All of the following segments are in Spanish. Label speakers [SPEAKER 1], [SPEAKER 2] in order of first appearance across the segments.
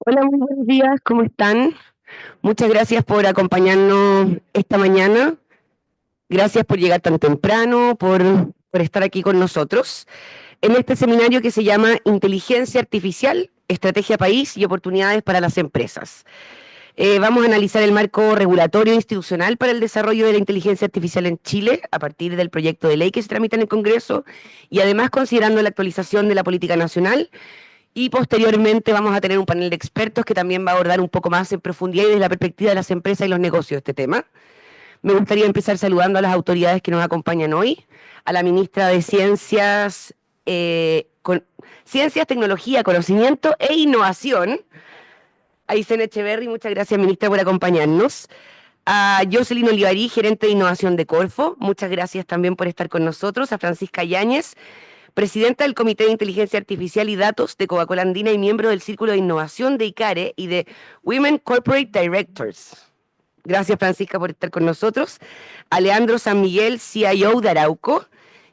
[SPEAKER 1] Hola, muy buenos días, ¿cómo están? Muchas gracias por acompañarnos esta mañana. Gracias por llegar tan temprano, por estar aquí con nosotros en este seminario que se llama Inteligencia Artificial, Estrategia País y Oportunidades para las Empresas. Vamos a analizar el marco regulatorio e institucional para el desarrollo de la inteligencia artificial en Chile a partir del proyecto de ley que se tramita en el Congreso y además considerando la actualización de la política nacional y posteriormente vamos a tener un panel de expertos que también va a abordar un poco más en profundidad y desde la perspectiva de las empresas y los negocios este tema. Me gustaría empezar saludando a las autoridades que nos acompañan hoy, a la ministra de Ciencias, Tecnología, Conocimiento e Innovación, Aysén Echeverry, muchas gracias ministra por acompañarnos. A Jocelyn Olivarí, gerente de innovación de Corfo, muchas gracias también por estar con nosotros. A Francisca Yáñez, presidenta del Comité de Inteligencia Artificial y Datos de Coca-Cola Andina y miembro del Círculo de Innovación de ICARE y de Women Corporate Directors. Gracias, Francisca, por estar con nosotros. A Leandro San Miguel, CIO de Arauco,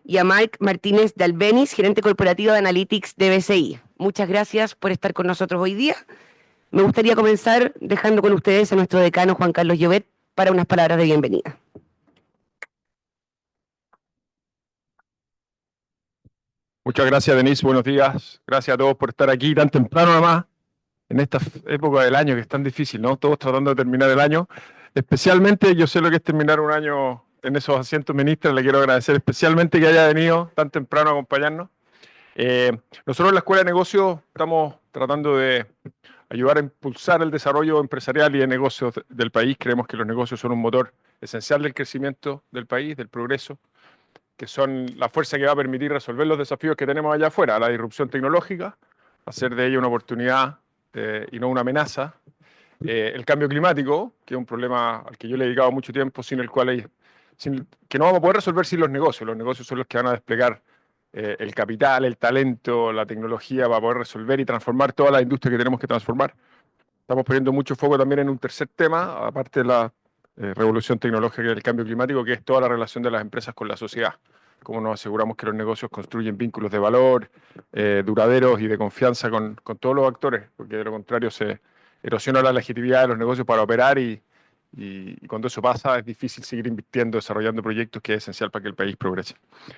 [SPEAKER 1] y a Marc Martínez de Albeniz, gerente corporativo de Analytics de BCI. Muchas gracias por estar con nosotros hoy día. Me gustaría comenzar dejando con ustedes a nuestro decano Juan Carlos Llobet para unas palabras de bienvenida.
[SPEAKER 2] Muchas gracias, Denise. Buenos días. Gracias a todos por estar aquí tan temprano, además, en esta época del año que es tan difícil, ¿no? Todos tratando de terminar el año. Especialmente, yo sé lo que es terminar un año en esos asientos, ministra. Le quiero agradecer especialmente que haya venido tan temprano a acompañarnos. Nosotros en la Escuela de Negocios estamos tratando de ayudar a impulsar el desarrollo empresarial y de negocios del país. Creemos que los negocios son un motor esencial del crecimiento del país, del progreso, que son la fuerza que va a permitir resolver los desafíos que tenemos allá afuera, la disrupción tecnológica, hacer de ella una oportunidad y no una amenaza, el cambio climático, que es un problema al que yo le he dedicado mucho tiempo, que no vamos a poder resolver sin los negocios son los que van a desplegar el capital, el talento, la tecnología para poder resolver y transformar toda la industria que tenemos que transformar. Estamos poniendo mucho foco también en un tercer tema, aparte de la revolución tecnológica y el cambio climático, que es toda la relación de las empresas con la sociedad. Cómo nos aseguramos que los negocios construyen vínculos de valor duraderos y de confianza con todos los actores, porque de lo contrario se erosiona la legitimidad de los negocios para operar y cuando eso pasa es difícil seguir invirtiendo, desarrollando proyectos que es esencial para que el país progrese.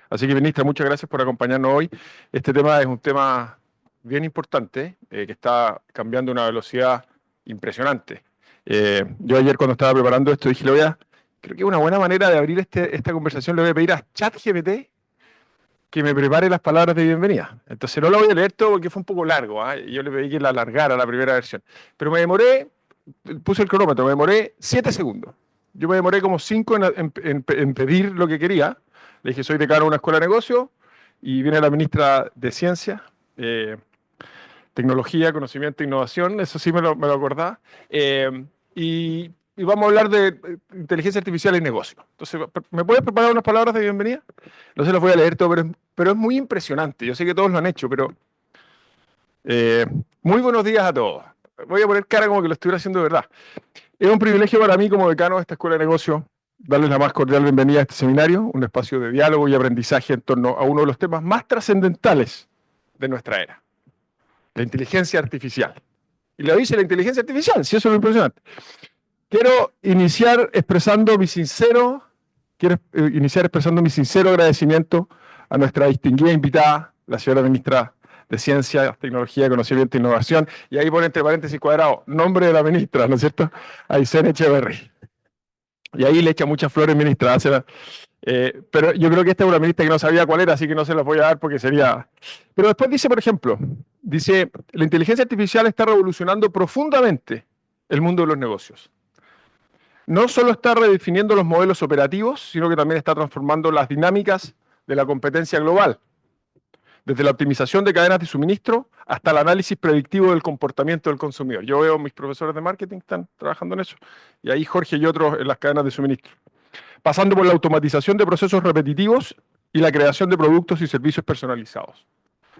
[SPEAKER 2] Así que, ministra, muchas gracias por acompañarnos hoy. Este tema es un tema bien importante, que está cambiando a una velocidad impresionante. Yo ayer cuando estaba preparando esto dije, creo que una buena manera de abrir esta conversación le voy a pedir a ChatGPT que me prepare las palabras de bienvenida. Entonces no lo voy a leer todo porque fue un poco largo, ¿eh? Yo le pedí que la alargara la primera versión. Pero puse el cronómetro, me demoré 7 segundos. Yo me demoré como 5 en pedir lo que quería. Le dije, soy decano de una escuela de negocios y viene la ministra de Ciencia, Tecnología, Conocimiento e Innovación, eso sí me lo acordaba. Y vamos a hablar de inteligencia artificial y negocio. Entonces, ¿me puedes preparar unas palabras de bienvenida? No se las voy a leer todo, pero es muy impresionante. Yo sé que todos lo han hecho, pero muy buenos días a todos. Voy a poner cara como que lo estuviera haciendo de verdad. Es un privilegio para mí como decano de esta escuela de negocios darles la más cordial bienvenida a este seminario, un espacio de diálogo y aprendizaje en torno a uno de los temas más trascendentales de nuestra era, la inteligencia artificial. Y lo dice la inteligencia artificial, si eso es lo impresionante. Quiero iniciar expresando mi sincero agradecimiento a nuestra distinguida invitada, la señora ministra de Ciencia, Tecnología, Conocimiento e Innovación, y ahí pone entre paréntesis cuadrado, nombre de la ministra, ¿no es cierto? Aysén Echeverry. Y ahí le echa muchas flores, ministra. Pero yo creo que esta es una ministra que no sabía cuál era, así que no se las voy a dar porque sería... Pero después dice, por ejemplo, la inteligencia artificial está revolucionando profundamente el mundo de los negocios. No solo está redefiniendo los modelos operativos, sino que también está transformando las dinámicas de la competencia global, desde la optimización de cadenas de suministro hasta el análisis predictivo del comportamiento del consumidor. Yo veo a mis profesores de marketing que están trabajando en eso, y ahí Jorge y otros en las cadenas de suministro. Pasando por la automatización de procesos repetitivos y la creación de productos y servicios personalizados.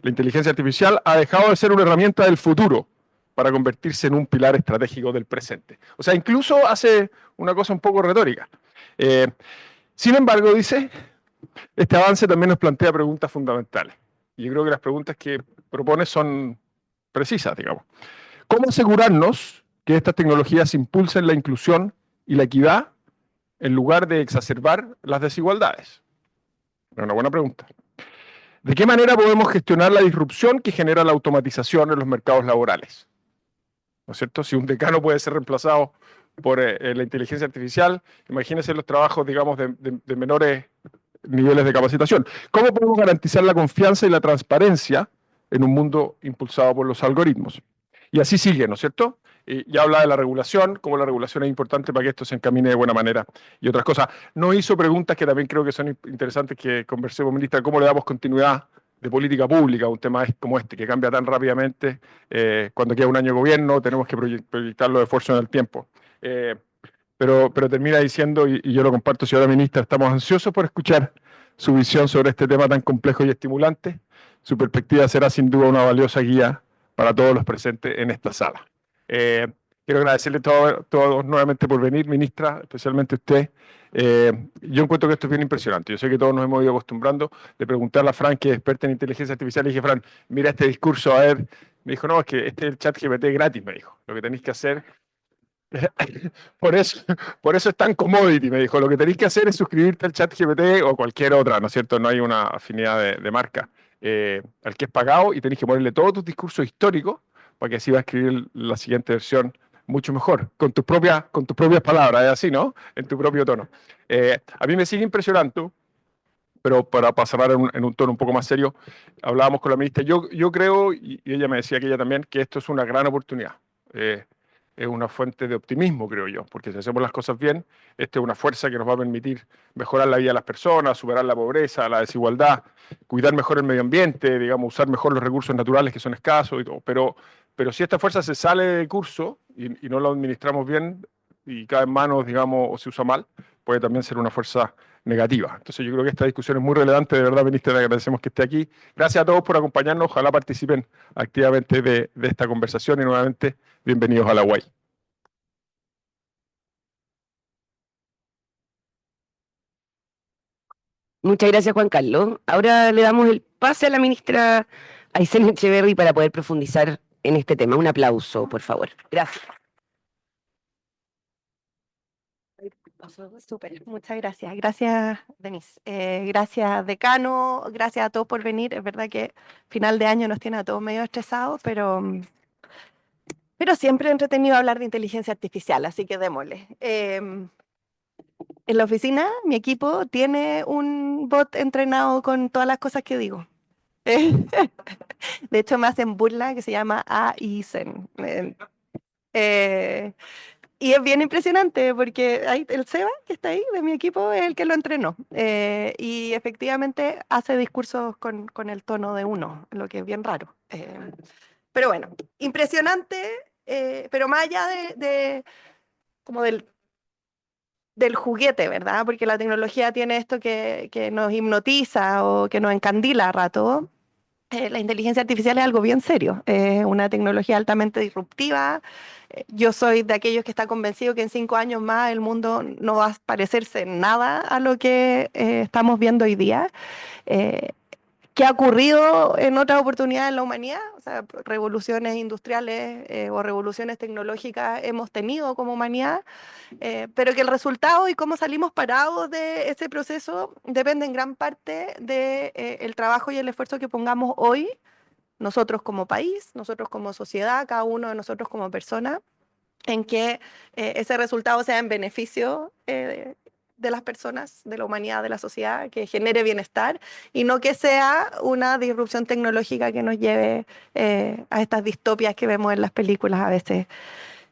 [SPEAKER 2] La inteligencia artificial ha dejado de ser una herramienta del futuro para convertirse en un pilar estratégico del presente. O sea, incluso hace una cosa un poco retórica. Sin embargo, dice, este avance también nos plantea preguntas fundamentales. Y yo creo que las preguntas que propone son precisas, digamos. ¿Cómo asegurarnos que estas tecnologías impulsen la inclusión y la equidad en lugar de exacerbar las desigualdades? Es una buena pregunta. ¿De qué manera podemos gestionar la disrupción que genera la automatización en los mercados laborales? ¿No es cierto? Si un decano puede ser reemplazado por la inteligencia artificial, imagínense los trabajos, digamos, de menores niveles de capacitación. ¿Cómo podemos garantizar la confianza y la transparencia en un mundo impulsado por los algoritmos? Y así sigue, ¿no es cierto? Y ya habla de la regulación, cómo la regulación es importante para que esto se encamine de buena manera y otras cosas. No hizo preguntas que también creo que son interesantes que conversemos, ministra, cómo le damos continuidad de política pública a un tema como este, que cambia tan rápidamente. Cuando queda un año de gobierno, tenemos que proyectar los esfuerzos en el tiempo. Pero termina diciendo, y yo lo comparto, señora ministra, estamos ansiosos por escuchar su visión sobre este tema tan complejo y estimulante. Su perspectiva será sin duda una valiosa guía para todos los presentes en esta sala. Eh, Quiero agradecerle a todos nuevamente por venir, ministra, especialmente usted. Yo encuentro que esto es bien impresionante. Yo sé que todos nos hemos ido acostumbrando de preguntarle a Fran, que es experta en inteligencia artificial, y dije, Fran, mira este discurso, a ver. Me dijo, no, es que este es el chat GPT gratis, me dijo. Lo que tenéis que hacer por eso, por eso es tan commodity, me dijo. Lo que tenéis que hacer es suscribirte al chat GPT o cualquier otra, ¿no es cierto? No hay una afinidad de marca al que es pagado y tenéis que ponerle todos tus discursos históricos para que así va a escribir la siguiente versión mucho mejor, con tus propias palabras, es así, ¿no? En tu propio tono. A mí me sigue impresionando, pero para cerrar en un tono un poco más serio, hablábamos con la ministra. Yo creo, y ella me decía que ella también, que esto es una gran oportunidad. Eh, es una fuente de optimismo, creo yo, porque si hacemos las cosas bien, esta es una fuerza que nos va a permitir mejorar la vida de las personas, superar la pobreza, la desigualdad, cuidar mejor el medio ambiente, digamos, usar mejor los recursos naturales que son escasos y todo. Pero si esta fuerza se sale de curso y no la administramos bien y cae en manos, digamos, o se usa mal, puede también ser una fuerza negativa. Entonces yo creo que esta discusión es muy relevante, de verdad, ministra, le agradecemos que esté aquí. Gracias a todos por acompañarnos, ojalá participen activamente de esta conversación y nuevamente bienvenidos a la UAI.
[SPEAKER 1] Muchas gracias, Juan Carlos. Ahora le damos el pase a la ministra Aysén Echeverry para poder profundizar en este tema. Un aplauso, por favor. Gracias.
[SPEAKER 3] Súper, muchas gracias. Gracias, Denise. Gracias, decano. Gracias a todos por venir. Es verdad que final de año nos tiene a todos medio estresados, pero siempre entretenido hablar de inteligencia artificial, así que démosle. En la oficina, mi equipo tiene un bot entrenado con todas las cosas que digo. De hecho, me hacen burla que se llama AICEN. Y es bien impresionante porque el Seba, que está ahí, de mi equipo, es el que lo entrenó. Y efectivamente hace discursos con el tono de uno, lo que es bien raro. Pero bueno, impresionante, pero más allá como del juguete, ¿verdad? Porque la tecnología tiene esto que nos hipnotiza o que nos encandila a rato. La inteligencia artificial es algo bien serio, es una tecnología altamente disruptiva. Yo soy de aquellos que está convencido que en 5 años más el mundo no va a parecerse en nada a lo que estamos viendo hoy día. Eh, ¿Qué ha ocurrido en otras oportunidades en la humanidad? O sea, revoluciones industriales o revoluciones tecnológicas hemos tenido como humanidad, pero que el resultado y cómo salimos parados de ese proceso depende en gran parte del trabajo y el esfuerzo que pongamos hoy, nosotros como país, nosotros como sociedad, cada uno de nosotros como persona, en que ese resultado sea en beneficio de las personas, de la humanidad, de la sociedad, que genere bienestar y no que sea una disrupción tecnológica que nos lleve a estas distopias que vemos en las películas a veces,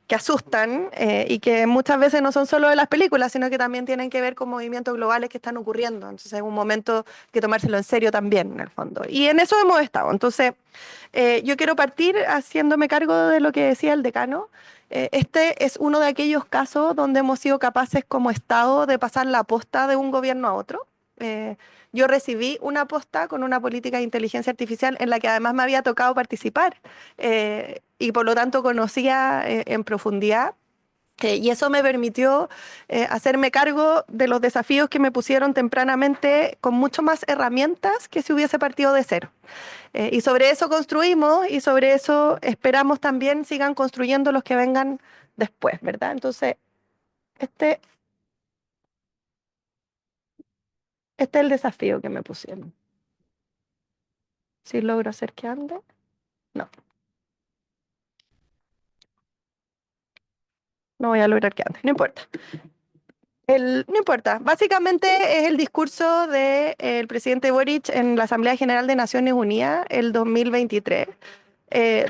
[SPEAKER 3] que asustan y que muchas veces no son solo de las películas, sino que también tienen que ver con movimientos globales que están ocurriendo. Entonces es un momento que tomárselo en serio también, en el fondo. Y en eso hemos estado. Entonces, yo quiero partir haciéndome cargo de lo que decía el decano. Este es uno de aquellos casos donde hemos sido capaces como Estado de pasar la posta de un gobierno a otro. Yo recibí una posta con una política de inteligencia artificial en la que además me había tocado participar y por lo tanto conocía en profundidad Y eso me permitió hacerme cargo de los desafíos que me pusieron tempranamente con mucho más herramientas que si hubiese partido de cero. Y sobre eso construimos y sobre eso esperamos también sigan construyendo los que vengan después, ¿verdad? Entonces, este, este es el desafío que me pusieron. Si logro hacer que ande, no. No voy a lograr que ande, no importa. No importa, básicamente es el discurso del presidente Boric en la Asamblea General de Naciones Unidas el 2023,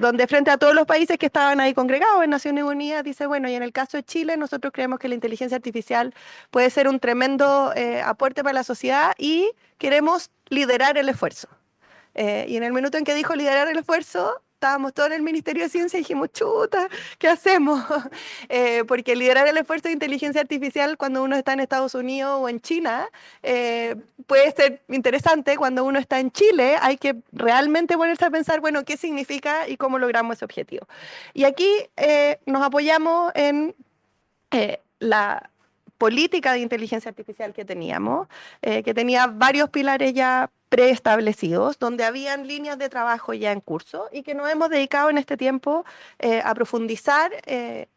[SPEAKER 3] donde frente a todos los países que estaban ahí congregados en Naciones Unidas, dice, bueno, y en el caso de Chile, nosotros creemos que la inteligencia artificial puede ser un tremendo aporte para la sociedad y queremos liderar el esfuerzo. Y en el minuto en que dijo liderar el esfuerzo, estábamos todos en el Ministerio de Ciencia y dijimos, chuta, ¿qué hacemos? Porque liderar el esfuerzo de inteligencia artificial cuando uno está en Estados Unidos o en China puede ser interesante. Cuando uno está en Chile hay que realmente ponerse a pensar, bueno, ¿qué significa y cómo logramos ese objetivo? Y aquí nos apoyamos en la política de inteligencia artificial que teníamos, que tenía varios pilares ya preestablecidos, donde habían líneas de trabajo ya en curso y que nos hemos dedicado en este tiempo a profundizar,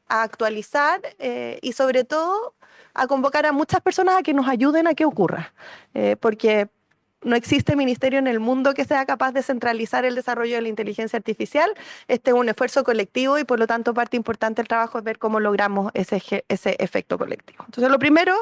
[SPEAKER 3] a actualizar y sobre todo a convocar a muchas personas a que nos ayuden a que ocurra, porque no existe ministerio en el mundo que sea capaz de centralizar el desarrollo de la inteligencia artificial. Este es un esfuerzo colectivo y por lo tanto parte importante del trabajo es ver cómo logramos ese efecto colectivo. Entonces lo primero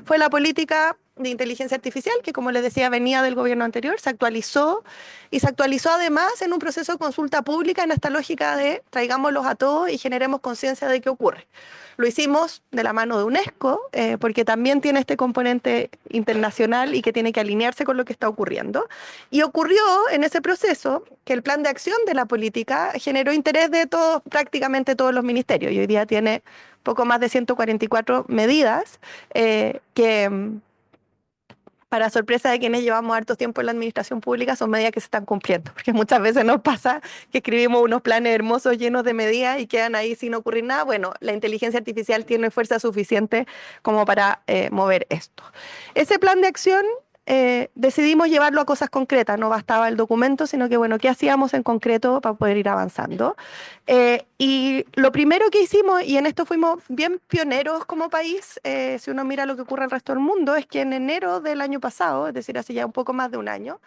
[SPEAKER 3] fue la política de inteligencia artificial, que como les decía venía del gobierno anterior, se actualizó y se actualizó además en un proceso de consulta pública en esta lógica de traigámoslos a todos y generemos conciencia de qué ocurre. Lo hicimos de la mano de UNESCO, porque también tiene este componente internacional y que tiene que alinearse con lo que está ocurriendo. Y ocurrió en ese proceso que el plan de acción de la política generó interés de todos, prácticamente todos los ministerios. Y hoy día tiene poco más de 144 medidas que para sorpresa de quienes llevamos harto tiempo en la administración pública, son medidas que se están cumpliendo, porque muchas veces nos pasa que escribimos unos planes hermosos llenos de medidas y quedan ahí sin ocurrir nada. Bueno, la inteligencia artificial tiene fuerza suficiente como para mover esto. Ese plan de acción decidimos llevarlo a cosas concretas, no bastaba el documento, sino que, bueno, ¿qué hacíamos en concreto para poder ir avanzando? Y lo primero que hicimos, y en esto fuimos bien pioneros como país, si uno mira lo que ocurre en el resto del mundo, es que en enero del año pasado, es decir, hace ya un poco más de un año,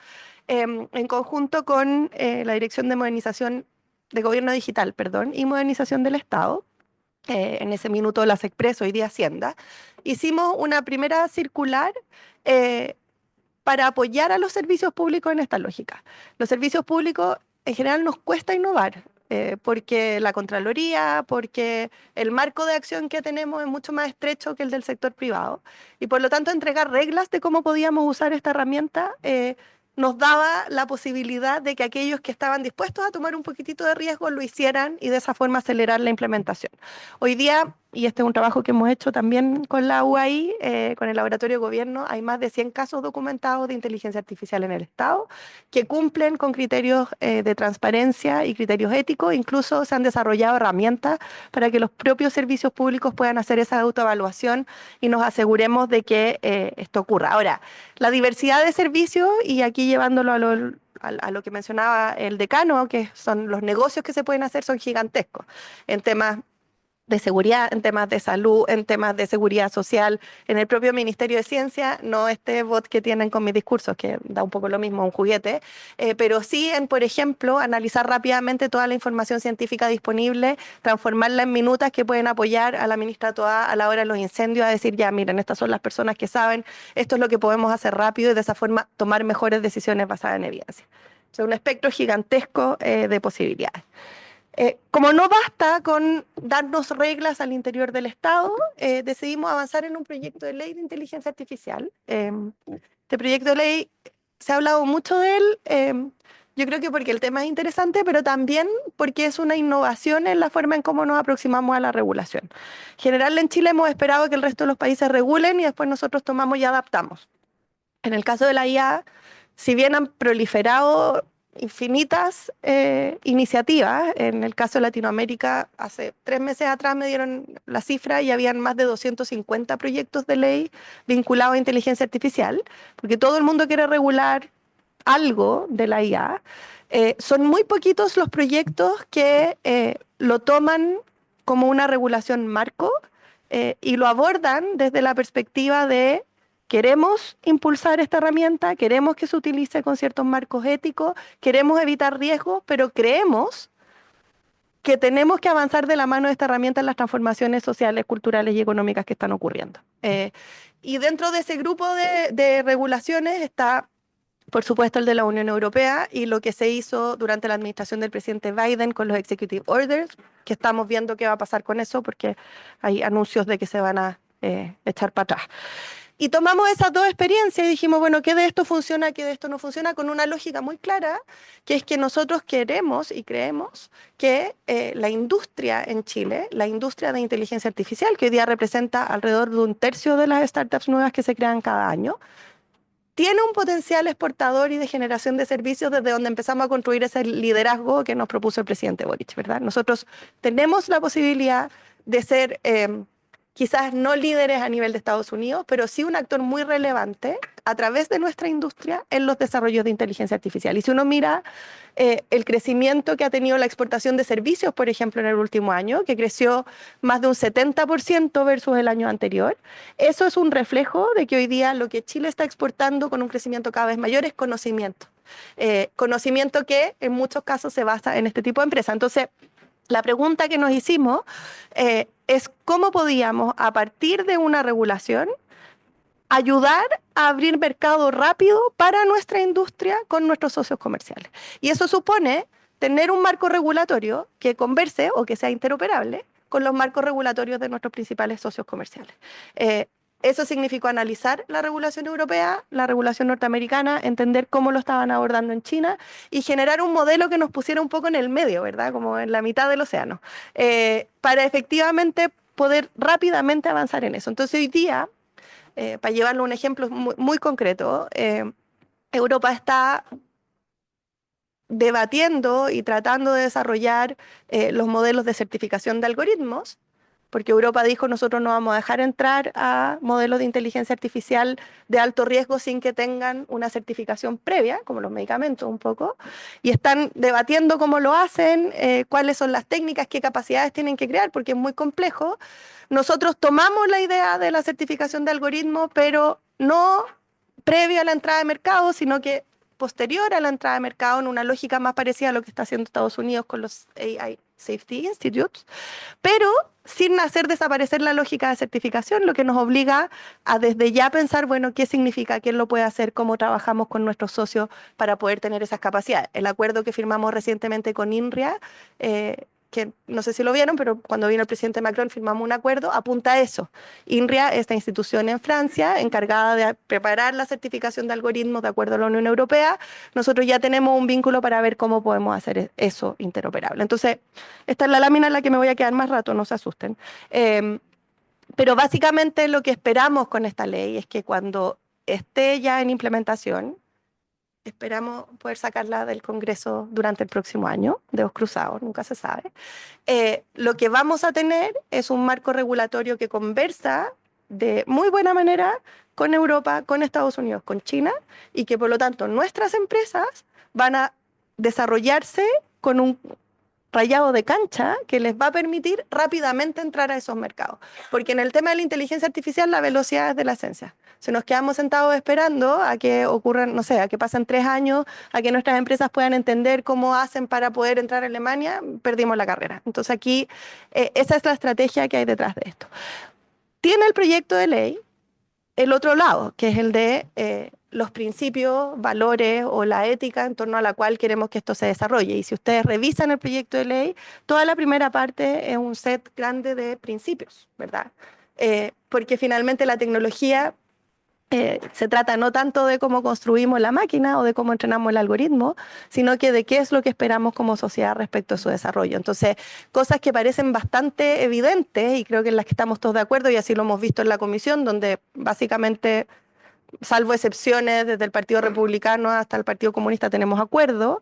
[SPEAKER 3] en conjunto con la Dirección de Modernización de Gobierno Digital, perdón, y Modernización del Estado, en ese minuto las Expreso, hoy día Hacienda, hicimos una primera circular para apoyar a los servicios públicos en esta lógica. Los servicios públicos en general nos cuesta innovar, porque la Contraloría, porque el marco de acción que tenemos es mucho más estrecho que el del sector privado, y por lo tanto entregar reglas de cómo podíamos usar esta herramienta nos daba la posibilidad de que aquellos que estaban dispuestos a tomar un poquitito de riesgo lo hicieran y de esa forma acelerar la implementación. Hoy día, y este es un trabajo que hemos hecho también con la UAI, con el Laboratorio de Gobierno, hay más de 100 casos documentados de inteligencia artificial en el Estado que cumplen con criterios de transparencia y criterios éticos. Incluso se han desarrollado herramientas para que los propios servicios públicos puedan hacer esa autoevaluación y nos aseguremos de que esto ocurra. Ahora, la diversidad de servicios, y aquí llevándolo a lo que mencionaba el decano, que son los negocios que se pueden hacer, son gigantescos en temas de seguridad, en temas de salud, en temas de seguridad social, en el propio Ministerio de Ciencia, no este bot que tienen con mis discursos, que da un poco lo mismo, un juguete, pero sí en, por ejemplo, analizar rápidamente toda la información científica disponible, transformarla en minutas que pueden apoyar a la ministra Toá a la hora de los incendios, a decir, ya, miren, estas son las personas que saben, esto es lo que podemos hacer rápido y de esa forma tomar mejores decisiones basadas en evidencia. Es un espectro gigantesco de posibilidades. Como no basta con darnos reglas al interior del Estado, decidimos avanzar en un proyecto de ley de inteligencia artificial. Este proyecto de ley se ha hablado mucho de él, yo creo que porque el tema es interesante, pero también porque es una innovación en la forma en cómo nos aproximamos a la regulación. En general, en Chile hemos esperado que el resto de los países regulen y después nosotros tomamos y adaptamos. En el caso de la IA, si bien han proliferado infinitas iniciativas. En el caso de Latinoamérica, hace 3 meses atrás me dieron la cifra y habían más de 250 proyectos de ley vinculados a inteligencia artificial, porque todo el mundo quiere regular algo de la IA. Son muy poquitos los proyectos que lo toman como una regulación marco y lo abordan desde la perspectiva de queremos impulsar esta herramienta, queremos que se utilice con ciertos marcos éticos, queremos evitar riesgos, pero creemos que tenemos que avanzar de la mano de esta herramienta en las transformaciones sociales, culturales y económicas que están ocurriendo. Y dentro de ese grupo de regulaciones está, por supuesto, el de la Unión Europea y lo que se hizo durante la administración del presidente Biden con los Executive Orders, que estamos viendo qué va a pasar con eso porque hay anuncios de que se van a echar para atrás. Y tomamos esas dos experiencias y dijimos, bueno, ¿qué de esto funciona, qué de esto no funciona? Con una lógica muy clara, que es que nosotros queremos y creemos que la industria en Chile, la industria de inteligencia artificial, que hoy día representa alrededor de 1/3 de las startups nuevas que se crean cada año, tiene un potencial exportador y de generación de servicios desde donde empezamos a construir ese liderazgo que nos propuso el presidente Boric, ¿verdad? Nosotros tenemos la posibilidad de ser quizás no líderes a nivel de Estados Unidos, pero sí un actor muy relevante a través de nuestra industria en los desarrollos de inteligencia artificial. Y si uno mira el crecimiento que ha tenido la exportación de servicios, por ejemplo, en el último año, que creció más de un 70% versus el año anterior, eso es un reflejo de que hoy día lo que Chile está exportando con un crecimiento cada vez mayor es conocimiento. Conocimiento que en muchos casos se basa en este tipo de empresas. Entonces, la pregunta que nos hicimos es cómo podíamos, a partir de una regulación, ayudar a abrir mercado rápido para nuestra industria con nuestros socios comerciales. Y eso supone tener un marco regulatorio que converse o que sea interoperable con los marcos regulatorios de nuestros principales socios comerciales. Eso significó analizar la regulación europea, la regulación norteamericana, entender cómo lo estaban abordando en China y generar un modelo que nos pusiera un poco en el medio, ¿verdad? Como en la mitad del océano, para efectivamente poder rápidamente avanzar en eso. Entonces hoy día, para llevarlo a un ejemplo muy concreto, Europa está debatiendo y tratando de desarrollar los modelos de certificación de algoritmos, porque Europa dijo nosotros no vamos a dejar entrar a modelos de inteligencia artificial de alto riesgo sin que tengan una certificación previa, como los medicamentos un poco, y están debatiendo cómo lo hacen, cuáles son las técnicas, qué capacidades tienen que crear, porque es muy complejo. Nosotros tomamos la idea de la certificación de algoritmos, pero no previo a la entrada de mercado, sino que posterior a la entrada de mercado, en una lógica más parecida a lo que está haciendo Estados Unidos con los AI Safety Institutes, pero sin hacer desaparecer la lógica de certificación, lo que nos obliga a desde ya pensar, bueno, qué significa, quién lo puede hacer, cómo trabajamos con nuestros socios para poder tener esas capacidades. El acuerdo que firmamos recientemente con INRIA, que no sé si lo vieron, pero cuando vino el presidente Macron firmamos un acuerdo, apunta a eso. INRIA, esta institución en Francia, encargada de preparar la certificación de algoritmos de acuerdo a la Unión Europea, nosotros ya tenemos un vínculo para ver cómo podemos hacer eso interoperable. Entonces, esta es la lámina en la que me voy a quedar más rato, no se asusten. Pero básicamente lo que esperamos con esta ley es que cuando esté ya en implementación, esperamos poder sacarla del Congreso durante el próximo año, dedos cruzados, nunca se sabe. Lo que vamos a tener es un marco regulatorio que conversa de muy buena manera con Europa, con Estados Unidos, con China, y que por lo tanto nuestras empresas van a desarrollarse con un rayado de cancha que les va a permitir rápidamente entrar a esos mercados. Porque en el tema de la inteligencia artificial la velocidad es de la esencia. Si nos quedamos sentados esperando a que ocurran, no sé, a que pasen 3 años, a que nuestras empresas puedan entender cómo hacen para poder entrar a Alemania, perdimos la carrera. Entonces aquí esa es la estrategia que hay detrás de esto. Tiene el proyecto de ley el otro lado, que es el de los principios, valores o la ética en torno a la cual queremos que esto se desarrolle. Y si ustedes revisan el proyecto de ley, toda la primera parte es un set grande de principios, ¿verdad? Porque finalmente la tecnología se trata no tanto de cómo construimos la máquina o de cómo entrenamos el algoritmo, sino que de qué es lo que esperamos como sociedad respecto a su desarrollo. Entonces, cosas que parecen bastante evidentes y creo que en las que estamos todos de acuerdo y así lo hemos visto en la comisión, donde básicamente salvo excepciones, desde el Partido Republicano hasta el Partido Comunista tenemos acuerdo.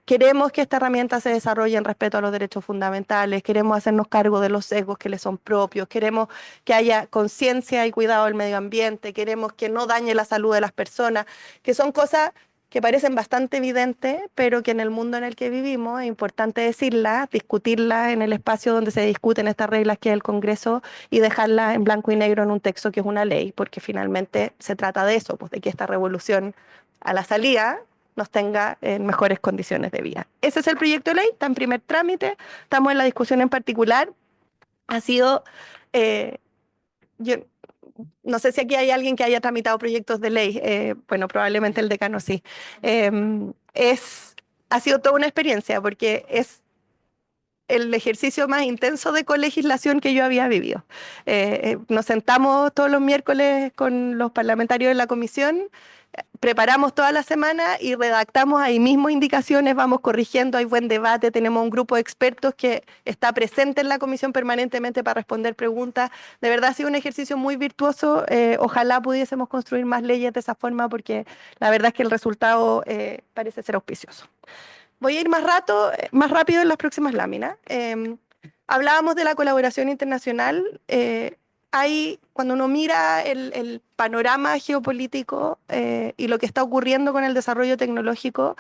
[SPEAKER 3] Queremos que esta herramienta se desarrolle en respeto a los derechos fundamentales, queremos hacernos cargo de los sesgos que le son propios, queremos que haya conciencia y cuidado del medio ambiente, queremos que no dañe la salud de las personas, que son cosas que parecen bastante evidentes, pero que en el mundo en el que vivimos es importante decirlas, discutirlas en el espacio donde se discuten estas reglas que es el Congreso y dejarlas en blanco y negro en un texto que es una ley, porque finalmente se trata de eso, pues de que esta revolución a la salida nos tenga en mejores condiciones de vida. Ese es el proyecto de ley, está en primer trámite, estamos en la discusión en particular. Ha sido... yo no sé si aquí hay alguien que haya tramitado proyectos de ley, bueno, probablemente el decano sí. Ha sido toda una experiencia porque es el ejercicio más intenso de colegislación que yo había vivido. Nos sentamos todos los miércoles con los parlamentarios de la comisión, preparamos toda la semana y redactamos ahí mismo indicaciones, vamos corrigiendo, hay buen debate, tenemos un grupo de expertos que está presente en la comisión permanentemente para responder preguntas. De verdad ha sido un ejercicio muy virtuoso, ojalá pudiésemos construir más leyes de esa forma porque la verdad es que el resultado parece ser auspicioso. Voy a ir más rápido en las próximas láminas. Hablábamos de la colaboración internacional. Cuando uno mira el panorama geopolítico y lo que está ocurriendo con el desarrollo tecnológico,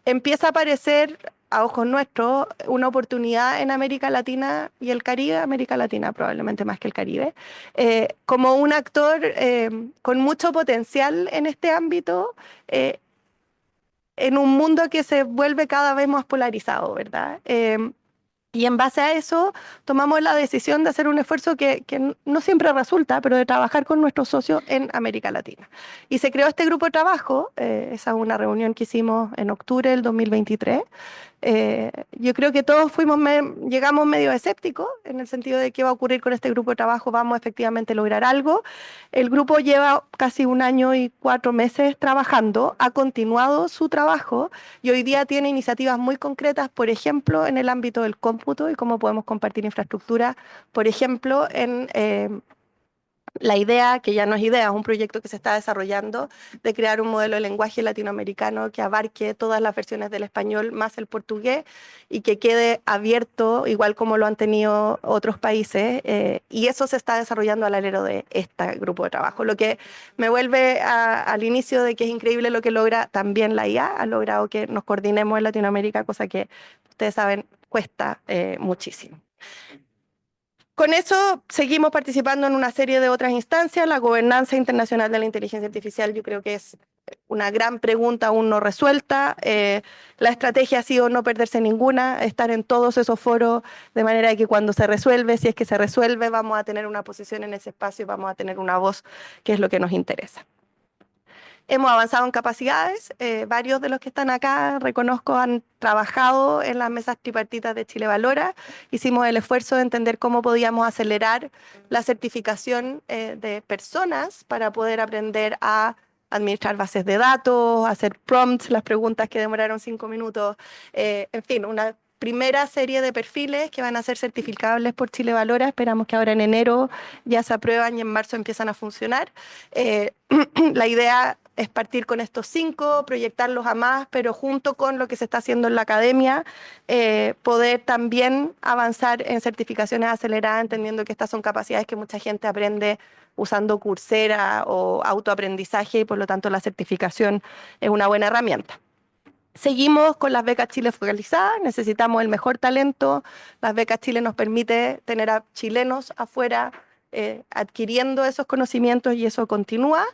[SPEAKER 3] empieza a aparecer, a ojos nuestros, una oportunidad en América Latina y el Caribe, América Latina probablemente más que el Caribe, como un actor con mucho potencial en este ámbito, en un mundo que se vuelve cada vez más polarizado, ¿verdad? Y en base a eso tomamos la decisión de hacer un esfuerzo que no siempre resulta, pero de trabajar con nuestros socios en América Latina. Y se creó este grupo de trabajo, esa es una reunión que hicimos en octubre del 2023. Yo creo que todos llegamos medio escépticos en el sentido de qué va a ocurrir con este grupo de trabajo, vamos a efectivamente lograr algo. El grupo lleva casi 1 año y 4 meses trabajando, ha continuado su trabajo y hoy día tiene iniciativas muy concretas, por ejemplo, en el ámbito del cómputo y cómo podemos compartir infraestructura, por ejemplo, en la idea, que ya no es idea, es un proyecto que se está desarrollando, de crear un modelo de lenguaje latinoamericano que abarque todas las versiones del español más el portugués y que quede abierto, igual como lo han tenido otros países, y eso se está desarrollando al alero de este grupo de trabajo, lo que me vuelve al inicio de que es increíble lo que logra también la IA, ha logrado que nos coordinemos en Latinoamérica, cosa que ustedes saben cuesta muchísimo. Con eso seguimos participando en una serie de otras instancias. La gobernanza internacional de la inteligencia artificial yo creo que es una gran pregunta aún no resuelta. La estrategia ha sido no perderse ninguna, estar en todos esos foros de manera que cuando se resuelve, si es que se resuelve, vamos a tener una posición en ese espacio y vamos a tener una voz, que es lo que nos interesa. Hemos avanzado en capacidades, varios de los que están acá, reconozco, han trabajado en las mesas tripartitas de Chile Valora. Hicimos el esfuerzo de entender cómo podíamos acelerar la certificación de personas para poder aprender a administrar bases de datos, hacer prompts, las preguntas que demoraron 5 minutos, en fin, una primera serie de perfiles que van a ser certificables por Chile Valora. Esperamos que ahora en enero ya se aprueban y en marzo empiezan a funcionar. La idea es partir con estos 5, proyectarlos a más, pero junto con lo que se está haciendo en la academia, poder también avanzar en certificaciones aceleradas, entendiendo que estas son capacidades que mucha gente aprende usando Coursera o autoaprendizaje y por lo tanto la certificación es una buena herramienta. Seguimos con las becas Chile focalizadas, necesitamos el mejor talento, las becas Chile nos permite tener a chilenos afuera adquiriendo esos conocimientos y eso continúa.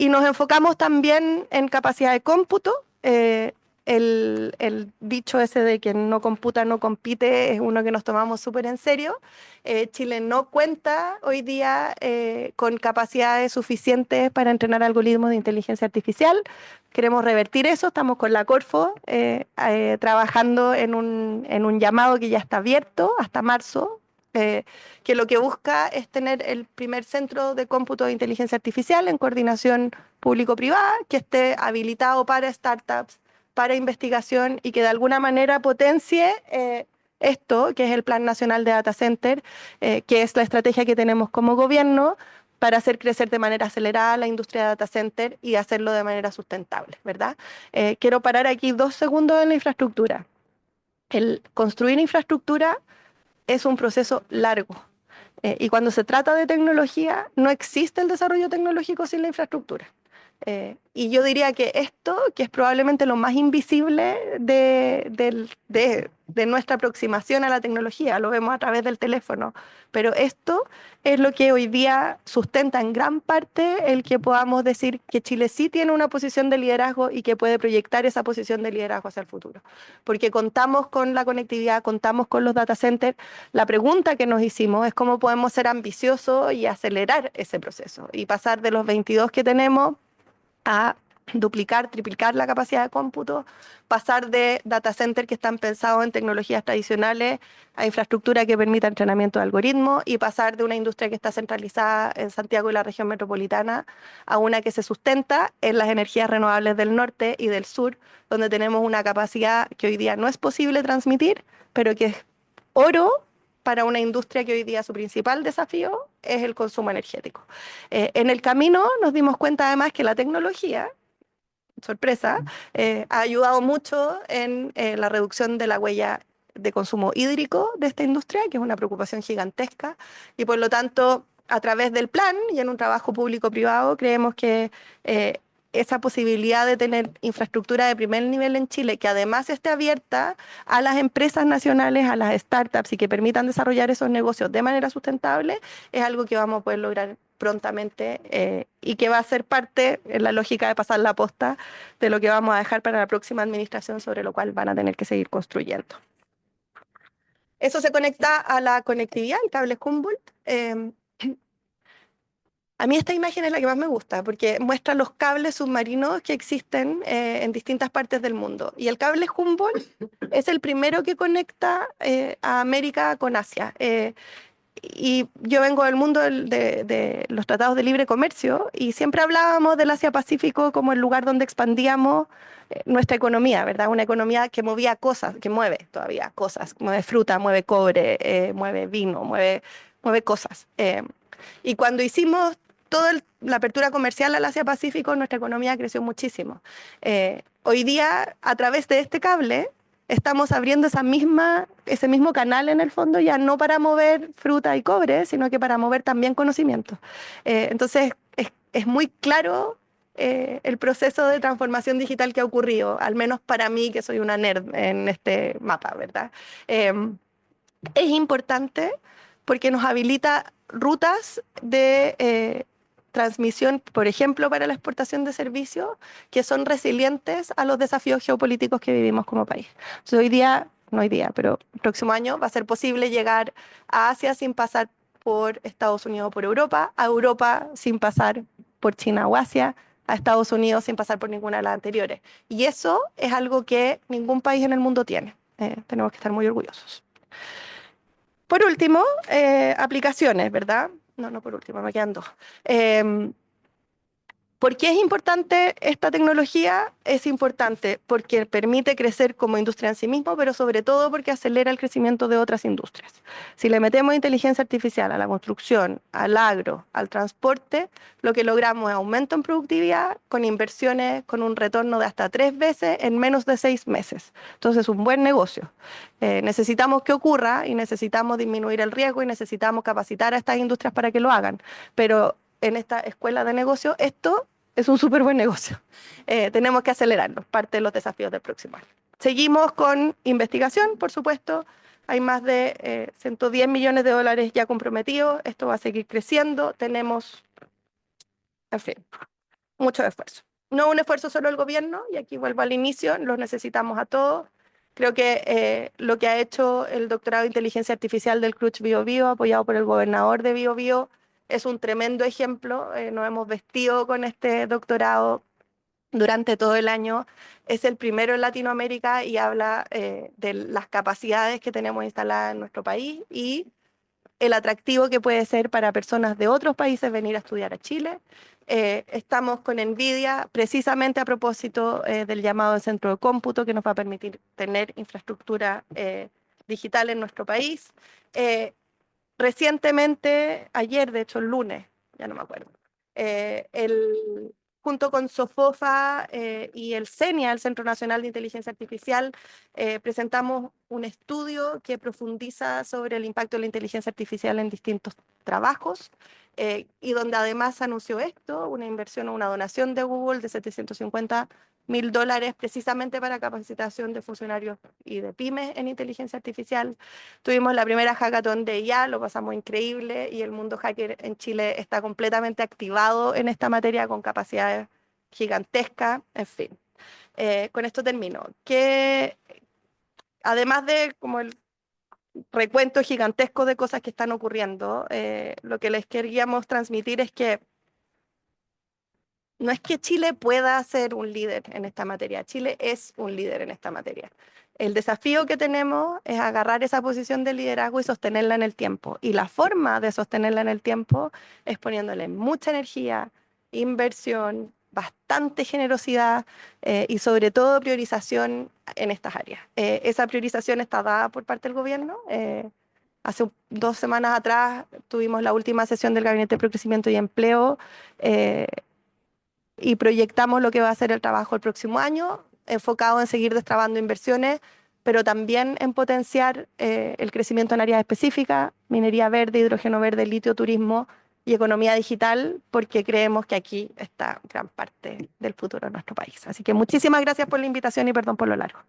[SPEAKER 3] Y nos enfocamos también en capacidad de cómputo. El dicho ese de que no computa, no compite, es uno que nos tomamos súper en serio. Chile no cuenta hoy día con capacidades suficientes para entrenar algoritmos de inteligencia artificial. Queremos revertir eso, estamos con la Corfo trabajando en un llamado que ya está abierto hasta marzo, que lo que busca es tener el primer centro de cómputo de inteligencia artificial en coordinación público-privada, que esté habilitado para startups, para investigación y que de alguna manera potencie esto, que es el Plan Nacional de Data Center, que es la estrategia que tenemos como gobierno, para hacer crecer de manera acelerada la industria de data center y hacerlo de manera sustentable, ¿verdad? Quiero parar aquí 2 segundos en la infraestructura. El construir infraestructura es un proceso largo. Y cuando se trata de tecnología, no existe el desarrollo tecnológico sin la infraestructura. Y yo diría que esto, que es probablemente lo más invisible de nuestra aproximación a la tecnología, lo vemos a través del teléfono, pero esto es lo que hoy día sustenta en gran parte el que podamos decir que Chile sí tiene una posición de liderazgo y que puede proyectar esa posición de liderazgo hacia el futuro. Porque contamos con la conectividad, contamos con los data centers. La pregunta que nos hicimos es cómo podemos ser ambiciosos y acelerar ese proceso y pasar de los 22 que tenemos a duplicar, triplicar la capacidad de cómputo, pasar de data centers que están pensados en tecnologías tradicionales a infraestructura que permita entrenamiento de algoritmos y pasar de una industria que está centralizada en Santiago y la región metropolitana a una que se sustenta en las energías renovables del norte y del sur, donde tenemos una capacidad que hoy día no es posible transmitir, pero que es oro para una industria que hoy día su principal desafío es el consumo energético. En el camino nos dimos cuenta además que la tecnología, sorpresa, ha ayudado mucho en la reducción de la huella de consumo hídrico de esta industria, que es una preocupación gigantesca, y por lo tanto, a través del plan y en un trabajo público-privado, creemos que esa posibilidad de tener infraestructura de primer nivel en Chile, que además esté abierta a las empresas nacionales, a las startups y que permitan desarrollar esos negocios de manera sustentable, es algo que vamos a poder lograr prontamente y que va a ser parte, en la lógica de pasar la posta, de lo que vamos a dejar para la próxima administración, sobre lo cual van a tener que seguir construyendo. Eso se conecta a la conectividad, el cable Humboldt. A mí esta imagen es la que más me gusta porque muestra los cables submarinos que existen en distintas partes del mundo. Y el cable Humboldt es el primero que conecta a América con Asia. Y yo vengo del mundo de los tratados de libre comercio y siempre hablábamos del Asia-Pacífico como el lugar donde expandíamos nuestra economía, ¿verdad? Una economía que movía cosas, que mueve todavía cosas, mueve fruta, mueve cobre, mueve vino, mueve cosas. Y cuando hicimos toda la apertura comercial al Asia-Pacífico, nuestra economía creció muchísimo. Hoy día, a través de este cable, estamos abriendo ese mismo canal en el fondo, ya no para mover fruta y cobre, sino que para mover también conocimiento. Entonces, es muy claro el proceso de transformación digital que ha ocurrido, al menos para mí, que soy una nerd en este mapa, ¿verdad? Es importante porque nos habilita rutas de transmisión, por ejemplo, para la exportación de servicios, que son resilientes a los desafíos geopolíticos que vivimos como país. Entonces, no hoy día, pero el próximo año va a ser posible llegar a Asia sin pasar por Estados Unidos o por Europa, a Europa sin pasar por China o Asia, a Estados Unidos sin pasar por ninguna de las anteriores. Y eso es algo que ningún país en el mundo tiene. Tenemos que estar muy orgullosos. Por último, aplicaciones, ¿verdad? No por último, me quedan 2. ¿Por qué es importante esta tecnología? Es importante porque permite crecer como industria en sí mismo, pero sobre todo porque acelera el crecimiento de otras industrias. Si le metemos inteligencia artificial a la construcción, al agro, al transporte, lo que logramos es aumento en productividad con inversiones con un retorno de hasta 3 veces en menos de 6 meses. Entonces es un buen negocio. Necesitamos que ocurra y necesitamos disminuir el riesgo y necesitamos capacitar a estas industrias para que lo hagan. Pero en esta escuela de negocio, esto es un súper buen negocio. Tenemos que acelerarlo, parte de los desafíos del próximo año. Seguimos con investigación, por supuesto. Hay más de 110 millones de dólares ya comprometidos. Esto va a seguir creciendo. Tenemos, en fin, mucho esfuerzo. No un esfuerzo solo del gobierno, y aquí vuelvo al inicio, los necesitamos a todos. Creo que lo que ha hecho el doctorado de inteligencia artificial del CRUCH Bio Bio, apoyado por el gobernador de Bio Bio, es un tremendo ejemplo. Nos hemos vestido con este doctorado durante todo el año. Es el primero en Latinoamérica y habla de las capacidades que tenemos instaladas en nuestro país y el atractivo que puede ser para personas de otros países venir a estudiar a Chile. Estamos con NVIDIA precisamente a propósito del llamado del centro de cómputo que nos va a permitir tener infraestructura digital en nuestro país. Recientemente, ayer, de hecho el lunes, ya no me acuerdo. Junto con SOFOFA y el CENIA, el Centro Nacional de Inteligencia Artificial, presentamos un estudio que profundiza sobre el impacto de la inteligencia artificial en distintos trabajos, y donde además anunció esto, una inversión o una donación de Google de $750.000 precisamente para capacitación de funcionarios y de pymes en inteligencia artificial. Tuvimos la primera hackathon de IA, lo pasamos increíble, y el mundo hacker en Chile está completamente activado en esta materia con capacidades gigantescas, en fin. Con esto termino. Que además de como el recuento gigantesco de cosas que están ocurriendo, lo que les queríamos transmitir es que no es que Chile pueda ser un líder en esta materia, Chile es un líder en esta materia. El desafío que tenemos es agarrar esa posición de liderazgo y sostenerla en el tiempo. Y la forma de sostenerla en el tiempo es poniéndole mucha energía, inversión, bastante generosidad, y sobre todo priorización en estas áreas. Esa priorización está dada por parte del gobierno. Hace 2 semanas atrás tuvimos la última sesión del Gabinete de Procrecimiento y Empleo, y proyectamos lo que va a ser el trabajo el próximo año, enfocado en seguir destrabando inversiones, pero también en potenciar el crecimiento en áreas específicas, minería verde, hidrógeno verde, litio, turismo y economía digital, porque creemos que aquí está gran parte del futuro de nuestro país. Así que muchísimas gracias por la invitación y perdón por lo largo.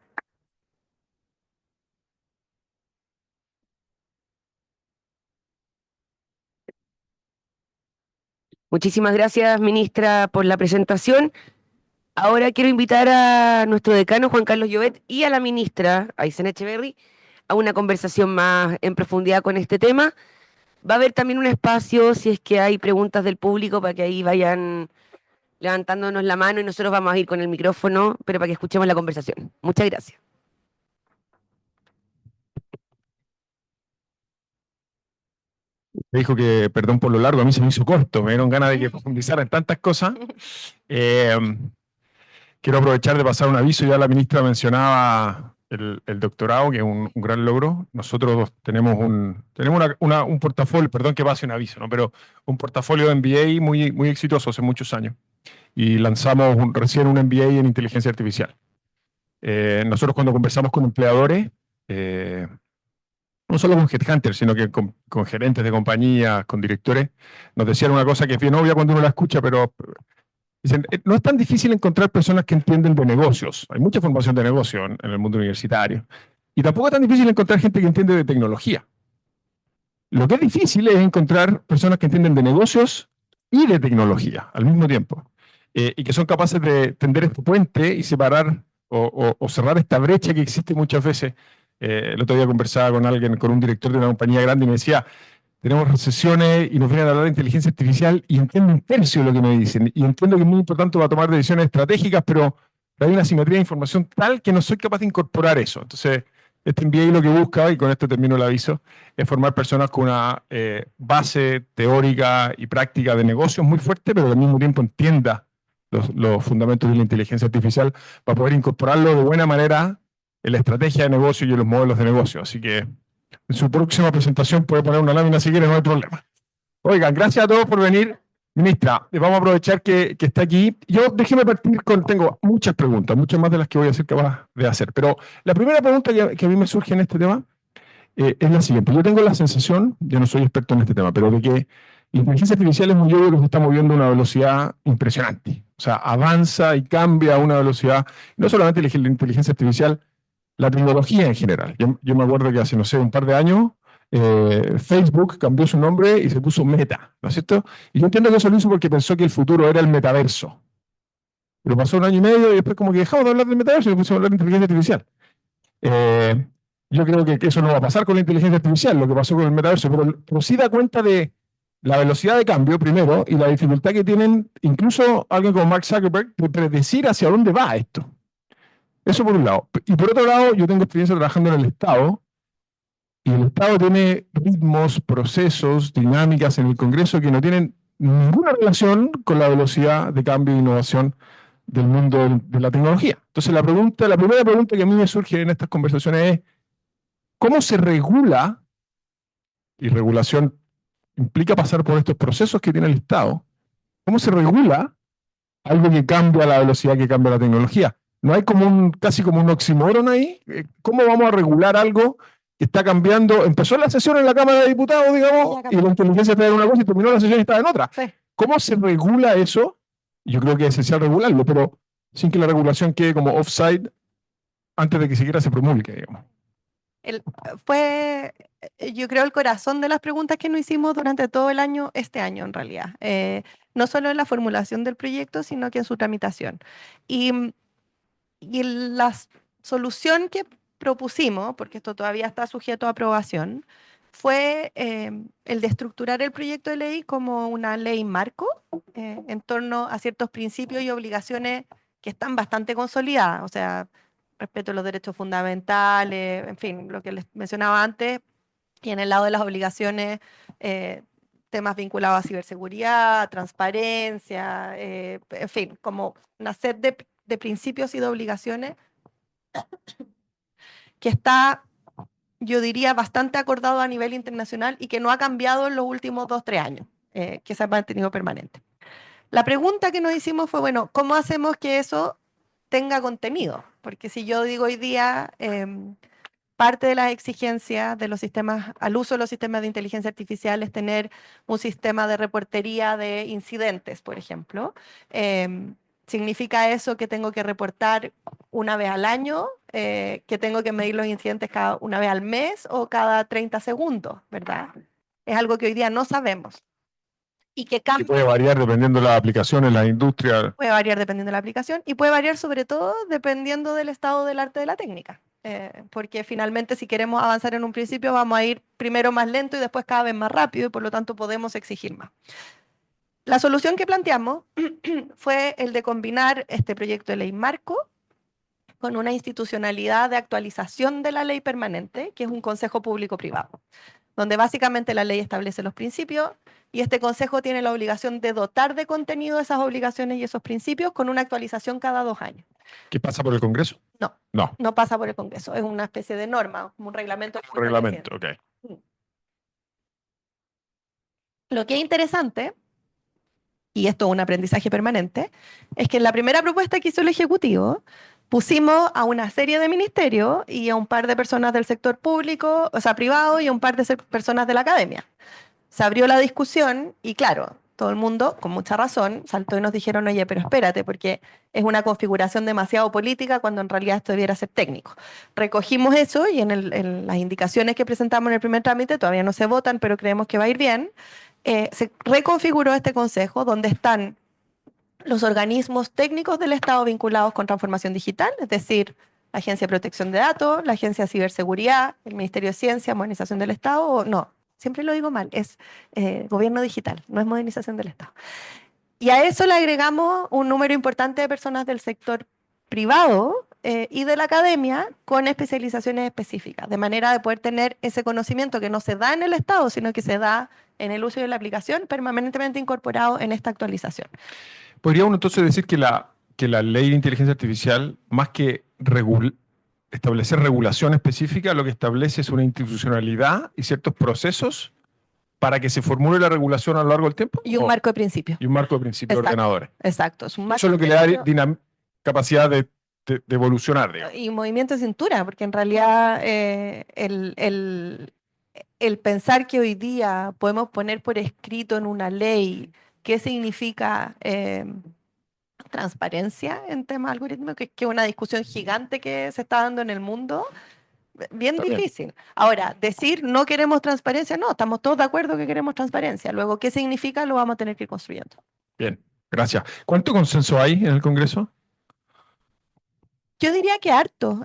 [SPEAKER 1] Muchísimas gracias, ministra, por la presentación. Ahora quiero invitar a nuestro decano, Juan Carlos Llobet, y a la ministra, Aysén Echeverry, a una conversación más en profundidad con este tema. Va a haber también un espacio, si es que hay preguntas del público, para que ahí vayan levantándonos la mano y nosotros vamos a ir con el micrófono, pero para que escuchemos la conversación. Muchas gracias.
[SPEAKER 2] Me dijo que, perdón por lo largo, a mí se me hizo corto, me dieron ganas de que profundizara en tantas cosas. Quiero aprovechar de pasar un aviso, ya la ministra mencionaba el doctorado, que es un gran logro. Nosotros tenemos un portafolio, perdón que pase un aviso, ¿no? Pero un portafolio de MBA muy, muy exitoso hace muchos años. Y lanzamos recién un MBA en inteligencia artificial. Nosotros cuando conversamos con empleadores, no solo con headhunters, sino que con gerentes de compañías, con directores, nos decían una cosa que es bien obvia cuando uno la escucha, pero dicen, no es tan difícil encontrar personas que entienden de negocios. Hay mucha formación de negocio en el mundo universitario. Y tampoco es tan difícil encontrar gente que entiende de tecnología. Lo que es difícil es encontrar personas que entienden de negocios y de tecnología al mismo tiempo. Y que son capaces de tender este puente y separar o cerrar esta brecha que existe muchas veces. El otro día conversaba con alguien, con un director de una compañía grande, y me decía, tenemos recesiones y nos vienen a hablar de inteligencia artificial y entiendo un tercio de lo que me dicen. Y entiendo que es muy importante para tomar decisiones estratégicas, pero hay una asimetría de información tal que no soy capaz de incorporar eso. Entonces, este MBA lo que busca, y con esto termino el aviso, es formar personas con una base teórica y práctica de negocios muy fuerte, pero que al mismo tiempo entienda los fundamentos de la inteligencia artificial para poder incorporarlo de buena manera en la estrategia de negocio y en los modelos de negocio. Así que en su próxima presentación puede poner una lámina si quiere, no hay problema. Oigan, gracias a todos por venir. Ministra, vamos a aprovechar que está aquí. Déjeme partir tengo muchas preguntas, muchas más de las que voy a ser capaz de hacer. Pero la primera pregunta que a mí me surge en este tema es la siguiente. Yo tengo la sensación, yo no soy experto en este tema, pero de que la inteligencia artificial es muy obvio que se está moviendo a una velocidad impresionante. O sea, avanza y cambia a una velocidad, no solamente la inteligencia artificial, la tecnología en general. Yo me acuerdo que hace, no sé, un par de años, Facebook cambió su nombre y se puso Meta, ¿no es cierto? Y yo entiendo que eso lo hizo porque pensó que el futuro era el metaverso. Pero pasó un año y medio y después como que dejamos de hablar del metaverso y pusimos a hablar de inteligencia artificial. Yo creo que eso no va a pasar con la inteligencia artificial, lo que pasó con el metaverso, pero sí da cuenta de la velocidad de cambio, primero, y la dificultad que tienen incluso alguien como Mark Zuckerberg de predecir hacia dónde va esto. Eso por un lado. Y por otro lado, yo tengo experiencia trabajando en el Estado, y el Estado tiene ritmos, procesos, dinámicas en el Congreso que no tienen ninguna relación con la velocidad de cambio e innovación del mundo de la tecnología. Entonces la primera pregunta que a mí me surge en estas conversaciones es, ¿cómo se regula? Y regulación implica pasar por estos procesos que tiene el Estado, ¿cómo se regula algo que cambia a la velocidad que cambia la tecnología? ¿No hay casi como un oxímoron ahí? ¿Cómo vamos a regular algo que está cambiando? Empezó la sesión en la Cámara de Diputados, digamos, y la inteligencia está en una cosa y terminó la sesión y estaba en otra.
[SPEAKER 3] Sí.
[SPEAKER 2] ¿Cómo se regula eso? Yo creo que es esencial regularlo, pero sin que la regulación quede como offside antes de que siquiera se promulgue, digamos.
[SPEAKER 3] Fue, yo creo, el corazón de las preguntas que nos hicimos durante todo el año, este año en realidad. No solo en la formulación del proyecto, sino que en su tramitación. Y la solución que propusimos, porque esto todavía está sujeto a aprobación, fue el de estructurar el proyecto de ley como una ley marco en torno a ciertos principios y obligaciones que están bastante consolidadas, o sea, respeto a los derechos fundamentales, en fin, lo que les mencionaba antes, y en el lado de las obligaciones, temas vinculados a ciberseguridad, transparencia, en fin, como una serie de principios y de obligaciones que está, yo diría, bastante acordado a nivel internacional y que no ha cambiado en los últimos 2-3 años, que se ha mantenido permanente. La pregunta que nos hicimos fue, bueno, ¿cómo hacemos que eso tenga contenido? Porque si yo digo hoy día, parte de las exigencias de los sistemas, al uso de los sistemas de inteligencia artificial es tener un sistema de reportería de incidentes, por ejemplo. ¿Significa eso que tengo que reportar una vez al año, que tengo que medir los incidentes una vez al mes o cada 30 segundos, verdad? Es algo que hoy día no sabemos. Y que
[SPEAKER 2] Que puede variar dependiendo de las aplicaciones, la industria.
[SPEAKER 3] Puede variar dependiendo de la aplicación y puede variar sobre todo dependiendo del estado del arte de la técnica. Porque finalmente si queremos avanzar en un principio vamos a ir primero más lento y después cada vez más rápido y por lo tanto podemos exigir más. La solución que planteamos fue el de combinar este proyecto de ley marco con una institucionalidad de actualización de la ley permanente, que es un consejo público-privado, donde básicamente la ley establece los principios y este consejo tiene la obligación de dotar de contenido esas obligaciones y esos principios con una actualización cada 2 años.
[SPEAKER 2] ¿Qué pasa por el Congreso?
[SPEAKER 3] No,
[SPEAKER 2] no,
[SPEAKER 3] no pasa por el Congreso, es una especie de norma, como un reglamento.
[SPEAKER 2] Un reglamento, ok.
[SPEAKER 3] Lo que es interesante, y esto es un aprendizaje permanente, es que en la primera propuesta que hizo el Ejecutivo pusimos a una serie de ministerios y a un par de personas del sector público, o sea, privado, y a un par de personas de la academia. Se abrió la discusión y claro, todo el mundo, con mucha razón, saltó y nos dijeron, oye, pero espérate, porque es una configuración demasiado política cuando en realidad esto debiera ser técnico. Recogimos eso y en las indicaciones que presentamos en el primer trámite, todavía no se votan, pero creemos que va a ir bien, se reconfiguró este consejo donde están los organismos técnicos del Estado vinculados con transformación digital, es decir, la Agencia de Protección de Datos, la Agencia de Ciberseguridad, el Ministerio de Ciencia, Modernización del Estado, o no, siempre lo digo mal, es gobierno digital, no es modernización del Estado. Y a eso le agregamos un número importante de personas del sector privado y de la academia con especializaciones específicas, de manera de poder tener ese conocimiento que no se da en el Estado, sino que se da en el uso de la aplicación, permanentemente incorporado en esta actualización.
[SPEAKER 2] ¿Podría uno entonces decir que la ley de inteligencia artificial, más que establecer regulación específica, lo que establece es una institucionalidad y ciertos procesos para que se formule la regulación a lo largo del tiempo?
[SPEAKER 3] Y un marco de principios.
[SPEAKER 2] Y un marco de principios ordenadores.
[SPEAKER 3] Exacto. Es un marco
[SPEAKER 2] Eso es lo que le da capacidad de evolucionar, digamos.
[SPEAKER 3] Y movimiento de cintura, porque en realidad el pensar que hoy día podemos poner por escrito en una ley qué significa transparencia en temas algorítmicos, que es una discusión gigante que se está dando en el mundo, bien
[SPEAKER 2] Está
[SPEAKER 3] difícil. Bien. Ahora, decir no queremos transparencia, no, estamos todos de acuerdo que queremos transparencia. Luego, ¿qué significa? Lo vamos a tener que ir construyendo.
[SPEAKER 2] Bien, gracias. ¿Cuánto consenso hay en el Congreso?
[SPEAKER 3] Yo diría que harto.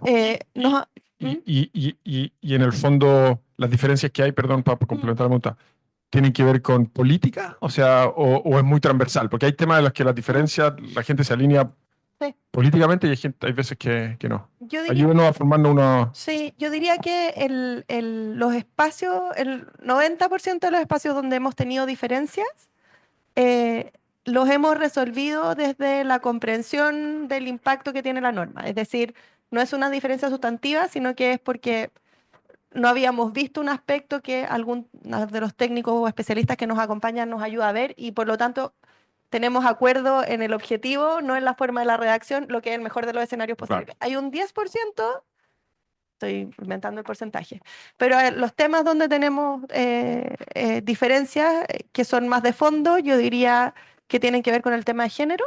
[SPEAKER 2] Y en el fondo, las diferencias que hay, perdón, para complementar la pregunta, ¿tienen que ver con política? O sea, o es muy transversal, porque hay temas en los que las diferencias, la gente se alinea políticamente y hay veces que no. Ayúdenos a formarnos una...
[SPEAKER 3] Sí, yo diría que los espacios, el 90% de los espacios donde hemos tenido diferencias, los hemos resolvido desde la comprensión del impacto que tiene la norma. Es decir, no es una diferencia sustantiva, sino que es porque no habíamos visto un aspecto que algunos de los técnicos o especialistas que nos acompañan nos ayuda a ver, y por lo tanto tenemos acuerdo en el objetivo, no en la forma de la redacción, lo que es el mejor de los escenarios posibles.
[SPEAKER 2] Claro.
[SPEAKER 3] Hay un 10%, estoy inventando el porcentaje, pero los temas donde tenemos diferencias que son más de fondo, yo diría que tienen que ver con el tema de género.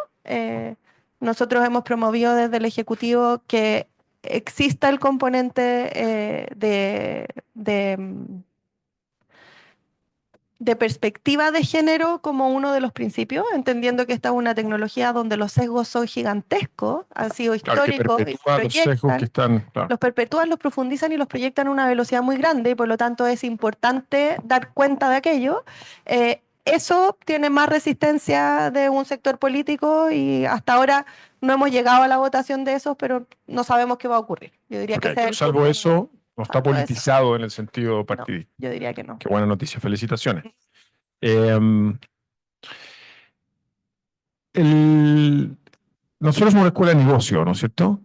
[SPEAKER 3] Nosotros hemos promovido desde el Ejecutivo que exista el componente de perspectiva de género como uno de los principios, entendiendo que esta es una tecnología donde los sesgos son gigantescos, han sido
[SPEAKER 2] Claro, que
[SPEAKER 3] históricos y se
[SPEAKER 2] perpetúa los sesgos que
[SPEAKER 3] proyectan,
[SPEAKER 2] están. Claro.
[SPEAKER 3] los perpetúan, los profundizan y los proyectan a una velocidad muy grande, y por lo tanto es importante dar cuenta de aquello. Eso tiene más resistencia de un sector político, y hasta ahora no hemos llegado a la votación de esos, pero no sabemos qué va a ocurrir. Yo diría
[SPEAKER 2] Ok,
[SPEAKER 3] que ese es
[SPEAKER 2] pero
[SPEAKER 3] el
[SPEAKER 2] salvo
[SPEAKER 3] punto.
[SPEAKER 2] eso, no está
[SPEAKER 3] Salvo eso.
[SPEAKER 2] politizado en el sentido
[SPEAKER 3] No,
[SPEAKER 2] partidista.
[SPEAKER 3] yo diría que no.
[SPEAKER 2] Qué buena noticia, felicitaciones. Em, Nosotros somos una escuela de negocio, ¿no es cierto?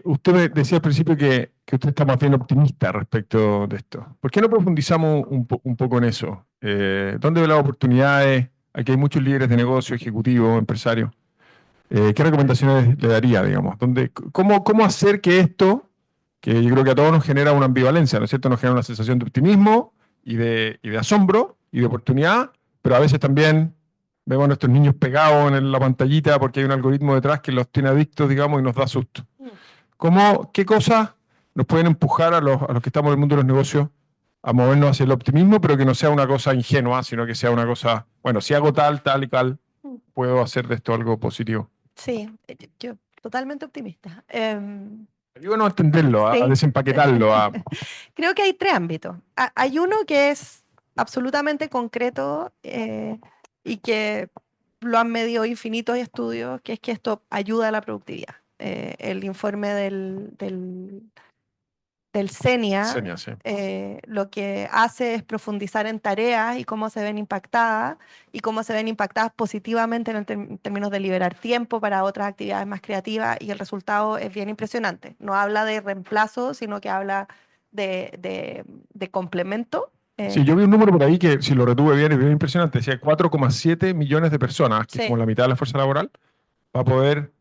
[SPEAKER 2] Usted me decía al principio que usted está más bien optimista respecto de esto. ¿Por qué no profundizamos un poco en eso? ¿Dónde ve las oportunidades? Aquí hay muchos líderes de negocio, ejecutivos, empresarios. ¿Qué recomendaciones le daría, digamos? ¿Cómo hacer que esto, que yo creo que a todos nos genera una ambivalencia, ¿no es cierto? Nos genera una sensación de optimismo y de asombro y de oportunidad, pero a veces también vemos a nuestros niños pegados en la pantallita porque hay un algoritmo detrás que los tiene adictos, digamos, y nos da susto. ¿Qué cosas nos pueden empujar a los que estamos en el mundo de los negocios a movernos hacia el optimismo, pero que no sea una cosa ingenua, sino que sea una cosa, bueno, si hago tal y tal, puedo hacer de esto algo positivo?
[SPEAKER 3] Sí, yo totalmente optimista.
[SPEAKER 2] Ayúdanos a entenderlo, a
[SPEAKER 3] Sí.
[SPEAKER 2] desempaquetarlo.
[SPEAKER 3] Creo que hay tres ámbitos. Hay uno que es absolutamente concreto y que lo han medido infinitos estudios, que es que esto ayuda a la productividad. El informe del CENIA
[SPEAKER 2] Senia, sí.
[SPEAKER 3] lo que hace es profundizar en tareas y cómo se ven impactadas, y cómo se ven impactadas positivamente en términos de liberar tiempo para otras actividades más creativas, y el resultado es bien impresionante. No habla de reemplazo, sino que habla de complemento.
[SPEAKER 2] Sí, yo vi un número por ahí que, si lo retuve bien, es bien impresionante. Decía 4,7 millones de personas, que es
[SPEAKER 3] Sí,
[SPEAKER 2] como la mitad de la fuerza laboral, va a poder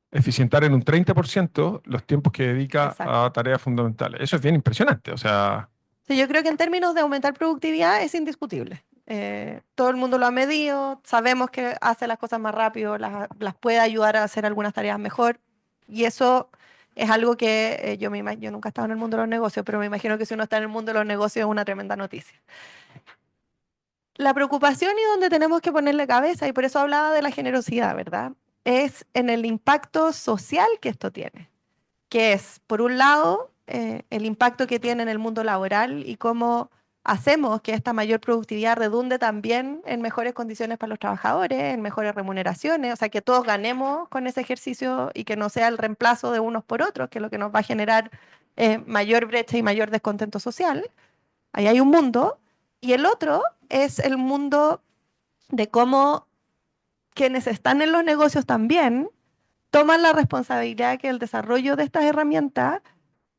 [SPEAKER 2] eficientar en un 30% los tiempos que dedica
[SPEAKER 3] exacto.
[SPEAKER 2] a tareas fundamentales. Eso es bien impresionante. O sea,
[SPEAKER 3] Sí, yo creo que en términos de aumentar productividad es indiscutible. Todo el mundo lo ha medido, sabemos que hace las cosas más rápido, las puede ayudar a hacer algunas tareas mejor, y eso es algo que yo nunca he estado en el mundo de los negocios, pero me imagino que si uno está en el mundo de los negocios es una tremenda noticia. La preocupación y donde tenemos que ponerle cabeza, y por eso hablaba de la generosidad, ¿verdad? Es en el impacto social que esto tiene, que es, por un lado, el impacto que tiene en el mundo laboral y cómo hacemos que esta mayor productividad redunde también en mejores condiciones para los trabajadores, en mejores remuneraciones, o sea, que todos ganemos con ese ejercicio y que no sea el reemplazo de unos por otros, que es lo que nos va a generar mayor brecha y mayor descontento social. Ahí hay un mundo. Y el otro es el mundo de cómo quienes están en los negocios también toman la responsabilidad de que el desarrollo de estas herramientas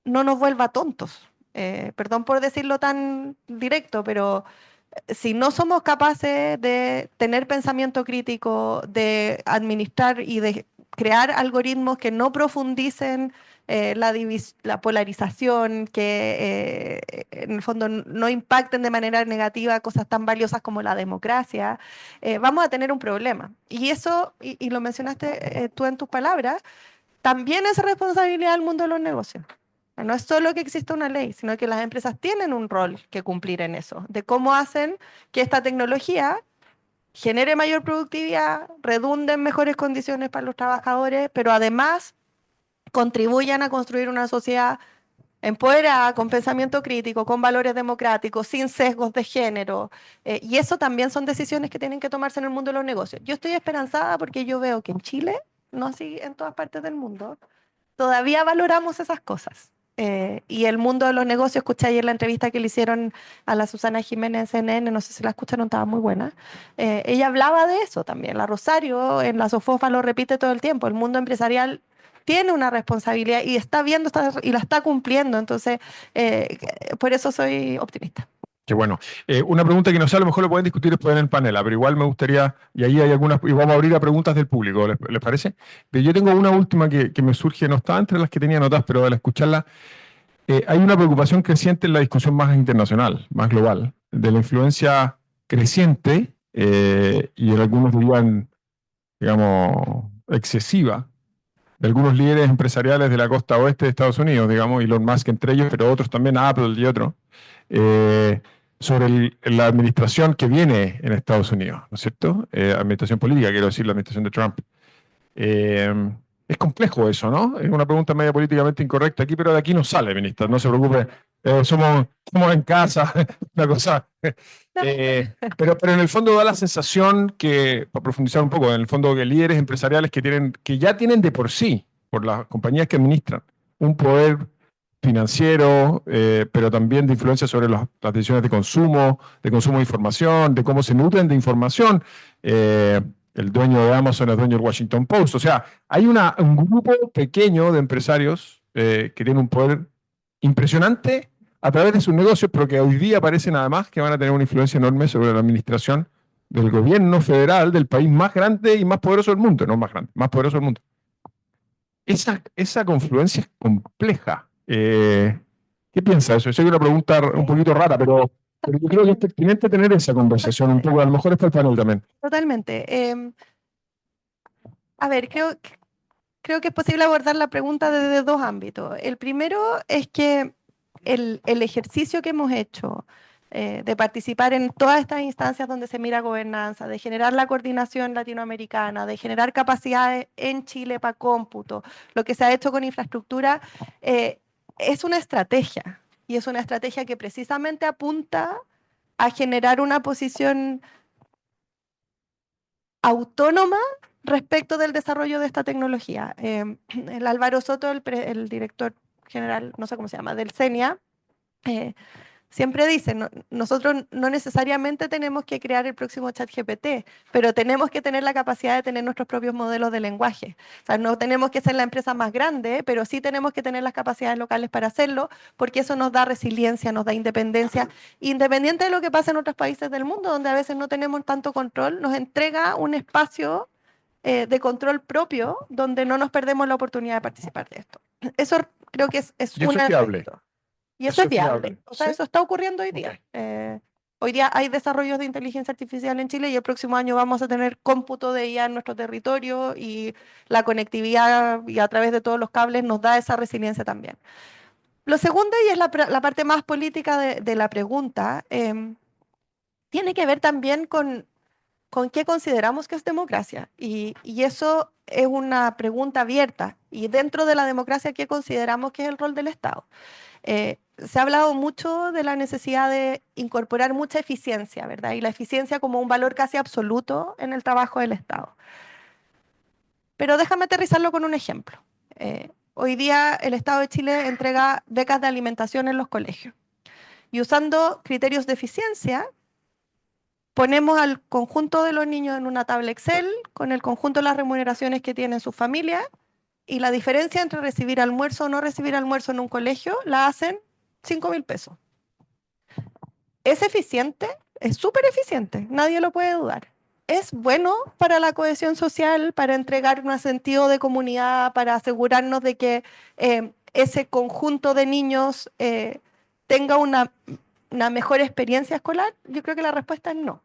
[SPEAKER 3] no nos vuelva tontos. Perdón por decirlo tan directo, pero si no somos capaces de tener pensamiento crítico, de administrar y de crear algoritmos que no profundicen la polarización, que en el fondo no impacten de manera negativa cosas tan valiosas como la democracia, vamos a tener un problema. Y eso, y lo mencionaste tú en tus palabras, también es responsabilidad del mundo de los negocios. No es solo que exista una ley, sino que las empresas tienen un rol que cumplir en eso, de cómo hacen que esta tecnología genere mayor productividad, redunde en mejores condiciones para los trabajadores, pero además contribuyan a construir una sociedad empoderada, con pensamiento crítico, con valores democráticos, sin sesgos de género. Y eso también son decisiones que tienen que tomarse en el mundo de los negocios. Yo estoy esperanzada porque yo veo que en Chile, no así en todas partes del mundo, todavía valoramos esas cosas. Y el mundo de los negocios, escuché ayer la entrevista que le hicieron a la Susana Jiménez en CNN, no sé si la escucharon, estaba muy buena. Ella hablaba de eso también. La Rosario en la Sofofa lo repite todo el tiempo. El mundo empresarial tiene una responsabilidad y está viendo y la está cumpliendo. Entonces, por eso soy optimista.
[SPEAKER 2] Qué bueno. Una pregunta que no sé, a lo mejor lo pueden discutir después en el panel, pero igual me gustaría, y ahí hay algunas, y vamos a abrir a preguntas del público, ¿les parece? Pero yo tengo una última que me surge, no está entre las que tenía notadas, pero al escucharla, hay una preocupación creciente en la discusión más internacional, más global, de la influencia creciente, y en algunos dirían, digamos, excesiva, de algunos líderes empresariales de la costa oeste de Estados Unidos, digamos, Elon Musk entre ellos, pero otros también, Apple y otros, sobre la administración que viene en Estados Unidos, ¿no es cierto? Administración política, quiero decir, la administración de Trump. Es complejo eso, ¿no? Es una pregunta media políticamente incorrecta aquí, pero de aquí no sale, ministra, no se preocupe. Somos en casa, una cosa. Pero en el fondo da la sensación que, para profundizar un poco, en el fondo que líderes empresariales que ya tienen de por sí, por las compañías que administran, un poder financiero, pero también de influencia sobre las decisiones de consumo de información, de cómo se nutren de información. El dueño de Amazon es dueño del Washington Post. O sea, hay un grupo pequeño de empresarios que tiene un poder impresionante a través de sus negocios, pero que hoy día parecen además que van a tener una influencia enorme sobre la administración del gobierno federal del país más grande y más poderoso del mundo, no más grande, más poderoso del mundo. Esa confluencia es compleja. ¿Qué piensa de eso? Yo sé que es una pregunta un poquito rara, pero yo creo que es pertinente tener esa conversación un poco, a lo mejor es para el panel también.
[SPEAKER 3] Totalmente. A ver, creo que es posible abordar la pregunta desde dos ámbitos. El primero es que el ejercicio que hemos hecho de participar en todas estas instancias donde se mira gobernanza, de generar la coordinación latinoamericana, de generar capacidades en Chile para cómputo, lo que se ha hecho con infraestructura, es una estrategia. Y es una estrategia que precisamente apunta a generar una posición autónoma respecto del desarrollo de esta tecnología. El Álvaro Soto, el director general, no sé cómo se llama, del CENIA, siempre dice, nosotros no necesariamente tenemos que crear el próximo ChatGPT, pero tenemos que tener la capacidad de tener nuestros propios modelos de lenguaje. O sea, no tenemos que ser la empresa más grande, pero sí tenemos que tener las capacidades locales para hacerlo, porque eso nos da resiliencia, nos da independencia. Independiente de lo que pasa en otros países del mundo, donde a veces no tenemos tanto control, nos entrega un espacio de control propio, donde no nos perdemos la oportunidad de participar de esto. Eso creo que es un aspecto. Y eso es viable. O sea, ¿sí? Eso está ocurriendo hoy día. Okay. Hoy día hay desarrollos de inteligencia artificial en Chile y el próximo año vamos a tener cómputo de IA en nuestro territorio y la conectividad y a través de todos los cables nos da esa resiliencia también. Lo segundo, y es la parte más política de la pregunta, tiene que ver también con qué consideramos que es democracia. Y eso es una pregunta abierta. Y dentro de la democracia, ¿qué consideramos que es el rol del Estado? Se ha hablado mucho de la necesidad de incorporar mucha eficiencia, ¿verdad? Y la eficiencia como un valor casi absoluto en el trabajo del Estado. Pero déjame aterrizarlo con un ejemplo. Hoy día el Estado de Chile entrega becas de alimentación en los colegios. Y usando criterios de eficiencia, ponemos al conjunto de los niños en una tabla Excel con el conjunto de las remuneraciones que tienen sus familias y la diferencia entre recibir almuerzo o no recibir almuerzo en un colegio la hacen 5.000 pesos. ¿Es eficiente? Es súper eficiente, nadie lo puede dudar. ¿Es bueno para la cohesión social, para entregar un sentido de comunidad, para asegurarnos de que ese conjunto de niños tenga una mejor experiencia escolar? Yo creo que la respuesta es no.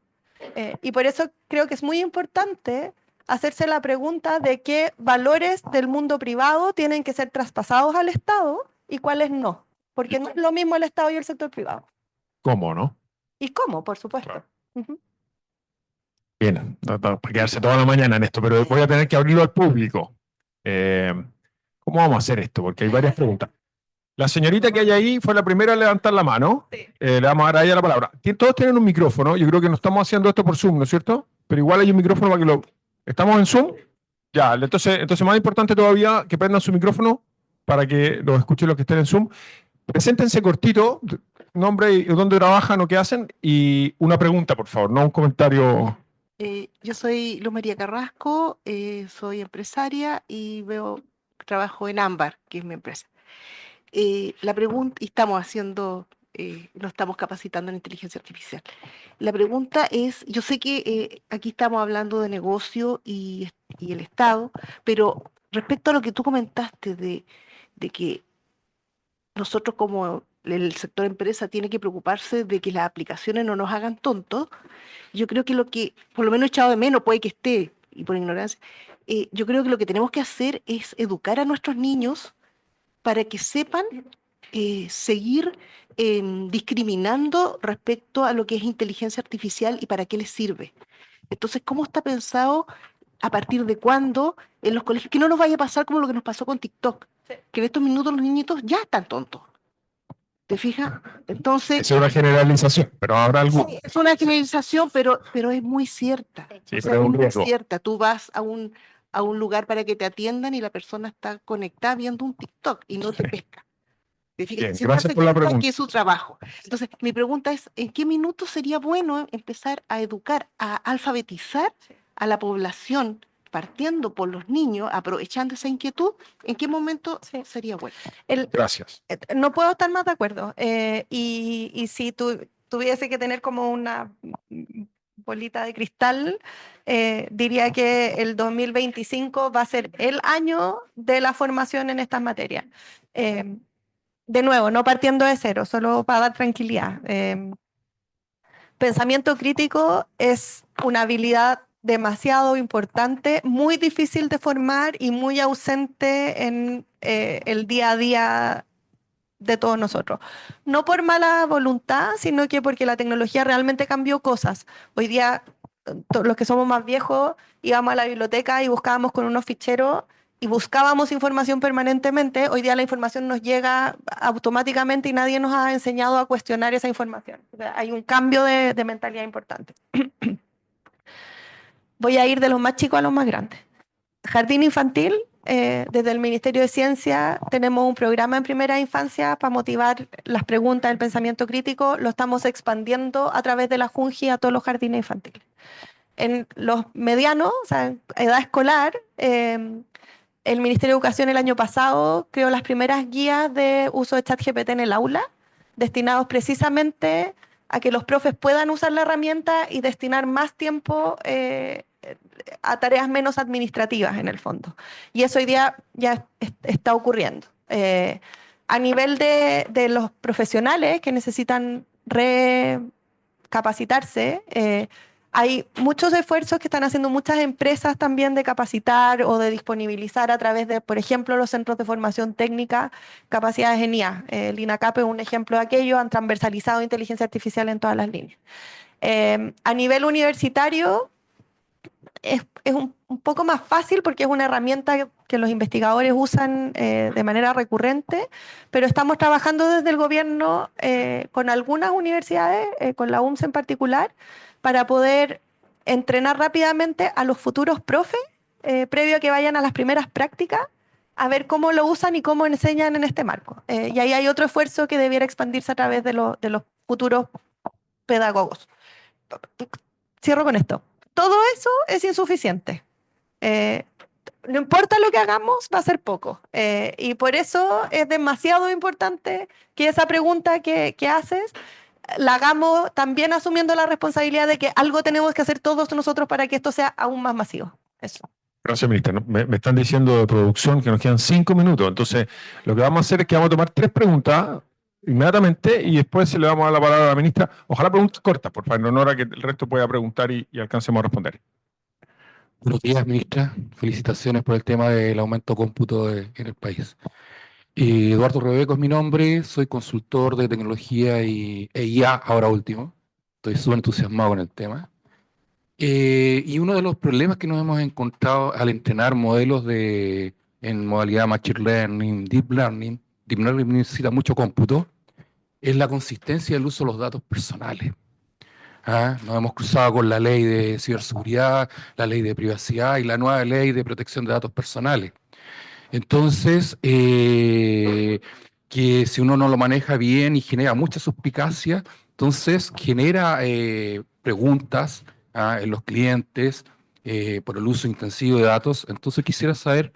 [SPEAKER 3] Y por eso creo que es muy importante hacerse la pregunta de qué valores del mundo privado tienen que ser traspasados al Estado y cuáles no. Porque no es lo mismo el Estado y el sector privado.
[SPEAKER 2] ¿Cómo, no?
[SPEAKER 3] ¿Y cómo, por supuesto? Claro.
[SPEAKER 2] Bien, para quedarse toda la mañana en esto, pero voy a tener que abrirlo al público. ¿Cómo vamos a hacer esto? Porque hay varias preguntas. La señorita que hay ahí fue la primera a levantar la mano. Sí. Le vamos a dar a ella la palabra. Todos tienen un micrófono. Yo creo que no estamos haciendo esto por Zoom, ¿no es cierto? Pero igual hay un micrófono para que lo... ¿Estamos en Zoom? Ya, entonces más importante todavía que prendan su micrófono para que los escuchen los que estén en Zoom. Preséntense cortito, nombre y dónde trabajan o qué hacen, y una pregunta, por favor, no un comentario.
[SPEAKER 4] Yo soy Luz María Carrasco, soy empresaria y veo trabajo en Ámbar, que es mi empresa. La pregunta, y estamos haciendo, nos estamos capacitando en inteligencia artificial. La pregunta es, yo sé que aquí estamos hablando de negocio y el Estado, pero respecto a lo que tú comentaste de que nosotros como el sector empresa tiene que preocuparse de que las aplicaciones no nos hagan tontos, yo creo que lo que, por lo menos echado de menos, puede que esté, y por ignorancia, yo creo que lo que tenemos que hacer es educar a nuestros niños para que sepan seguir discriminando respecto a lo que es inteligencia artificial y para qué les sirve. Entonces, ¿cómo está pensado? ¿A partir de cuándo en los colegios? Que no nos vaya a pasar como lo que nos pasó con TikTok, que en estos minutos los niñitos ya están tontos. ¿Te fijas? Entonces,
[SPEAKER 2] Es una generalización, pero habrá algo.
[SPEAKER 4] sí, es una generalización, pero es muy cierta.
[SPEAKER 2] Sí,
[SPEAKER 4] O sea,
[SPEAKER 2] pero es un
[SPEAKER 4] muy
[SPEAKER 2] riesgo.
[SPEAKER 4] cierta. Tú vas a un lugar para que te atiendan y la persona está conectada viendo un TikTok y no te pesca. ¿Te fijas?
[SPEAKER 2] Bien,
[SPEAKER 4] Se
[SPEAKER 2] gracias
[SPEAKER 4] hace
[SPEAKER 2] por la
[SPEAKER 4] cuenta
[SPEAKER 2] pregunta.
[SPEAKER 4] que es su trabajo. Entonces, mi pregunta es, ¿en qué minuto sería bueno empezar a educar, a alfabetizar a la población, partiendo por los niños, aprovechando esa inquietud? ¿En qué momento
[SPEAKER 3] Sí.
[SPEAKER 4] sería bueno?
[SPEAKER 2] Gracias.
[SPEAKER 3] No puedo estar más de acuerdo. Y si tuviese que tener como una bolita de cristal, diría que el 2025 va a ser el año de la formación en estas materias. De nuevo, no partiendo de cero, solo para dar tranquilidad. Pensamiento crítico es una habilidad demasiado importante, muy difícil de formar y muy ausente en el día a día de todos nosotros. No por mala voluntad, sino que porque la tecnología realmente cambió cosas. Hoy día, los que somos más viejos, íbamos a la biblioteca y buscábamos con unos ficheros y buscábamos información permanentemente. Hoy día la información nos llega automáticamente y nadie nos ha enseñado a cuestionar esa información. O sea, hay un cambio de mentalidad importante. Voy a ir de los más chicos a los más grandes. Jardín infantil, desde el Ministerio de Ciencia tenemos un programa en primera infancia para motivar las preguntas, el pensamiento crítico, lo estamos expandiendo a través de la Junji a todos los jardines infantiles. En los medianos, o sea, edad escolar, el Ministerio de Educación el año pasado creó las primeras guías de uso de ChatGPT en el aula, destinados precisamente a que los profes puedan usar la herramienta y destinar más tiempo a tareas menos administrativas en el fondo. Y eso hoy día ya está ocurriendo. A nivel de los profesionales que necesitan recapacitarse, hay muchos esfuerzos que están haciendo muchas empresas también de capacitar o de disponibilizar a través de, por ejemplo, los centros de formación técnica, capacidades en IA. El INACAP es un ejemplo de aquello, han transversalizado inteligencia artificial en todas las líneas. A nivel universitario, es un poco más fácil porque es una herramienta que los investigadores usan de manera recurrente, pero estamos trabajando desde el gobierno con algunas universidades, con la UMS en particular, para poder entrenar rápidamente a los futuros profes, previo a que vayan a las primeras prácticas, a ver cómo lo usan y cómo enseñan en este marco. Y ahí hay otro esfuerzo que debiera expandirse a través de los futuros pedagogos. Cierro con esto. Todo eso es insuficiente. No importa lo que hagamos, va a ser poco. Y por eso es demasiado importante que esa pregunta que haces la hagamos también asumiendo la responsabilidad de que algo tenemos que hacer todos nosotros para que esto sea aún más masivo. Eso.
[SPEAKER 2] Gracias, ministra. Me están diciendo de producción que nos quedan 5 minutos. Entonces, lo que vamos a hacer es que vamos a tomar 3 preguntas inmediatamente y después le vamos a dar la palabra a la ministra. Ojalá preguntas cortas, por favor, en honor a que el resto pueda preguntar y alcancemos a responder.
[SPEAKER 5] Buenos días, ministra. Felicitaciones por el tema del aumento cómputo en el país. Eduardo Rebeco es mi nombre, soy consultor de tecnología e IA ahora último. Estoy súper entusiasmado con el tema. Y uno de los problemas que nos hemos encontrado al entrenar modelos en modalidad Machine Learning, Deep Learning necesita mucho cómputo, es la consistencia del uso de los datos personales. Nos hemos cruzado con la ley de ciberseguridad, la ley de privacidad y la nueva ley de protección de datos personales. Entonces, que si uno no lo maneja bien y genera mucha suspicacia, entonces genera preguntas en los clientes por el uso intensivo de datos. Entonces quisiera saber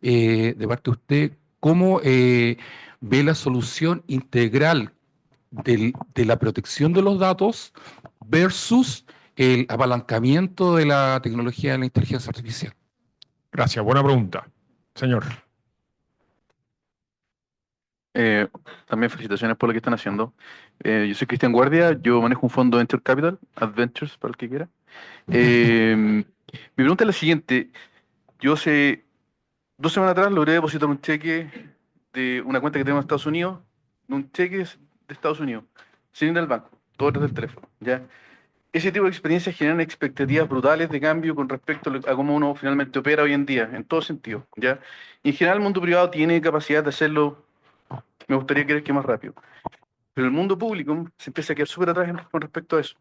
[SPEAKER 5] de parte de usted, ¿cómo ve la solución integral de la protección de los datos versus el apalancamiento de la tecnología de la inteligencia artificial?
[SPEAKER 2] Gracias, buena pregunta. Señor.
[SPEAKER 6] También felicitaciones por lo que están haciendo. Yo soy Cristian Guardia, yo manejo un fondo Venture Capital, Adventures, para el que quiera. Mi pregunta es la siguiente. Yo hace 2 semanas atrás logré depositar un cheque de una cuenta que tengo en Estados Unidos, un cheque de Estados Unidos, sin ir al banco, todo a través del teléfono, ¿ya? Ese tipo de experiencias generan expectativas brutales de cambio con respecto a cómo uno finalmente opera hoy en día, en todo sentido, ¿ya? Y en general el mundo privado tiene capacidad de hacerlo, me gustaría creer que más rápido. Pero el mundo público se empieza a quedar súper atrás con respecto a eso.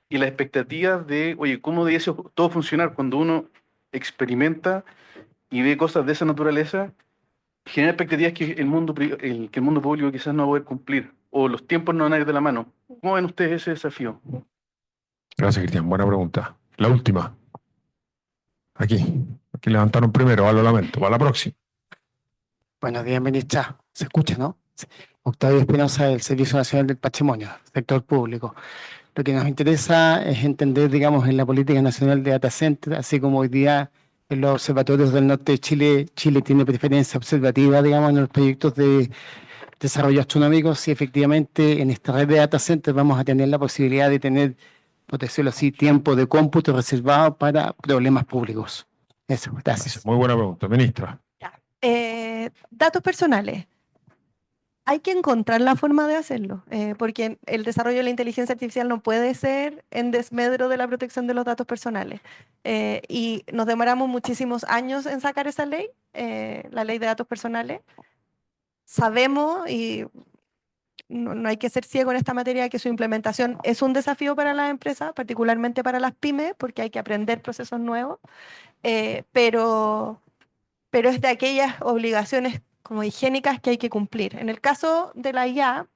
[SPEAKER 6] Y las expectativas de, oye, ¿cómo debe eso todo funcionar cuando uno experimenta y ve cosas de esa naturaleza? Genera expectativas que que el mundo público quizás no va a poder cumplir, o los tiempos no van a ir de la mano. ¿Cómo ven ustedes ese desafío?
[SPEAKER 2] Gracias, Cristian. Buena pregunta. La última. Aquí. Aquí levantaron primero, lo lamento. Para la próxima.
[SPEAKER 7] Buenos días, ministra. ¿Se escucha, no? Sí. Octavio Espinosa, del Servicio Nacional del Patrimonio, sector público. Lo que nos interesa es entender, digamos, en la política nacional de data center, así como hoy día en los observatorios del norte de Chile, Chile tiene preferencia observativa, digamos, en los proyectos de desarrollo astronómico, si efectivamente en esta red de data center vamos a tener la posibilidad de tener, por decirlo así, tiempo de cómputo reservado para problemas públicos. Eso, gracias.
[SPEAKER 2] Muy buena pregunta, ministra.
[SPEAKER 3] Datos personales. Hay que encontrar la forma de hacerlo, porque el desarrollo de la inteligencia artificial no puede ser en desmedro de la protección de los datos personales. Y nos demoramos muchísimos años en sacar esa ley, la ley de datos personales. Sabemos, y no hay que ser ciego en esta materia, que su implementación es un desafío para las empresas, particularmente para las pymes, porque hay que aprender procesos nuevos, pero es de aquellas obligaciones como higiénicas que hay que cumplir. En el caso de la IA,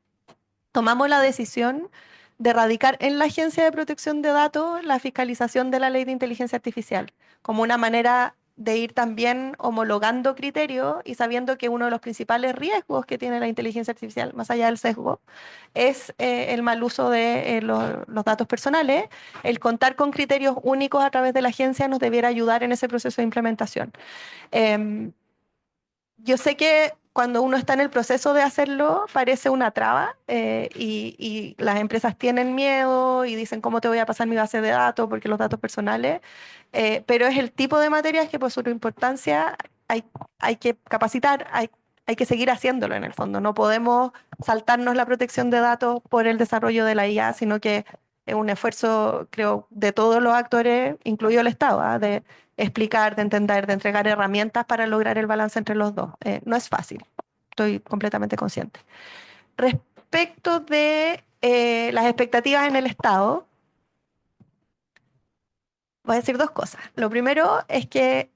[SPEAKER 3] tomamos la decisión de radicar en la Agencia de Protección de Datos la fiscalización de la Ley de Inteligencia Artificial, como una manera de ir también homologando criterios y sabiendo que uno de los principales riesgos que tiene la inteligencia artificial, más allá del sesgo, es el mal uso de los datos personales. El contar con criterios únicos a través de la agencia nos debiera ayudar en ese proceso de implementación. Yo sé que cuando uno está en el proceso de hacerlo parece una traba, y las empresas tienen miedo y dicen cómo te voy a pasar mi base de datos porque los datos personales, pero es el tipo de materias que por su importancia hay que capacitar, hay que seguir haciéndolo en el fondo. No podemos saltarnos la protección de datos por el desarrollo de la IA, sino que es un esfuerzo, creo, de todos los actores, incluido el Estado, de explicar, de entender, de entregar herramientas para lograr el balance entre los dos. No es fácil, estoy completamente consciente. Respecto de las expectativas en el Estado, voy a decir dos cosas. Lo primero es que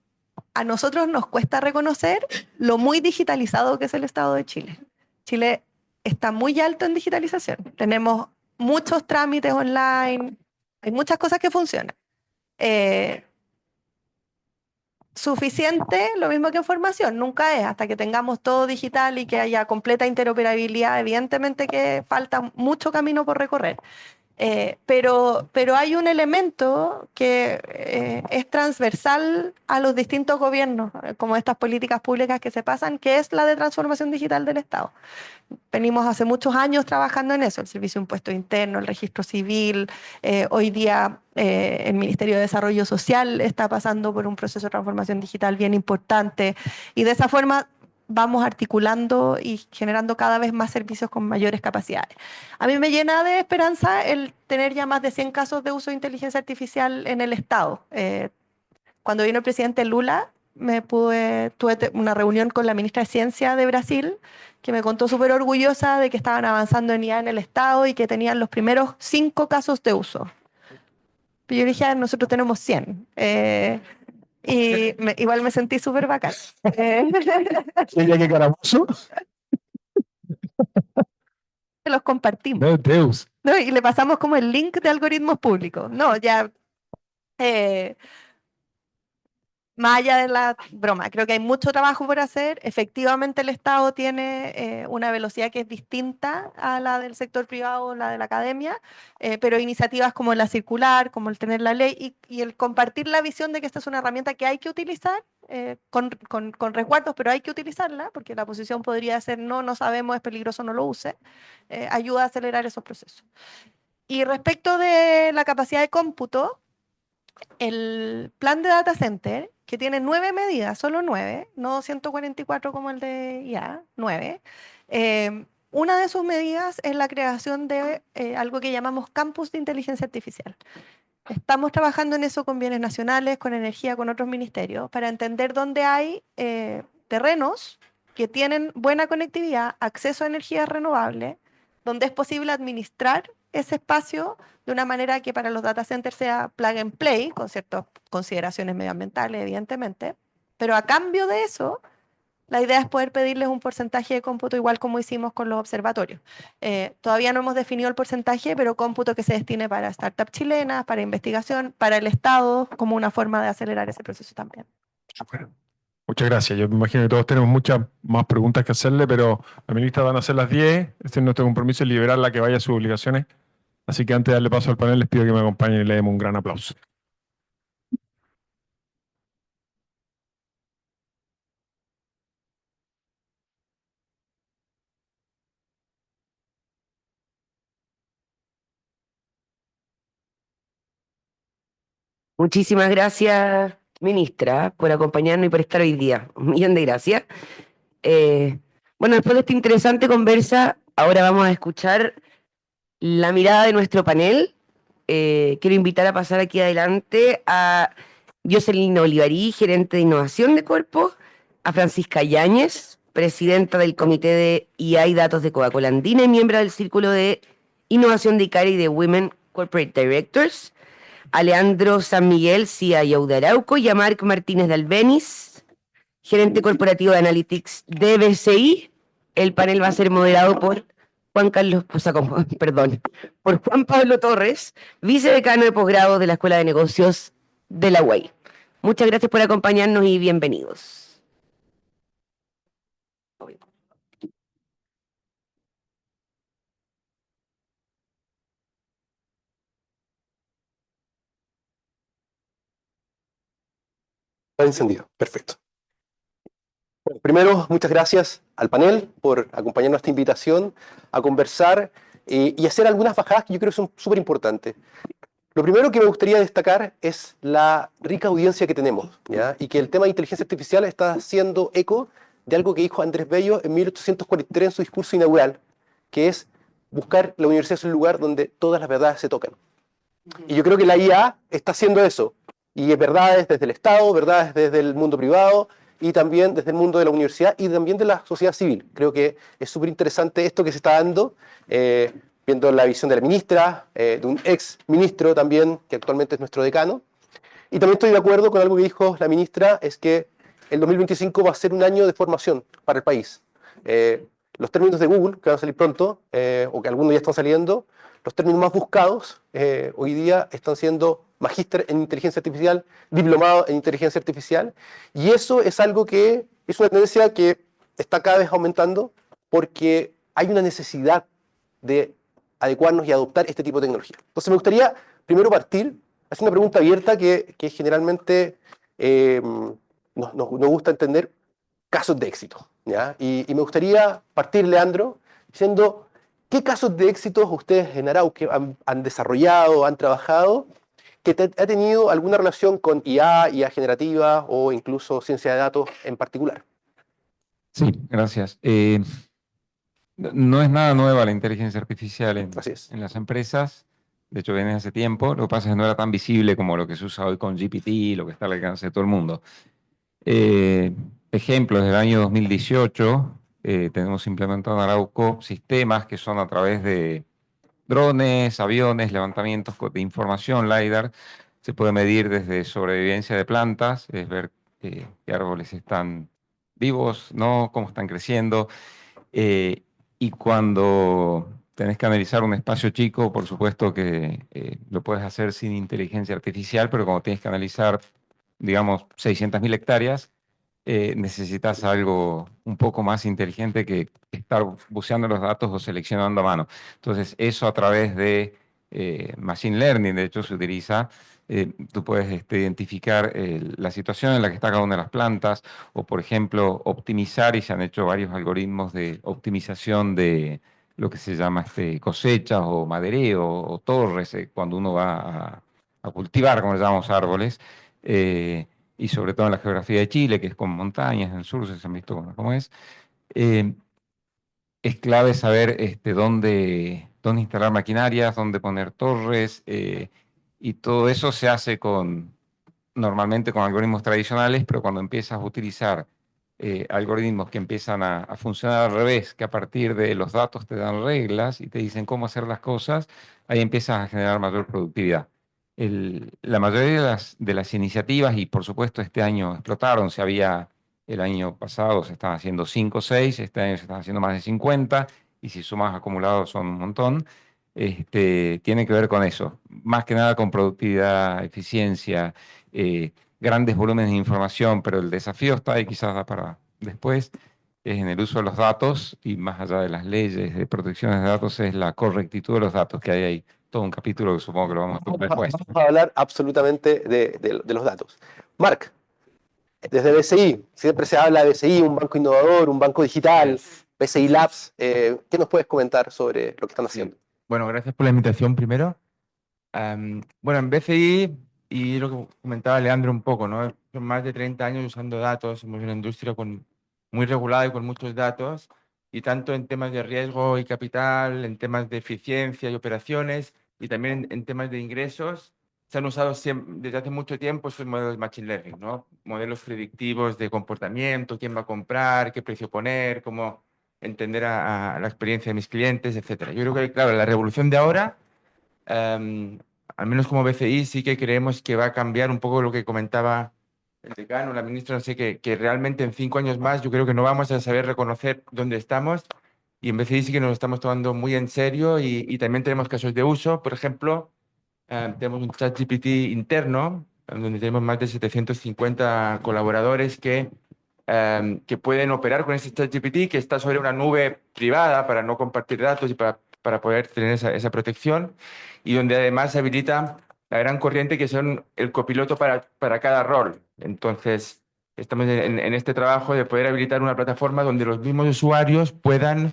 [SPEAKER 3] a nosotros nos cuesta reconocer lo muy digitalizado que es el Estado de Chile. Chile está muy alto en digitalización. Tenemos muchos trámites online, hay muchas cosas que funcionan. Suficiente, lo mismo que información, nunca es, hasta que tengamos todo digital y que haya completa interoperabilidad. Evidentemente que falta mucho camino por recorrer. Pero hay un elemento que es transversal a los distintos gobiernos, como estas políticas públicas que se pasan, que es la de transformación digital del Estado. Venimos hace muchos años trabajando en eso, el Servicio de Impuesto Interno, el Registro Civil. Hoy día el Ministerio de Desarrollo Social está pasando por un proceso de transformación digital bien importante, y de esa forma vamos articulando y generando cada vez más servicios con mayores capacidades. A mí me llena de esperanza el tener ya más de 100 casos de uso de inteligencia artificial en el Estado. Cuando vino el presidente Lula, tuve una reunión con la ministra de Ciencia de Brasil, que me contó súper orgullosa de que estaban avanzando en IA en el Estado y que tenían los primeros 5 casos de uso. Pero yo dije, nosotros tenemos 100. Y igual me sentí súper bacán.
[SPEAKER 2] ¿Ella qué carabuzo?
[SPEAKER 3] Los compartimos.
[SPEAKER 2] No, Deus.
[SPEAKER 3] ¿No? Y le pasamos como el link de algoritmos públicos. No, ya. más allá de la broma, creo que hay mucho trabajo por hacer. Efectivamente, el Estado tiene una velocidad que es distinta a la del sector privado o la de la academia, pero iniciativas como la circular, como el tener la ley y el compartir la visión de que esta es una herramienta que hay que utilizar, con resguardos, pero hay que utilizarla, porque la posición podría ser no, no sabemos, es peligroso, no lo use, ayuda a acelerar esos procesos. Y respecto de la capacidad de cómputo, el plan de data center, que tiene 9 medidas, solo 9, no 144 como el de IA, 9. Una de sus medidas es la creación de algo que llamamos campus de inteligencia artificial. Estamos trabajando en eso con bienes nacionales, con energía, con otros ministerios, para entender dónde hay terrenos que tienen buena conectividad, acceso a energías renovables, donde es posible administrar ese espacio de una manera que para los data centers sea plug and play, con ciertas consideraciones medioambientales, evidentemente, pero a cambio de eso, la idea es poder pedirles un porcentaje de cómputo igual como hicimos con los observatorios. Todavía no hemos definido el porcentaje, pero cómputo que se destine para startups chilenas, para investigación, para el Estado, como una forma de acelerar ese proceso también.
[SPEAKER 2] Súper. Muchas gracias. Yo me imagino que todos tenemos muchas más preguntas que hacerle, pero la ministra van a ser las 10. Este es nuestro compromiso, es liberarla que vaya a sus obligaciones. Así que antes de darle paso al panel, les pido que me acompañen y le demos un gran aplauso.
[SPEAKER 1] Muchísimas gracias, ministra, por acompañarnos y por estar hoy día. Un millón de gracias. Bueno, después de esta interesante conversa, ahora vamos a escuchar la mirada de nuestro panel. Quiero invitar a pasar aquí adelante a Jocelyn Olivarí, gerente de innovación de Corpo, a Francisca Yáñez, presidenta del Comité de IA y Datos de Coca-Cola Andina y miembro del Círculo de Innovación de ICARI y de Women Corporate Directors, a Leandro San Miguel, CIO de Arauco, y a Marc Martínez de Albeniz, gerente corporativo de Analytics de BCI. El panel va a ser moderado por por Juan Pablo Torres, vicedecano de posgrado de la Escuela de Negocios de la UAI. Muchas gracias por acompañarnos y bienvenidos.
[SPEAKER 8] Está encendido, perfecto. Bueno, primero, muchas gracias al panel por acompañarnos a esta invitación a conversar y hacer algunas bajadas que yo creo que son súper importantes. Lo primero que me gustaría destacar es la rica audiencia que tenemos, ¿ya? Y que el tema de inteligencia artificial está haciendo eco de algo que dijo Andrés Bello en 1843 en su discurso inaugural, que es buscar la universidad es un lugar donde todas las verdades se tocan. Y yo creo que la IA está haciendo eso. Y verdades desde el Estado, verdades desde el mundo privado y también desde el mundo de la universidad y también de la sociedad civil. Creo que es súper interesante esto que se está dando, viendo la visión de la ministra, de un ex ministro también, que actualmente es nuestro decano. Y también estoy de acuerdo con algo que dijo la ministra, es que el 2025 va a ser un año de formación para el país. Los términos de Google, que van a salir pronto, o que algunos ya están saliendo, los términos más buscados hoy día están siendo magíster en inteligencia artificial, diplomado en inteligencia artificial, y eso es algo que es una tendencia que está cada vez aumentando porque hay una necesidad de adecuarnos y adoptar este tipo de tecnología. Entonces me gustaría primero partir, hacer una pregunta abierta que generalmente nos gusta entender casos de éxito, ¿ya? Y me gustaría partir, Leandro, diciendo qué casos de éxito ustedes en Arauco han desarrollado, han trabajado, que ha tenido alguna relación con IA generativa o incluso ciencia de datos en particular.
[SPEAKER 9] Sí, gracias. No es nada nueva la inteligencia artificial en las empresas. De hecho, viene hace tiempo. Lo que pasa es que no era tan visible como lo que se usa hoy con GPT, lo que está al alcance de todo el mundo. Ejemplos del año 2018, tenemos implementado en Arauco sistemas que son a través de drones, aviones, levantamientos de información, LiDAR. Se puede medir desde sobrevivencia de plantas, es ver qué árboles están vivos, ¿no? Cómo están creciendo. Y cuando tenés que analizar un espacio chico, por supuesto que lo puedes hacer sin inteligencia artificial, pero cuando tienes que analizar digamos, 600.000 hectáreas, necesitas algo un poco más inteligente que estar buceando los datos o seleccionando a mano. Entonces, eso a través de Machine Learning, de hecho, se utiliza. Tú puedes identificar la situación en la que está cada una de las plantas, o por ejemplo, optimizar, y se han hecho varios algoritmos de optimización de lo que se llama cosechas o madereo o torres, cuando uno va a cultivar, como le llamamos, árboles. Y sobre todo en la geografía de Chile, que es con montañas en el sur, se han visto cómo eh, es clave saber dónde instalar maquinarias, dónde poner torres, y todo eso se hace normalmente con algoritmos tradicionales, pero cuando empiezas a utilizar algoritmos que empiezan a funcionar al revés, que a partir de los datos te dan reglas y te dicen cómo hacer las cosas, ahí empiezas a generar mayor productividad. La mayoría de las iniciativas, y por supuesto este año explotaron, el año pasado se estaban haciendo 5 o 6, este año se están haciendo más de 50, y si sumas acumulados son un montón. Tiene que ver con eso, más que nada con productividad, eficiencia, grandes volúmenes de información, pero el desafío está ahí, quizás da para después, es en el uso de los datos, y más allá de las leyes de protección de datos, es la correctitud de los datos, que hay ahí todo un capítulo que supongo que lo vamos a tocar después.
[SPEAKER 8] Vamos a hablar absolutamente de los datos. Marc, desde BCI, siempre se habla de BCI, un banco innovador, un banco digital, BCI Labs. ¿Qué nos puedes comentar sobre lo que están haciendo?
[SPEAKER 10] Bueno, gracias por la invitación primero. Bueno, en BCI, y lo que comentaba Leandro un poco, ¿no? Son más de 30 años usando datos, somos una industria muy regulada y con muchos datos, y tanto en temas de riesgo y capital, en temas de eficiencia y operaciones, y también en temas de ingresos, se han usado desde hace mucho tiempo esos modelos de Machine Learning, ¿no? Modelos predictivos de comportamiento, quién va a comprar, qué precio poner, cómo entender a la experiencia de mis clientes, etcétera. Yo creo que, claro, la revolución de ahora, al menos como BCI, sí que creemos que va a cambiar un poco lo que comentaba el decano, la ministra, no sé, que realmente en 5 años más yo creo que no vamos a saber reconocer dónde estamos, y en BCI sí que nos lo estamos tomando muy en serio, y también tenemos casos de uso. Por ejemplo, tenemos un ChatGPT interno, donde tenemos más de 750 colaboradores que pueden operar con ese ChatGPT, que está sobre una nube privada para no compartir datos y para poder tener esa protección, y donde además se habilita la gran corriente que son el copiloto para cada rol. Entonces, estamos en este trabajo de poder habilitar una plataforma donde los mismos usuarios puedan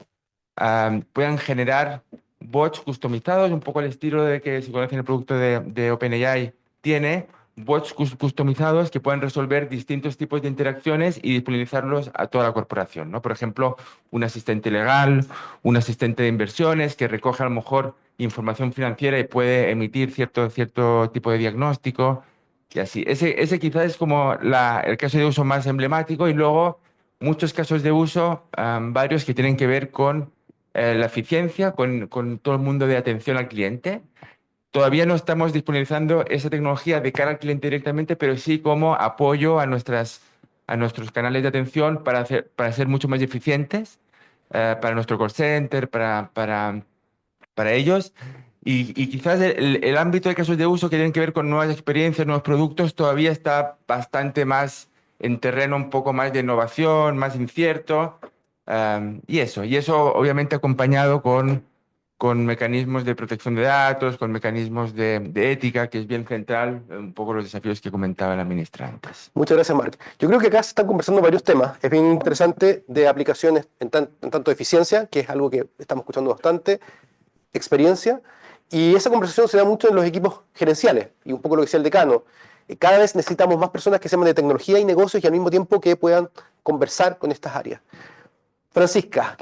[SPEAKER 10] generar bots customizados, un poco al estilo de que, si conocen el producto de OpenAI, tiene bots customizados que pueden resolver distintos tipos de interacciones y disponibilizarlos a toda la corporación, ¿no? Por ejemplo, un asistente legal, un asistente de inversiones que recoge a lo mejor información financiera y puede emitir cierto tipo de diagnóstico, y así. Ese quizás es como el caso de uso más emblemático, y luego muchos casos de uso, varios que tienen que ver con la eficiencia, con todo el mundo de atención al cliente. Todavía no estamos disponibilizando esa tecnología de cara al cliente directamente, pero sí como apoyo a nuestros canales de atención para ser mucho más eficientes, para nuestro call center, para ellos. Y quizás el ámbito de casos de uso que tienen que ver con nuevas experiencias, nuevos productos, todavía está bastante más en terreno un poco más de innovación, más incierto. Y eso obviamente acompañado con mecanismos de protección de datos, con mecanismos de ética, que es bien central, un poco los desafíos que comentaba la ministra antes.
[SPEAKER 8] Muchas gracias, Marc. Yo creo que acá se están conversando varios temas. Es bien interesante, de aplicaciones en tanto de eficiencia, que es algo que estamos escuchando bastante, experiencia, y esa conversación se da mucho en los equipos gerenciales, y un poco lo que decía el decano. Cada vez necesitamos más personas que sepan de tecnología y negocios, y al mismo tiempo que puedan conversar con estas áreas. Francisca,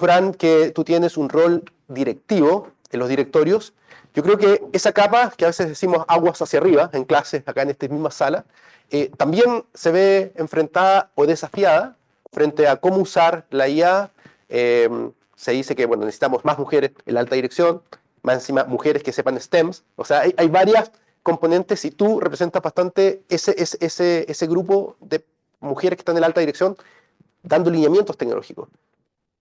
[SPEAKER 8] Fran, que tú tienes un rol directivo en los directorios, yo creo que esa capa, que a veces decimos aguas hacia arriba, en clases, acá en esta misma sala, también se ve enfrentada o desafiada frente a cómo usar la IA. Se dice que necesitamos más mujeres en la alta dirección, más encima mujeres que sepan STEMs, o sea, hay varias componentes, y tú representas bastante ese grupo de mujeres que están en la alta dirección, dando lineamientos tecnológicos.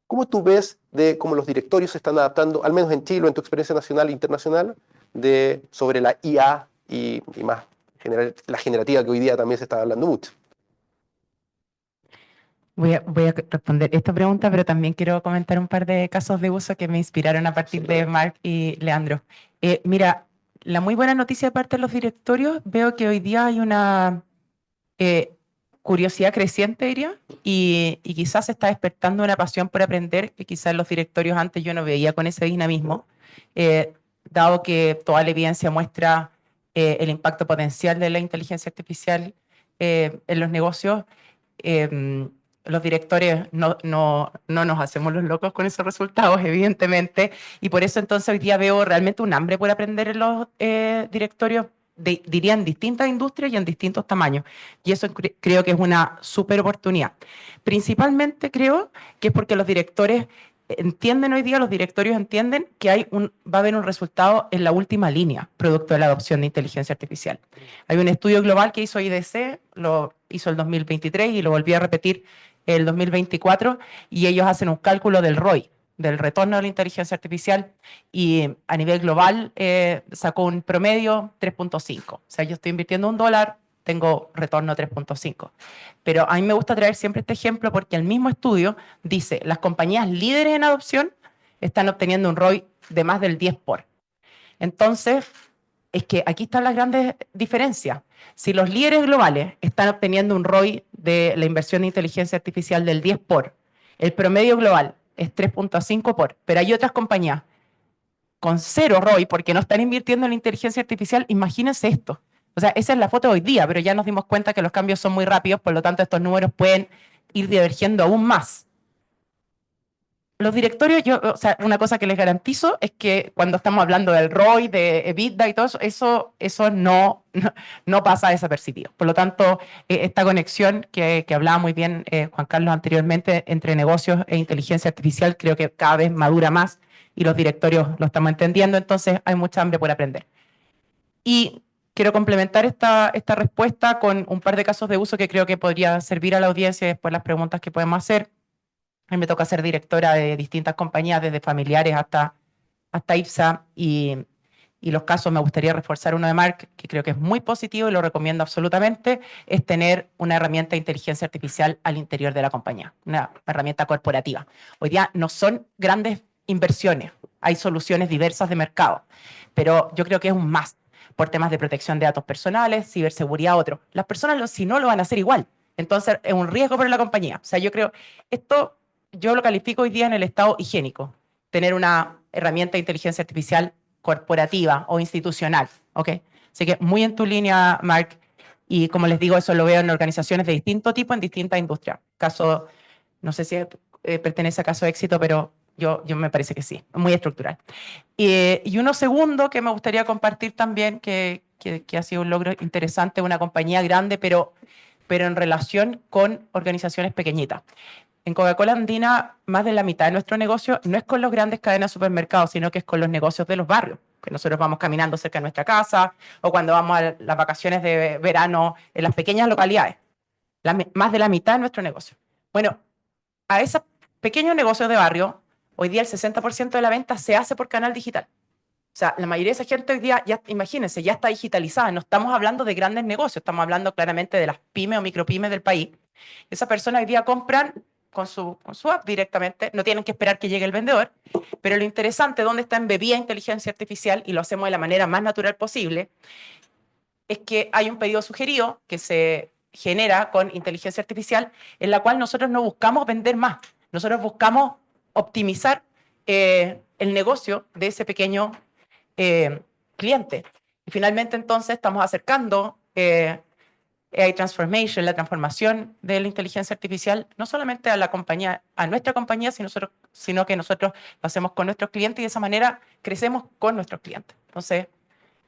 [SPEAKER 8] ¿Cómo tú ves de cómo los directorios se están adaptando, al menos en Chile, en tu experiencia nacional e internacional, sobre la IA y más la generativa que hoy día también se está hablando mucho.
[SPEAKER 11] Voy a responder esta pregunta, pero también quiero comentar un par de casos de uso que me inspiraron a partir de Mark y Leandro. Mira, la muy buena noticia de parte de los directorios, veo que hoy día hay una curiosidad creciente, diría, y quizás se está despertando una pasión por aprender que quizás en los directorios antes yo no veía con ese dinamismo, dado que toda la evidencia muestra el impacto potencial de la inteligencia artificial en los negocios. Los directores no nos hacemos los locos con esos resultados, evidentemente, y por eso entonces hoy día veo realmente un hambre por aprender en los directorios, diría en distintas industrias y en distintos tamaños, y eso creo que es una súper oportunidad. Principalmente creo que es porque los directores entienden hoy día, los directorios entienden que va a haber un resultado en la última línea, producto de la adopción de inteligencia artificial. Hay un estudio global que hizo IDC, lo hizo el 2023 y lo volví a repetir el 2024, y ellos hacen un cálculo del ROI, del retorno de la inteligencia artificial, y a nivel global sacó un promedio 3.5. O sea, yo estoy invirtiendo $1, tengo retorno 3.5. Pero a mí me gusta traer siempre este ejemplo porque el mismo estudio dice las compañías líderes en adopción están obteniendo un ROI de más del 10 por. Entonces, es que aquí están las grandes diferencias. Si los líderes globales están obteniendo un ROI de la inversión de inteligencia artificial del 10 por, el promedio global es 3.5 por, pero hay otras compañías con 0 ROI porque no están invirtiendo en la inteligencia artificial, imagínense esto. O sea, esa es la foto de hoy día, pero ya nos dimos cuenta que los cambios son muy rápidos, por lo tanto estos números pueden ir divergiendo aún más. Los directorios, o sea, una cosa que les garantizo es que cuando estamos hablando del ROI, de EBITDA y todo eso no pasa desapercibido. Por lo tanto, esta conexión que hablaba muy bien Juan Carlos anteriormente entre negocios e inteligencia artificial creo que cada vez madura más y los directorios lo estamos entendiendo, entonces hay mucha hambre por aprender. Y quiero complementar esta respuesta con un par de casos de uso que creo que podría servir a la audiencia y después las preguntas que podemos hacer. A mí me toca ser directora de distintas compañías, desde familiares hasta IPSA, y los casos, me gustaría reforzar uno de Mark, que creo que es muy positivo y lo recomiendo absolutamente, es tener una herramienta de inteligencia artificial al interior de la compañía, una herramienta corporativa. Hoy día no son grandes inversiones, hay soluciones diversas de mercado, pero yo creo que es un must por temas de protección de datos personales, ciberseguridad, otro. Las personas, si no, lo van a hacer igual. Entonces, es un riesgo para la compañía. O sea, yo creo, esto yo lo califico hoy día en el estado higiénico, tener una herramienta de inteligencia artificial corporativa o institucional, ¿ok? Así que muy en tu línea, Mark, y como les digo, eso lo veo en organizaciones de distinto tipo, en distintas industrias. Caso, no sé si pertenece a caso de éxito, pero yo me parece que sí, muy estructural. Y uno segundo que me gustaría compartir también, que ha sido un logro interesante, una compañía grande, pero en relación con organizaciones pequeñitas. En Coca-Cola Andina, más de la mitad de nuestro negocio no es con las grandes cadenas de supermercados, sino que es con los negocios de los barrios, que nosotros vamos caminando cerca de nuestra casa o cuando vamos a las vacaciones de verano en las pequeñas localidades. Más de la mitad de nuestro negocio. Bueno, a esos pequeños negocios de barrio, hoy día el 60% de la venta se hace por canal digital. O sea, la mayoría de esa gente hoy día, ya, imagínense, ya está digitalizada. No estamos hablando de grandes negocios, estamos hablando claramente de las pymes o micropymes del país. Esas personas hoy día compran con su app directamente, no tienen que esperar que llegue el vendedor, pero lo interesante, donde está embebida inteligencia artificial, y lo hacemos de la manera más natural posible, es que hay un pedido sugerido que se genera con inteligencia artificial, en la cual nosotros no buscamos vender más, nosotros buscamos optimizar el negocio de ese pequeño cliente. Y finalmente entonces estamos acercando AI Transformation, la transformación de la inteligencia artificial, no solamente a la compañía, a nuestra compañía, sino que nosotros lo hacemos con nuestros clientes y de esa manera crecemos con nuestros clientes. Entonces,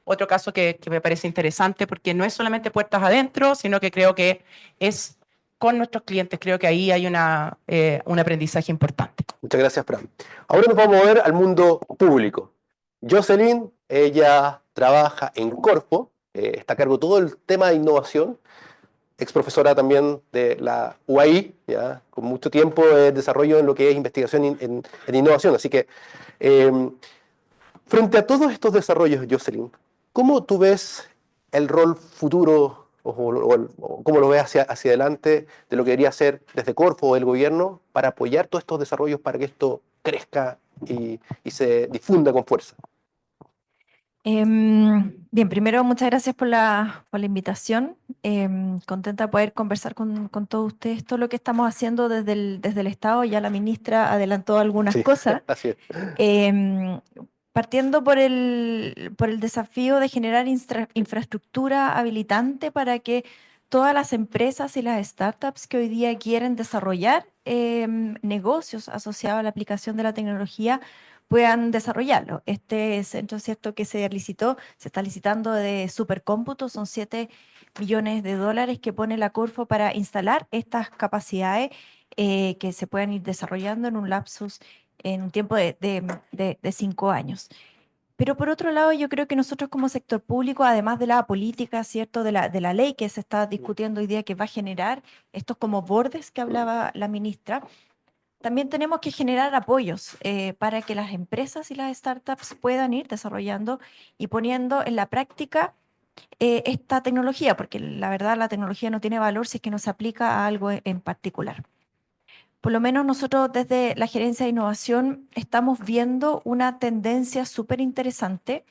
[SPEAKER 11] otro caso que me parece interesante porque no es solamente puertas adentro, sino que creo que es con nuestros clientes. Creo que ahí hay un aprendizaje importante.
[SPEAKER 8] Muchas gracias, Fran. Ahora nos vamos a mover al mundo público. Jocelyn, ella trabaja en Corfo, está a cargo de todo el tema de innovación, ex profesora también de la UAI, ¿ya? Con mucho tiempo de desarrollo en lo que es investigación en innovación. Así que, frente a todos estos desarrollos, Jocelyn, ¿cómo tú ves el rol futuro o cómo lo ve hacia adelante de lo que debería hacer desde Corfo o el gobierno para apoyar todos estos desarrollos para que esto crezca y se difunda con fuerza?
[SPEAKER 12] Bien, primero muchas gracias por la invitación. Contenta de poder conversar con todos ustedes. Todo lo que estamos haciendo desde el Estado, ya la ministra adelantó algunas
[SPEAKER 8] Sí,
[SPEAKER 12] cosas.
[SPEAKER 8] así es.
[SPEAKER 12] Partiendo por el desafío de generar infraestructura habilitante para que todas las empresas y las startups que hoy día quieren desarrollar negocios asociados a la aplicación de la tecnología puedan desarrollarlo. Este centro, cierto, que se está licitando de supercómputo, son $7 millones que pone la Corfo para instalar estas capacidades que se puedan ir desarrollando en un tiempo de 5 años. Pero por otro lado, yo creo que nosotros como sector público, además de la política, ¿cierto? De la ley que se está discutiendo hoy día que va a generar estos como bordes que hablaba la ministra, también tenemos que generar apoyos para que las empresas y las startups puedan ir desarrollando y poniendo en la práctica esta tecnología, porque la verdad la tecnología no tiene valor si es que no se aplica a algo en particular. Por lo menos nosotros desde la Gerencia de Innovación estamos viendo una tendencia súper interesante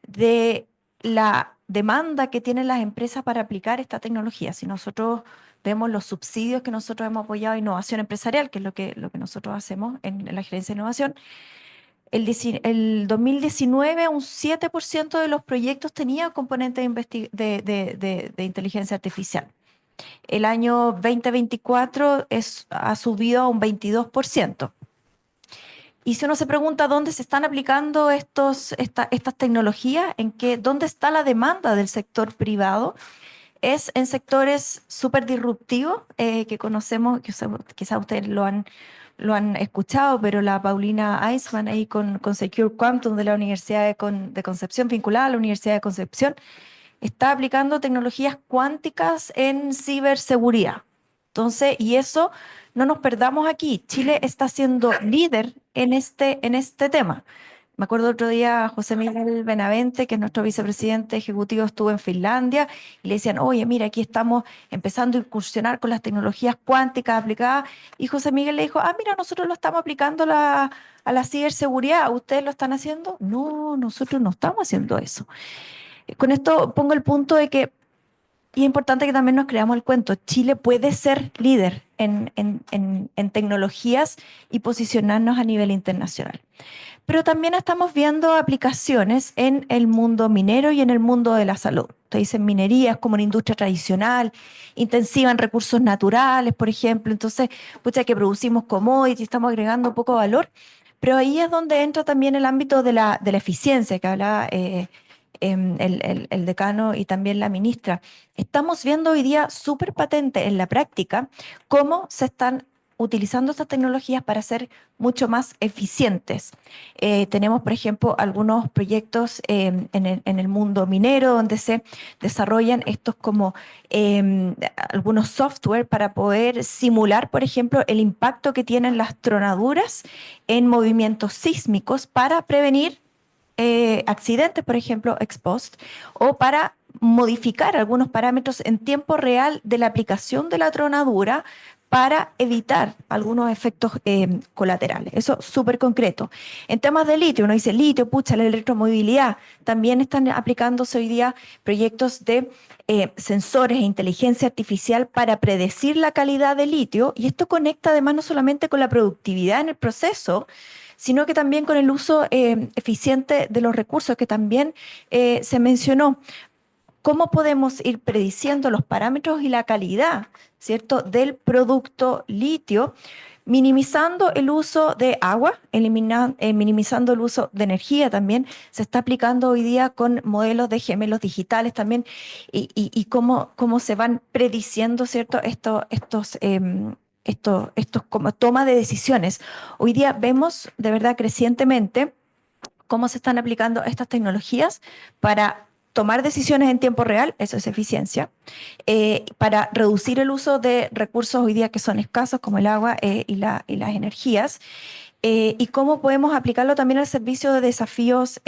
[SPEAKER 12] de la demanda que tienen las empresas para aplicar esta tecnología. Si nosotros vemos los subsidios que nosotros hemos apoyado a innovación empresarial, que es lo que nosotros hacemos en la Gerencia de Innovación, el 2019 un 7% de los proyectos tenía componente de inteligencia artificial. El año 2024 ha subido a un 22%. Y si uno se pregunta dónde se están aplicando estas tecnologías, dónde está la demanda del sector privado, es en sectores súper disruptivos que conocemos, quizás ustedes lo han escuchado, pero la Paulina Eisman ahí con Secure Quantum de la Universidad de Concepción, vinculada a la Universidad de Concepción, está aplicando tecnologías cuánticas en ciberseguridad. Entonces, y eso no nos perdamos aquí. Chile está siendo líder en este tema. Me acuerdo otro día José Miguel Benavente, que es nuestro vicepresidente ejecutivo, estuvo en Finlandia y le decían, oye, mira, aquí estamos empezando a incursionar con las tecnologías cuánticas aplicadas. Y José Miguel le dijo, mira, nosotros lo estamos aplicando a la ciberseguridad. ¿Ustedes lo están haciendo? No, nosotros no estamos haciendo eso. Con esto pongo el punto de que, y es importante que también nos creamos el cuento, Chile puede ser líder en tecnologías y posicionarnos a nivel internacional. Pero también estamos viendo aplicaciones en el mundo minero y en el mundo de la salud. Ustedes dicen minería es como una industria tradicional, intensiva en recursos naturales, por ejemplo. Entonces, pucha, que producimos commodities, estamos agregando poco valor. Pero ahí es donde entra también el ámbito de la eficiencia que hablaba el decano y también la ministra. Estamos viendo hoy día súper patente en la práctica cómo se están utilizando estas tecnologías para ser mucho más eficientes. Tenemos, por ejemplo, algunos proyectos en el mundo minero donde se desarrollan estos como algunos software para poder simular, por ejemplo, el impacto que tienen las tronaduras en movimientos sísmicos para prevenir accidentes, por ejemplo, ex post, o para modificar algunos parámetros en tiempo real de la aplicación de la tronadura para evitar algunos efectos colaterales. Eso es súper concreto. En temas de litio, uno dice litio, pucha, la electromovilidad. También están aplicándose hoy día proyectos de sensores e inteligencia artificial para predecir la calidad de litio, y esto conecta además no solamente con la productividad en el proceso, sino que también con el uso eficiente de los recursos que también se mencionó. ¿Cómo podemos ir prediciendo los parámetros y la calidad, ¿cierto?, del producto litio, minimizando el uso de agua, minimizando el uso de energía también? Se está aplicando hoy día con modelos de gemelos digitales también y cómo se van prediciendo, ¿cierto?, estos como toma de decisiones. Hoy día vemos de verdad crecientemente cómo se están aplicando estas tecnologías para tomar decisiones en tiempo real, eso es eficiencia, para reducir el uso de recursos hoy día que son escasos como el agua y las energías, y cómo podemos aplicarlo también al servicio de desafíos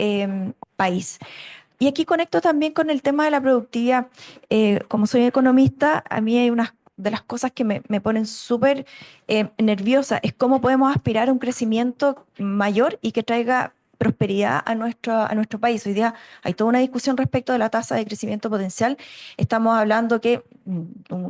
[SPEAKER 12] país. Y aquí conecto también con el tema de la productividad. Como soy economista, a mí hay unas de las cosas que me ponen súper nerviosa, es cómo podemos aspirar a un crecimiento mayor y que traiga prosperidad a nuestro país. Hoy día hay toda una discusión respecto de la tasa de crecimiento potencial. Estamos hablando que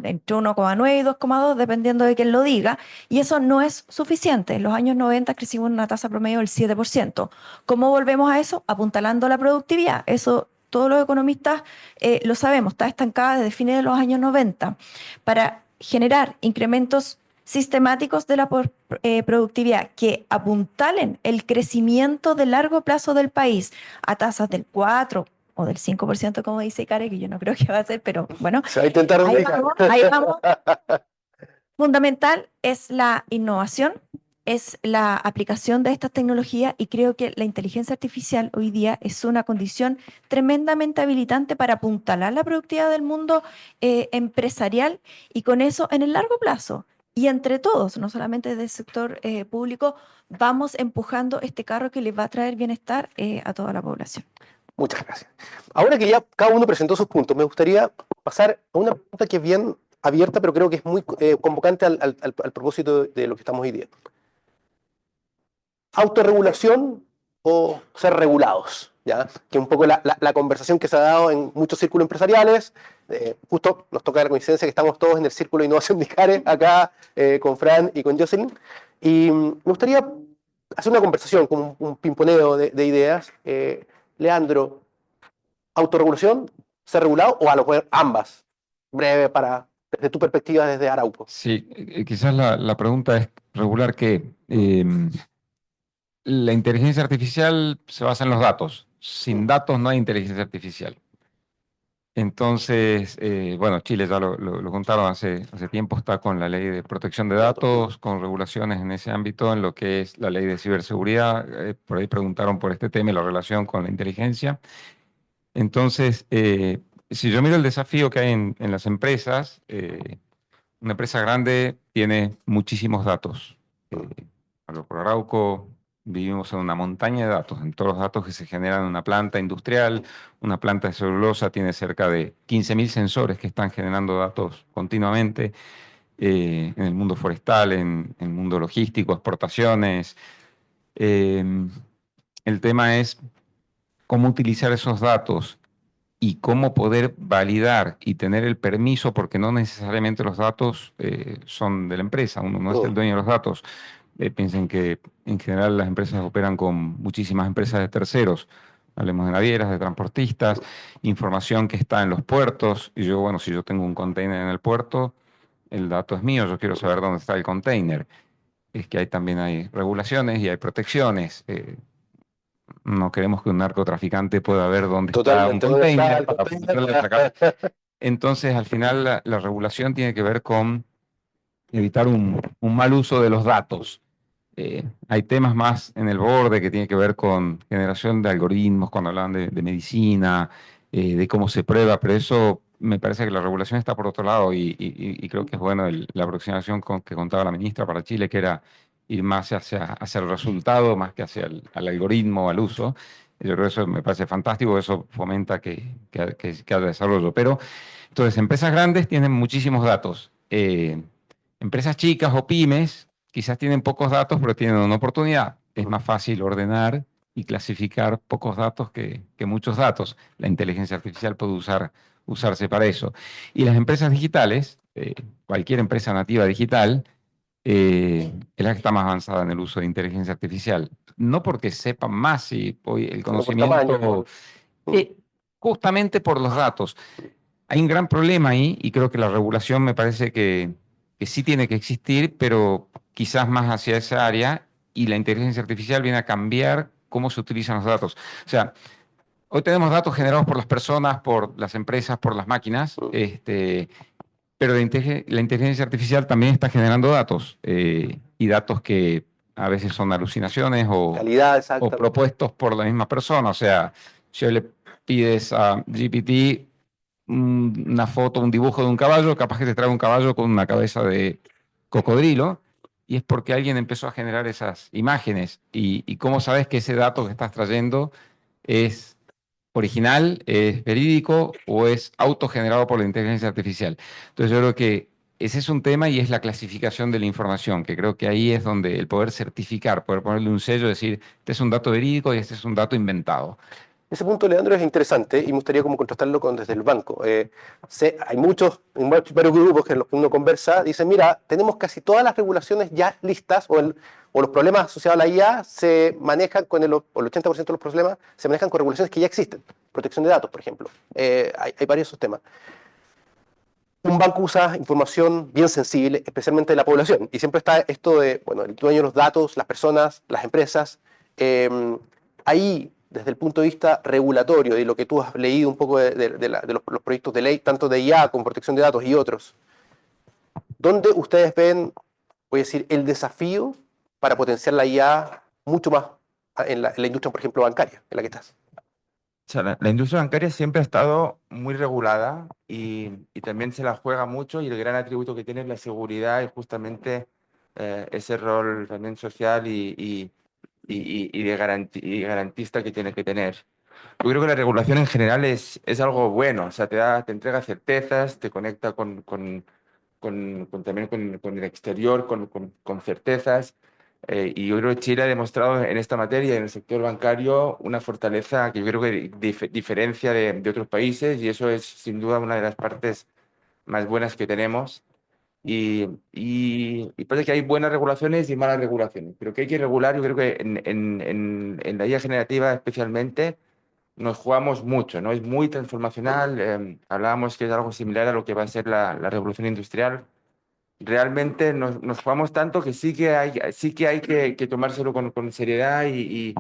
[SPEAKER 12] entre 1,9 y 2,2, dependiendo de quién lo diga, y eso no es suficiente. En los años 90 crecimos en una tasa promedio del 7%. ¿Cómo volvemos a eso? Apuntalando la productividad. Eso todos los economistas lo sabemos, está estancada desde fines de los años 90. Para generar incrementos sistemáticos de la productividad que apuntalen el crecimiento de largo plazo del país a tasas del 4 o del 5%, como dice Care, que yo no creo que va a ser, pero bueno,
[SPEAKER 8] Se va a intentar
[SPEAKER 12] ahí
[SPEAKER 8] replicar.
[SPEAKER 12] vamos, ahí vamos. Fundamental es la innovación, es la aplicación de estas tecnologías y creo que la inteligencia artificial hoy día es una condición tremendamente habilitante para apuntalar la productividad del mundo empresarial y con eso en el largo plazo. Y entre todos, no solamente del sector público, vamos empujando este carro que le va a traer bienestar a toda la población.
[SPEAKER 8] Muchas gracias. Ahora que ya cada uno presentó sus puntos, me gustaría pasar a una pregunta que es bien abierta, pero creo que es muy convocante al propósito de lo que estamos hoy día. ¿Autorregulación o ser regulados? ¿Ya? Que un poco la conversación que se ha dado en muchos círculos empresariales. Justo nos toca la coincidencia que estamos todos en el círculo de innovación de ICARE, acá con Fran y con Jocelyn. Y me gustaría hacer una conversación, como un pimponeo de ideas. Leandro, ¿autorregulación, ser regulado o a lo mejor ambas? Breve desde tu perspectiva desde Arauco.
[SPEAKER 9] Sí, quizás la pregunta es regular qué. La inteligencia artificial se basa en los datos. Sin datos no hay inteligencia artificial. Entonces, bueno, Chile ya lo contaron hace tiempo, está con la ley de protección de datos, con regulaciones en ese ámbito, en lo que es la ley de ciberseguridad. Por ahí preguntaron por este tema y la relación con la inteligencia. Entonces, si yo miro el desafío que hay en las empresas, una empresa grande tiene muchísimos datos. Por Arauco vivimos en una montaña de datos, en todos los datos que se generan en una planta industrial. Una planta de celulosa tiene cerca de 15.000 sensores que están generando datos continuamente, en el mundo forestal, en el mundo logístico, exportaciones. El tema es cómo utilizar esos datos y cómo poder validar y tener el permiso, porque no necesariamente los datos son de la empresa, uno no es el dueño de los datos. Piensen que en general las empresas operan con muchísimas empresas de terceros. Hablemos de navieras, de transportistas, información que está en los puertos. Y yo, bueno, si yo tengo un container en el puerto, el dato es mío, yo quiero saber dónde está el container. Es que también hay regulaciones y hay protecciones. No queremos que un narcotraficante pueda ver dónde está un container para poderle sacar. Entonces, al final, la regulación tiene que ver con evitar un mal uso de los datos. Hay temas más en el borde que tiene que ver con generación de algoritmos, cuando hablan de medicina, de cómo se prueba, pero eso me parece que la regulación está por otro lado y creo que es bueno la aproximación que contaba la ministra para Chile, que era ir más hacia el resultado, más que hacia el algoritmo, al uso. Yo creo que eso me parece fantástico, eso fomenta que haya desarrollo. Pero, entonces, empresas grandes tienen muchísimos datos. Empresas chicas o pymes quizás tienen pocos datos, pero tienen una oportunidad. Es más fácil ordenar y clasificar pocos datos que muchos datos. La inteligencia artificial puede usarse para eso. Y las empresas digitales, cualquier empresa nativa digital, es la que está más avanzada en el uso de inteligencia artificial. No porque sepan más y hoy el conocimiento, justamente por los datos. Hay un gran problema ahí y creo que la regulación me parece que sí tiene que existir, pero quizás más hacia esa área, y la inteligencia artificial viene a cambiar cómo se utilizan los datos. O sea, hoy tenemos datos generados por las personas, por las empresas, por las máquinas, pero la inteligencia artificial también está generando datos, y datos que a veces son alucinaciones o propuestos por la misma persona. O sea, si hoy le pides a GPT una foto, un dibujo de un caballo, capaz que te trae un caballo con una cabeza de cocodrilo, y es porque alguien empezó a generar esas imágenes. ¿Y cómo sabes que ese dato que estás trayendo es original, es verídico o es autogenerado por la inteligencia artificial. Entonces yo creo que ese es un tema y es la clasificación de la información, que creo que ahí es donde el poder certificar, poder ponerle un sello, decir, este es un dato verídico y este es un dato inventado.
[SPEAKER 8] Ese punto, Leandro, es interesante y me gustaría como contrastarlo con desde el banco. Hay varios grupos que en los que uno conversa, dicen, mira, tenemos casi todas las regulaciones ya listas o los problemas asociados a la IA se manejan con o el 80% de los problemas se manejan con regulaciones que ya existen. Protección de datos, por ejemplo. Hay varios esos temas. Un banco usa información bien sensible, especialmente de la población. Y siempre está esto de, bueno, el dueño de los datos, las personas, las empresas. Ahí, desde el punto de vista regulatorio y lo que tú has leído un poco de los proyectos de ley, tanto de IA como protección de datos y otros, ¿dónde ustedes ven, voy a decir, el desafío para potenciar la IA mucho más en la industria, por ejemplo, bancaria, en la que estás?
[SPEAKER 10] O sea, la industria bancaria siempre ha estado muy regulada y también se la juega mucho, y el gran atributo que tiene es la seguridad y justamente ese rol también social y de garantista que tiene que tener. Yo creo que la regulación en general es algo bueno, o sea, te entrega certezas, te conecta también con el exterior, con certezas. Y yo creo que Chile ha demostrado en esta materia, en el sector bancario, una fortaleza que yo creo que diferencia de otros países, y eso es sin duda una de las partes más buenas que tenemos. Y pasa que hay buenas regulaciones y malas regulaciones, pero que hay que regular. Yo creo que en la IA generativa especialmente nos jugamos mucho, ¿no? Es muy transformacional. Hablábamos que es algo similar a lo que va a ser la revolución industrial. Realmente nos jugamos tanto que sí que hay que tomárselo con seriedad y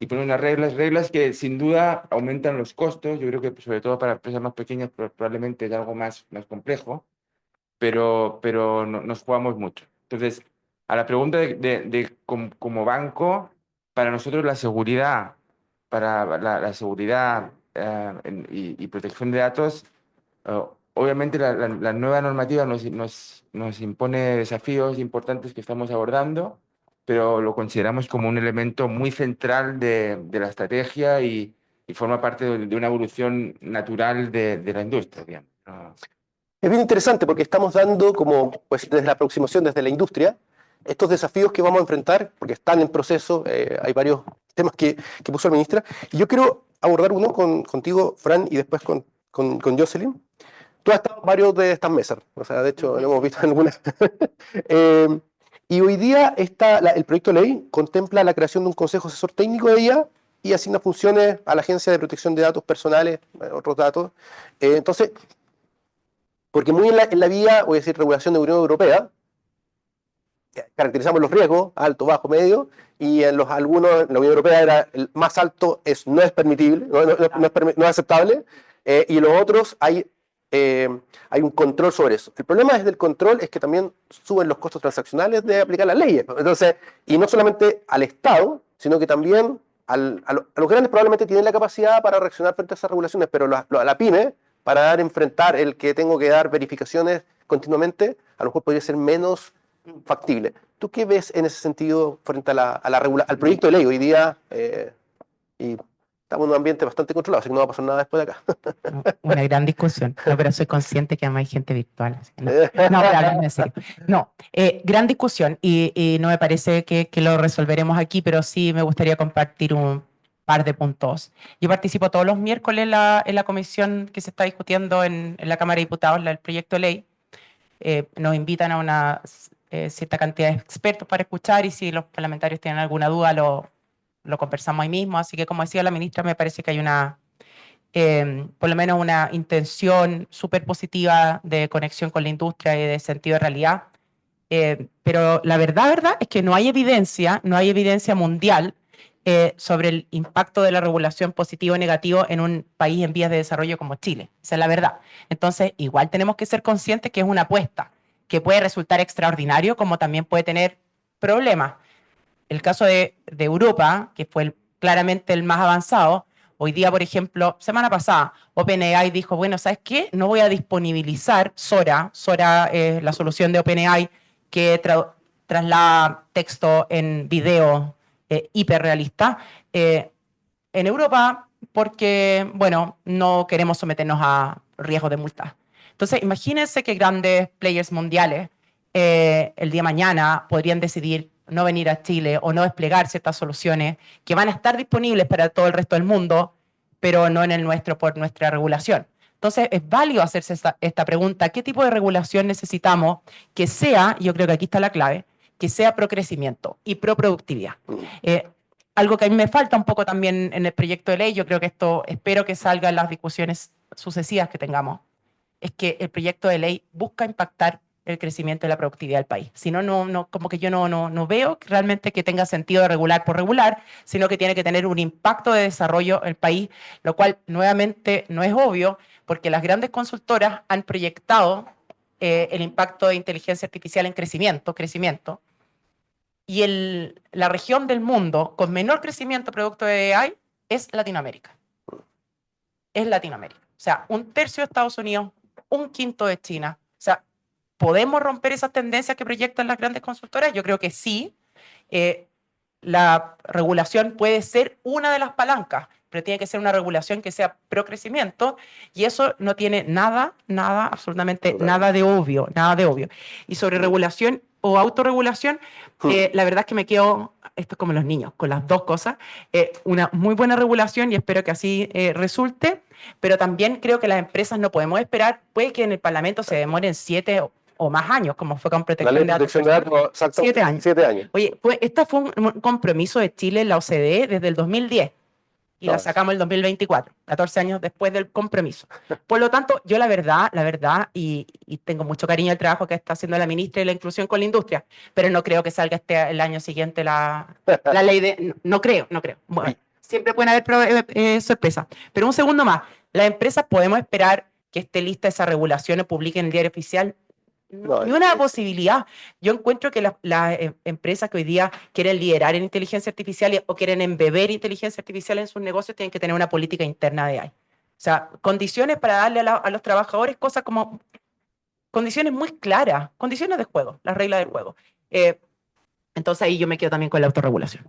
[SPEAKER 10] poner unas reglas que sin duda aumentan los costos. Yo creo que sobre todo para empresas más pequeñas probablemente es algo más complejo, pero nos jugamos mucho. Entonces, a la pregunta de como banco, para nosotros la seguridad, para la seguridad y protección de datos, obviamente la nueva normativa nos impone desafíos importantes que estamos abordando, pero lo consideramos como un elemento muy central de la estrategia y forma parte de una evolución natural de la industria, digamos.
[SPEAKER 8] Es bien interesante porque estamos dando, como pues, desde la aproximación, desde la industria, estos desafíos que vamos a enfrentar, porque están en proceso, hay varios temas que puso la ministra, y yo quiero abordar uno contigo, Fran, y después con Jocelyn. Tú has estado en varios de estas mesas, o sea, de hecho lo hemos visto en algunas. Y hoy día el proyecto de ley contempla la creación de un consejo asesor técnico de IA y asigna funciones a la Agencia de Protección de Datos Personales, otros datos. Entonces, porque muy en la vía, voy a decir, regulación de la Unión Europea, caracterizamos los riesgos, alto, bajo, medio, y en algunos, en la Unión Europea era el más alto, no es permitible, no es aceptable, y los otros hay un control sobre eso. El problema del control es que también suben los costos transaccionales de aplicar las leyes. Entonces, y no solamente al Estado, sino que también a los grandes probablemente tienen la capacidad para reaccionar frente a esas regulaciones, pero a la pyme, para enfrentar el que tengo que dar verificaciones continuamente, a lo mejor podría ser menos factible. ¿Tú qué ves en ese sentido frente al proyecto de ley hoy día? Y estamos en un ambiente bastante controlado, así que no va a pasar nada después de acá.
[SPEAKER 11] Una gran discusión, no, pero soy consciente que además hay gente virtual. Así que no, pero hablando en serio. No, gran discusión y no me parece que lo resolveremos aquí, pero sí me gustaría compartir un par de puntos. Yo participo todos los miércoles en la comisión que se está discutiendo en la Cámara de Diputados, el proyecto de ley. Nos invitan a una cierta cantidad de expertos para escuchar, y si los parlamentarios tienen alguna duda lo conversamos ahí mismo. Así que, como decía la ministra, me parece que hay por lo menos una intención súper positiva de conexión con la industria y de sentido de realidad. Pero la verdad es que no hay evidencia mundial sobre el impacto de la regulación positivo o negativo en un país en vías de desarrollo como Chile. Esa es la verdad. Entonces, igual tenemos que ser conscientes que es una apuesta que puede resultar extraordinario, como también puede tener problemas. El caso de Europa, que fue claramente el más avanzado, hoy día, por ejemplo, semana pasada, OpenAI dijo, bueno, ¿sabes qué? No voy a disponibilizar Sora. Sora es la solución de OpenAI que traslada texto en video hiperrealista. En Europa porque, bueno, no queremos someternos a riesgo de multa. Entonces, imagínense que grandes players mundiales el día de mañana podrían decidir no venir a Chile o no desplegar ciertas soluciones que van a estar disponibles para todo el resto del mundo, pero no en el nuestro por nuestra regulación. Entonces, es válido hacerse esta pregunta: ¿qué tipo de regulación necesitamos que sea, yo creo que aquí está la clave, que sea pro crecimiento y pro productividad? Algo que a mí me falta un poco también en el proyecto de ley, yo creo que esto espero que salga en las discusiones sucesivas que tengamos, es que el proyecto de ley busca impactar el crecimiento y la productividad del país. Si no, como que yo no veo realmente que tenga sentido de regular por regular, sino que tiene que tener un impacto de desarrollo en el país, lo cual nuevamente no es obvio, porque las grandes consultoras han proyectado el impacto de inteligencia artificial en crecimiento, y la región del mundo con menor crecimiento producto de AI es Latinoamérica. Es Latinoamérica. O sea, 1/3 de Estados Unidos, 1/5 de China. O sea, ¿podemos romper esas tendencias que proyectan las grandes consultoras? Yo creo que sí. La regulación puede ser una de las palancas, pero tiene que ser una regulación que sea pro crecimiento, y eso no tiene nada, absolutamente nada de obvio, Y sobre regulación o autorregulación, la verdad es que me quedo, esto es como los niños, con las dos cosas, una muy buena regulación, y espero que así resulte, pero también creo que las empresas no podemos esperar, puede que en el Parlamento se demoren 7 o más años, como fue con protección de datos. 7 años.
[SPEAKER 8] 7 años.
[SPEAKER 11] Oye, pues este fue un compromiso de Chile en la OCDE desde el 2010 y la sacamos el 2024, 14 años después del compromiso. Por lo tanto, yo la verdad, y tengo mucho cariño al trabajo que está haciendo la ministra y la inclusión con la industria, pero no creo que salga el año siguiente la ley de... No creo. Bueno, siempre pueden haber sorpresas. Pero un segundo más, ¿las empresas podemos esperar que esté lista esa regulación o publique en el diario oficial? No, ni una posibilidad. Yo encuentro que las empresas que hoy día quieren liderar en inteligencia artificial o quieren embeber inteligencia artificial en sus negocios tienen que tener una política interna de AI. O sea, condiciones para darle a los trabajadores cosas como condiciones muy claras, condiciones de juego, las reglas del juego. Entonces ahí yo me quedo también con la autorregulación.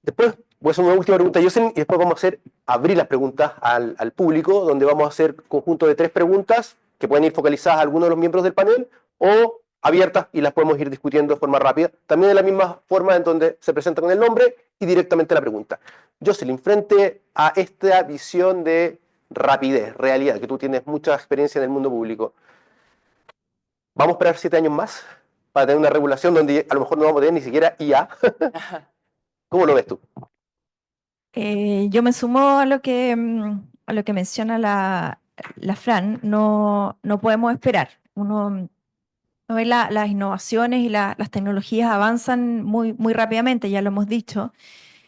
[SPEAKER 8] Después voy a hacer una última pregunta, Jocelyn, y después vamos a abrir las preguntas al público, donde vamos a hacer conjunto de 3 preguntas que pueden ir focalizadas a algunos de los miembros del panel o abiertas y las podemos ir discutiendo de forma rápida, también de la misma forma en donde se presenta con el nombre y directamente la pregunta. Jocelyn, frente a esta visión de rapidez, realidad, que tú tienes mucha experiencia en el mundo público, ¿vamos a esperar 7 años más para tener una regulación donde a lo mejor no vamos a tener ni siquiera IA? ¿Cómo lo ves tú?
[SPEAKER 12] Yo me sumo a lo que menciona la Fran. No podemos esperar. Uno ve las innovaciones y las tecnologías avanzan muy rápidamente, ya lo hemos dicho,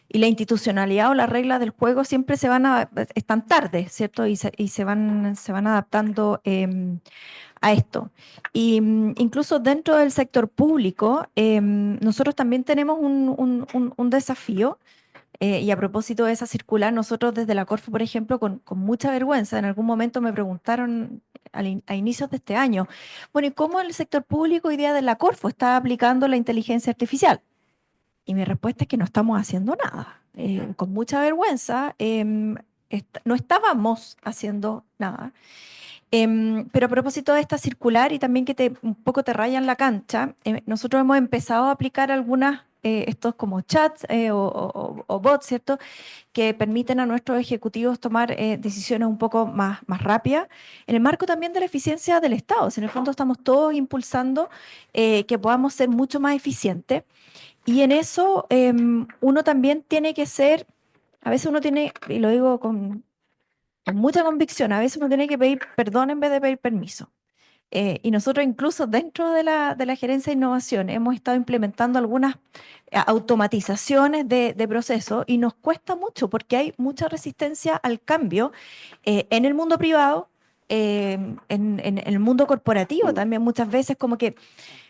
[SPEAKER 12] y la institucionalidad o las reglas del juego siempre están tarde, ¿cierto? Y se van adaptando a esto. Y incluso dentro del sector público, nosotros también tenemos un desafío. Y a propósito de esa circular, nosotros desde la Corfo, por ejemplo, con mucha vergüenza, en algún momento me preguntaron a inicios de este año, bueno, ¿y cómo el sector público hoy día de la Corfo está aplicando la inteligencia artificial? Y mi respuesta es que no estamos haciendo nada. Con mucha vergüenza, no estábamos haciendo nada. Pero a propósito de esta circular y también que un poco te rayan la cancha, nosotros hemos empezado a aplicar algunas, estos como chats o bots, ¿cierto?, que permiten a nuestros ejecutivos tomar decisiones un poco más rápidas, en el marco también de la eficiencia del Estado. En el fondo estamos todos impulsando que podamos ser mucho más eficientes, y en eso uno también tiene que ser, a veces uno tiene, y lo digo con mucha convicción, a veces uno tiene que pedir perdón en vez de pedir permiso. Y nosotros incluso dentro de la gerencia de innovación hemos estado implementando algunas automatizaciones de procesos, y nos cuesta mucho porque hay mucha resistencia al cambio en el mundo privado, en el mundo corporativo también muchas veces, como que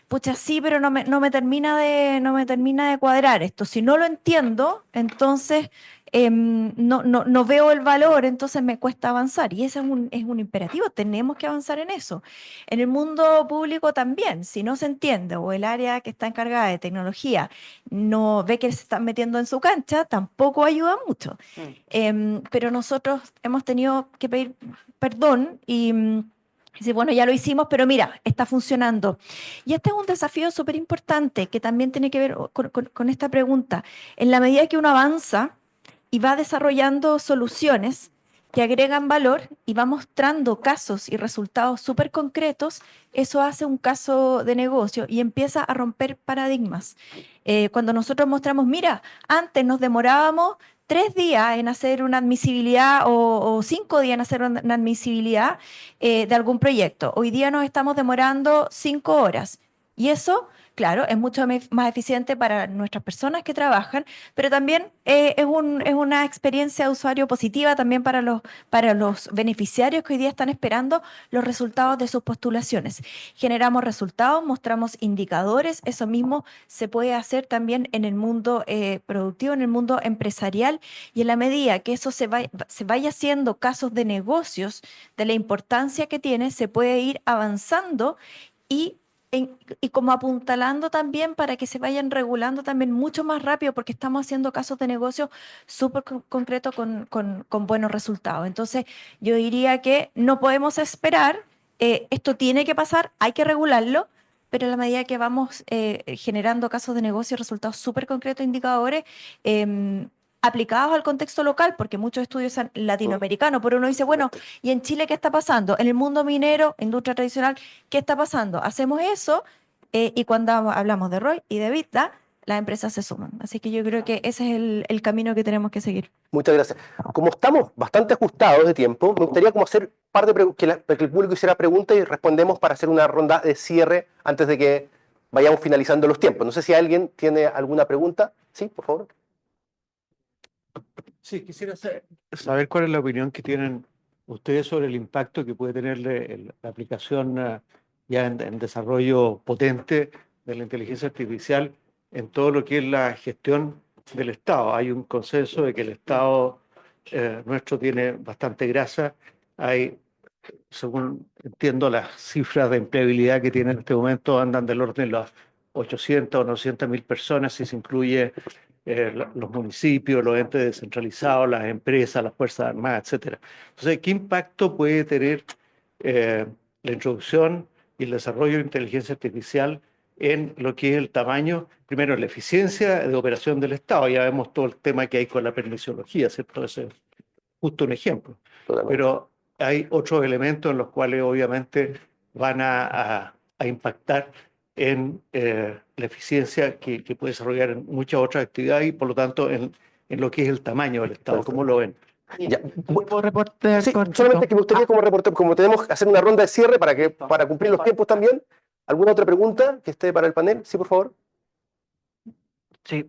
[SPEAKER 12] pucha, sí, pero no me termina de cuadrar esto. Si no lo entiendo, entonces no veo el valor, entonces me cuesta avanzar. Y ese es un imperativo, tenemos que avanzar en eso. En el mundo público también, si no se entiende o el área que está encargada de tecnología no ve que se están metiendo en su cancha, tampoco ayuda mucho. Pero nosotros hemos tenido que pedir perdón y decir, bueno, ya lo hicimos, pero mira, está funcionando. Y este es un desafío súper importante que también tiene que ver con esta pregunta. En la medida que uno avanza y va desarrollando soluciones que agregan valor y va mostrando casos y resultados súper concretos, eso hace un caso de negocio y empieza a romper paradigmas. Cuando nosotros mostramos, mira, antes nos demorábamos 3 días en hacer una admisibilidad o 5 días en hacer una admisibilidad de algún proyecto. Hoy día nos estamos demorando 5 horas. Y eso, claro, es mucho más eficiente para nuestras personas que trabajan, pero también es una experiencia de usuario positiva también para los beneficiarios que hoy día están esperando los resultados de sus postulaciones. Generamos resultados, mostramos indicadores, eso mismo se puede hacer también en el mundo productivo, en el mundo empresarial, y en la medida que eso se vaya haciendo casos de negocios, de la importancia que tiene, se puede ir avanzando y como apuntalando también para que se vayan regulando también mucho más rápido, porque estamos haciendo casos de negocio súper concretos con buenos resultados. Entonces, yo diría que no podemos esperar, esto tiene que pasar, hay que regularlo, pero a la medida que vamos generando casos de negocio, resultados súper concretos, indicadores, aplicados al contexto local, porque muchos estudios son latinoamericanos, pero uno dice, bueno, ¿y en Chile qué está pasando? En el mundo minero, industria tradicional, ¿qué está pasando? Hacemos eso y cuando hablamos de ROI y de EBITDA, las empresas se suman. Así que yo creo que ese es el camino que tenemos que seguir.
[SPEAKER 8] Muchas gracias. Como estamos bastante ajustados de tiempo, me gustaría como hacer par de preguntas, que el público hiciera preguntas y respondemos para hacer una ronda de cierre antes de que vayamos finalizando los tiempos. No sé si alguien tiene alguna pregunta. Sí, por favor.
[SPEAKER 13] Sí, quisiera saber cuál es la opinión que tienen ustedes sobre el impacto que puede tener la aplicación ya en desarrollo potente de la inteligencia artificial en todo lo que es la gestión del Estado. Hay un consenso de que el Estado nuestro tiene bastante grasa. Hay, según entiendo, las cifras de empleabilidad que tiene en este momento andan del orden de las 800 o 900.000 personas, si se incluye los municipios, los entes descentralizados, las empresas, las Fuerzas Armadas, etcétera. Entonces, ¿qué impacto puede tener la introducción y el desarrollo de inteligencia artificial en lo que es el tamaño, primero, la eficiencia de operación del Estado? Ya vemos todo el tema que hay con la permisología, ¿cierto? Ese es justo un ejemplo. Pero hay otros elementos en los cuales obviamente van a impactar en la eficiencia que puede desarrollar en muchas otras actividades y por lo tanto en lo que es el tamaño del Estado. ¿Cómo lo ven?
[SPEAKER 8] Ya. Sí, solamente que me gustaría como reportero, como tenemos que hacer una ronda de cierre para cumplir los tiempos también. ¿Alguna otra pregunta que esté para el panel? Sí, por favor.
[SPEAKER 14] Sí,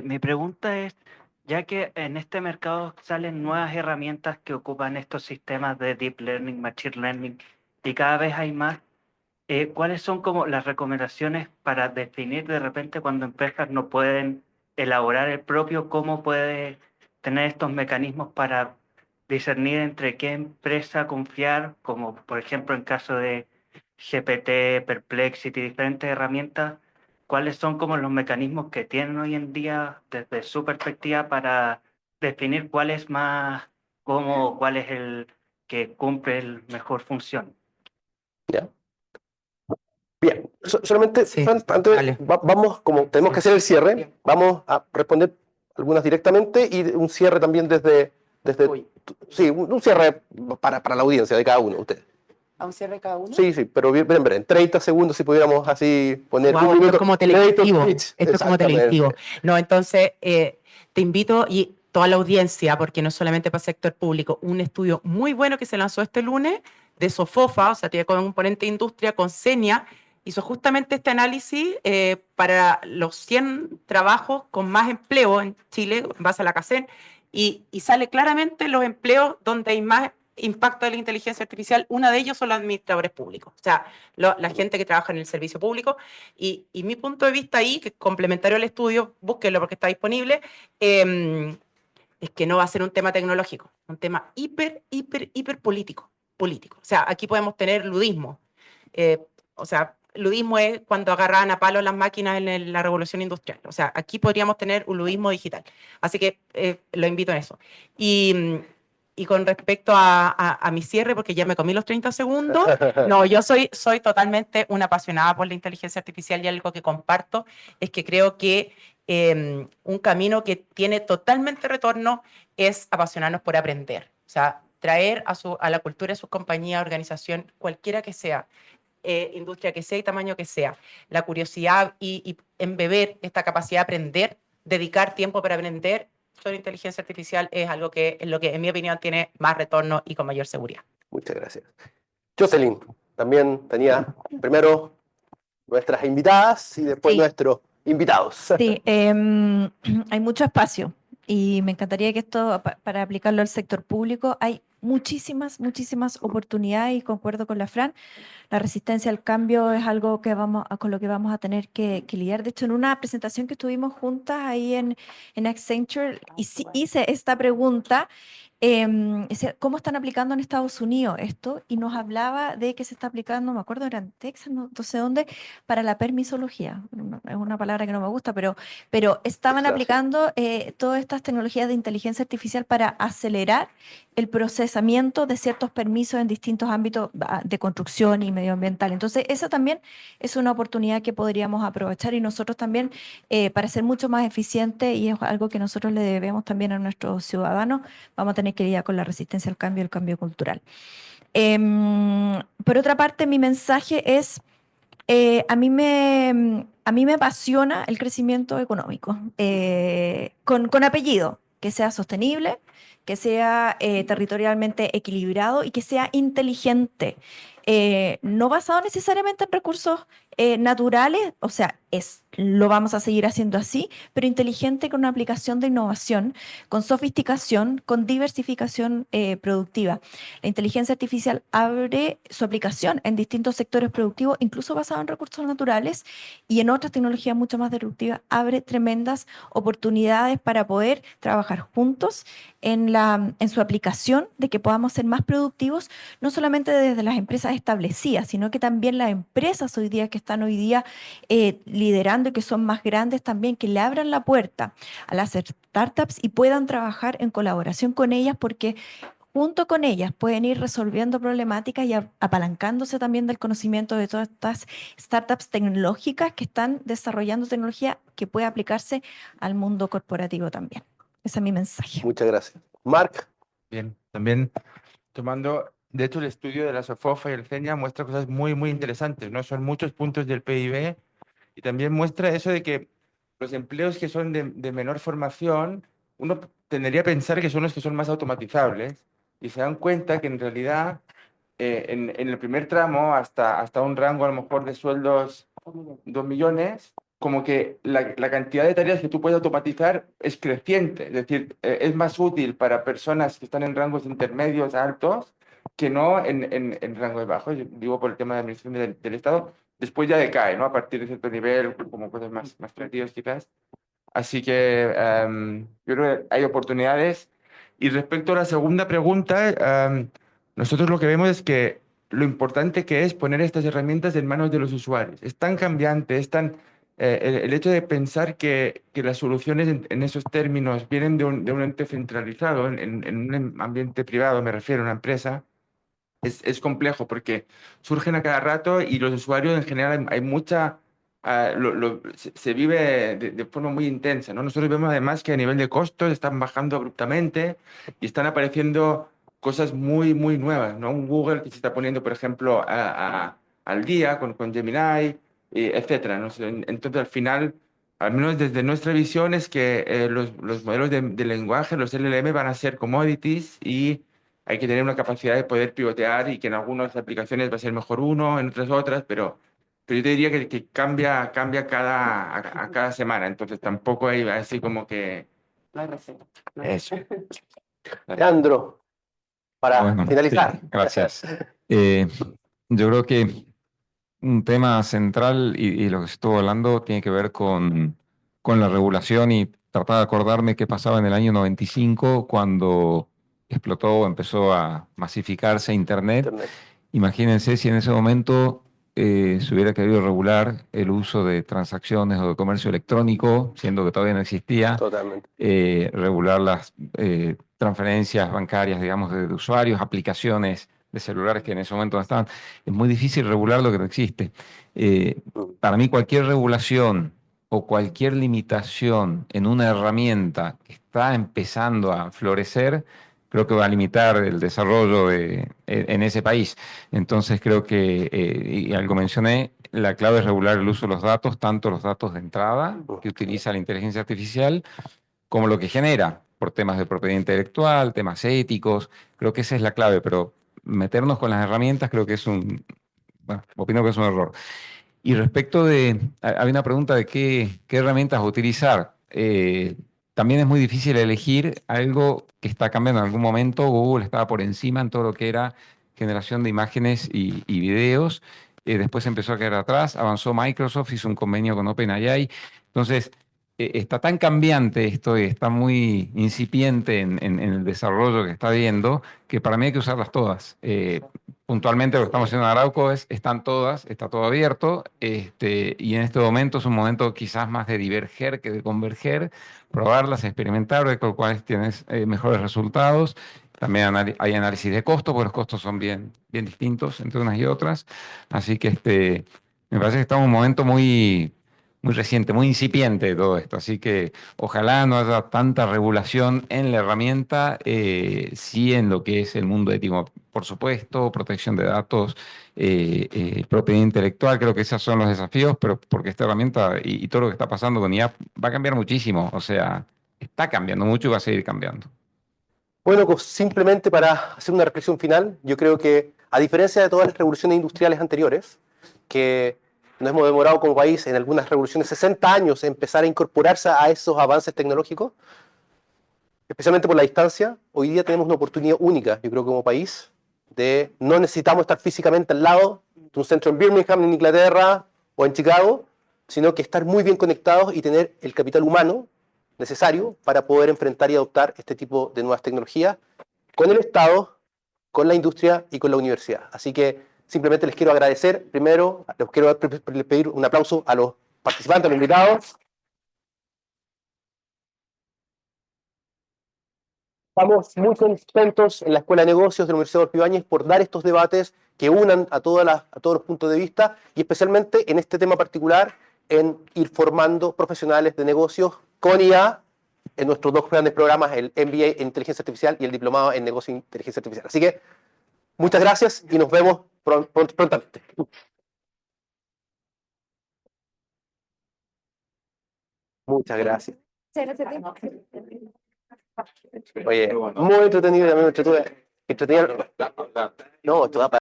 [SPEAKER 14] mi pregunta es, ya que en este mercado salen nuevas herramientas que ocupan estos sistemas de Deep Learning, Machine Learning, y cada vez hay más, ¿cuáles son como las recomendaciones para definir de repente cuando empresas no pueden elaborar el propio, cómo puede tener estos mecanismos para discernir entre qué empresa confiar, como por ejemplo en caso de GPT, Perplexity, diferentes herramientas? ¿Cuáles son como los mecanismos que tienen hoy en día desde su perspectiva para definir cuál es más, cuál es el que cumple el mejor función?
[SPEAKER 8] Ya. Bien, solamente antes vamos, como tenemos que hacer el cierre, vamos a responder algunas directamente y un cierre también desde sí, un cierre para la audiencia de cada uno de ustedes.
[SPEAKER 11] ¿A un cierre cada uno?
[SPEAKER 8] Sí, pero bien, en 30 segundos si pudiéramos así poner
[SPEAKER 11] un minuto. Esto es como televisivo. Esto es como televisivo. No, entonces te invito y toda la audiencia, porque no solamente para el sector público, un estudio muy bueno que se lanzó este lunes de Sofofa, o sea, tiene componente de industria con Senia, hizo justamente este análisis para los 100 trabajos con más empleo en Chile, en base a la CACEN, y sale claramente los empleos donde hay más impacto de la inteligencia artificial, una de ellos son los administradores públicos, o sea, la gente que trabaja en el servicio público. Y mi punto de vista ahí, que es complementario al estudio, búsquenlo porque está disponible, es que no va a ser un tema tecnológico, un tema hiper político. O sea, aquí podemos tener ludismo. O sea, ludismo es cuando agarraban a palo las máquinas en la revolución industrial. O sea, aquí podríamos tener un ludismo digital. Así que lo invito a eso. Y con respecto a mi cierre, porque ya me comí los 30 segundos, no, yo soy totalmente una apasionada por la inteligencia artificial y algo que comparto es que creo que un camino que tiene totalmente retorno es apasionarnos por aprender. O sea, traer a la cultura de sus compañías, organización, cualquiera que sea, industria que sea y tamaño que sea, la curiosidad y embeber esta capacidad de aprender, dedicar tiempo para aprender sobre inteligencia artificial es algo que, en mi opinión, tiene más retorno y con mayor seguridad.
[SPEAKER 8] Muchas gracias. Jocelyn, también tenía primero nuestras invitadas y después nuestros invitados.
[SPEAKER 12] Sí, hay mucho espacio y me encantaría que esto, para aplicarlo al sector público, hay muchísimas oportunidades y concuerdo con la Fran. La resistencia al cambio es algo con lo que vamos a tener que lidiar. De hecho, en una presentación que estuvimos juntas ahí en Accenture, hice esta pregunta, ¿cómo están aplicando en Estados Unidos esto? Y nos hablaba de que se está aplicando, me acuerdo, era en Texas, no sé dónde, para la permisología. Es una palabra que no me gusta, pero estaban aplicando todas estas tecnologías de inteligencia artificial para acelerar el procesamiento de ciertos permisos en distintos ámbitos de construcción y medioambiental. Entonces, esa también es una oportunidad que podríamos aprovechar y nosotros también, para ser mucho más eficientes, y es algo que nosotros le debemos también a nuestros ciudadanos, vamos a tener que lidiar con la resistencia al cambio y el cambio cultural. Por otra parte, mi mensaje es, a mí me apasiona el crecimiento económico, con apellido, que sea sostenible, que sea territorialmente equilibrado y que sea inteligente, no basado necesariamente en recursos naturales, o sea, lo vamos a seguir haciendo así, pero inteligente con una aplicación de innovación, con sofisticación, con diversificación productiva. La inteligencia artificial abre su aplicación en distintos sectores productivos, incluso basado en recursos naturales y en otras tecnologías mucho más disruptivas, abre tremendas oportunidades para poder trabajar juntos en su aplicación, de que podamos ser más productivos, no solamente desde las empresas establecidas, sino que también las empresas hoy día que están liderando y que son más grandes también, que le abran la puerta a las startups y puedan trabajar en colaboración con ellas, porque junto con ellas pueden ir resolviendo problemáticas y apalancándose también del conocimiento de todas estas startups tecnológicas que están desarrollando tecnología que puede aplicarse al mundo corporativo también. Ese es mi mensaje.
[SPEAKER 8] Muchas gracias. Marc.
[SPEAKER 10] Bien, también tomando, de hecho el estudio de la SOFOFA y el CENIA muestra cosas muy interesantes, ¿no? Son muchos puntos del PIB y también muestra eso de que los empleos que son de menor formación, uno tendería a pensar que son los que son más automatizables y se dan cuenta que en realidad en el primer tramo hasta un rango a lo mejor de sueldos 2 millones, como que la cantidad de tareas que tú puedes automatizar es creciente, es decir, es más útil para personas que están en rangos intermedios a altos que no en rangos bajos. Yo digo por el tema de administración del Estado, después ya decae, ¿no? A partir de cierto nivel, como cosas más creativas quizás. Así que yo creo que hay oportunidades. Y respecto a la segunda pregunta, nosotros lo que vemos es que lo importante que es poner estas herramientas en manos de los usuarios. Es tan cambiante, el hecho de pensar que las soluciones en esos términos vienen de un ente centralizado, en un ambiente privado, me refiero a una empresa, es complejo porque surgen a cada rato y los usuarios en general hay mucha... se vive de forma muy intensa, ¿no? Nosotros vemos además que a nivel de costos están bajando abruptamente y están apareciendo cosas muy nuevas, ¿no? Un Google que se está poniendo, por ejemplo, al día con Gemini, etcétera, ¿no? Entonces, al final, al menos desde nuestra visión, es que los modelos de lenguaje, los LLM, van a ser commodities y hay que tener una capacidad de poder pivotear y que en algunas aplicaciones va a ser mejor uno, en otras, pero yo te diría que cambia a cada semana, entonces tampoco hay así como que...
[SPEAKER 8] Leandro. para
[SPEAKER 9] Bueno,
[SPEAKER 8] finalizar.
[SPEAKER 9] sí, gracias. Yo creo que un tema central y lo que estuvo hablando tiene que ver con la regulación y tratar de acordarme qué pasaba en el año 95 cuando explotó o empezó a masificarse Internet.
[SPEAKER 8] Internet.
[SPEAKER 9] Imagínense si en ese momento se hubiera querido regular el uso de transacciones o de comercio electrónico, siendo que todavía no existía,
[SPEAKER 8] Totalmente.
[SPEAKER 9] regular las transferencias bancarias, digamos, de usuarios, aplicaciones de celulares que en ese momento no estaban. Es muy difícil regular lo que no existe. Para mí cualquier regulación o cualquier limitación en una herramienta que está empezando a florecer, creo que va a limitar el desarrollo en ese país. Entonces creo que, y algo mencioné, la clave es regular el uso de los datos, tanto los datos de entrada que utiliza la inteligencia artificial, como lo que genera, por temas de propiedad intelectual, temas éticos. Creo que esa es la clave, pero meternos con las herramientas creo que es bueno, opino que es un error. Y respecto hay una pregunta de qué herramientas utilizar. También es muy difícil elegir algo que está cambiando en algún momento. Google estaba por encima en todo lo que era generación de imágenes y videos. Después empezó a quedar atrás, avanzó Microsoft, hizo un convenio con OpenAI. Entonces, está tan cambiante esto y está muy incipiente en el desarrollo que está viendo, que para mí hay que usarlas todas. Puntualmente lo que estamos haciendo en Arauco están todas, está todo abierto, y en este momento es un momento quizás más de diverger que de converger, probarlas, experimentar, ver con cuáles tienes mejores resultados. También hay análisis de costo, porque los costos son bien distintos entre unas y otras. Así que me parece que estamos en un momento muy reciente, muy incipiente de todo esto. Así que ojalá no haya tanta regulación en la herramienta, sí en lo que es el mundo ético, por supuesto, protección de datos, propiedad intelectual. Creo que esos son los desafíos, pero porque esta herramienta y todo lo que está pasando con IA va a cambiar muchísimo. O sea, está cambiando mucho y va a seguir cambiando.
[SPEAKER 8] Bueno, pues simplemente para hacer una reflexión final, yo creo que a diferencia de todas las revoluciones industriales anteriores, que nos hemos demorado como país en algunas revoluciones 60 años en empezar a incorporarse a esos avances tecnológicos, especialmente por la distancia, hoy día tenemos una oportunidad única, yo creo, como país, de no necesitamos estar físicamente al lado de un centro en Birmingham, en Inglaterra o en Chicago, sino que estar muy bien conectados y tener el capital humano necesario para poder enfrentar y adoptar este tipo de nuevas tecnologías con el Estado, con la industria y con la universidad. Así que simplemente les quiero agradecer. Primero, les quiero pedir un aplauso a los participantes, a los invitados. Estamos muy contentos en la Escuela de Negocios de la Universidad Adolfo Ibáñez por dar estos debates que unan a todos los puntos de vista y especialmente en este tema particular en ir formando profesionales de negocios con IA en nuestros dos grandes programas, el MBA en Inteligencia Artificial y el Diplomado en Negocios e Inteligencia Artificial. Así que muchas gracias y nos vemos prontamente. Muchas gracias. Oye, muy entretenido, también me entretuve. No, esto da para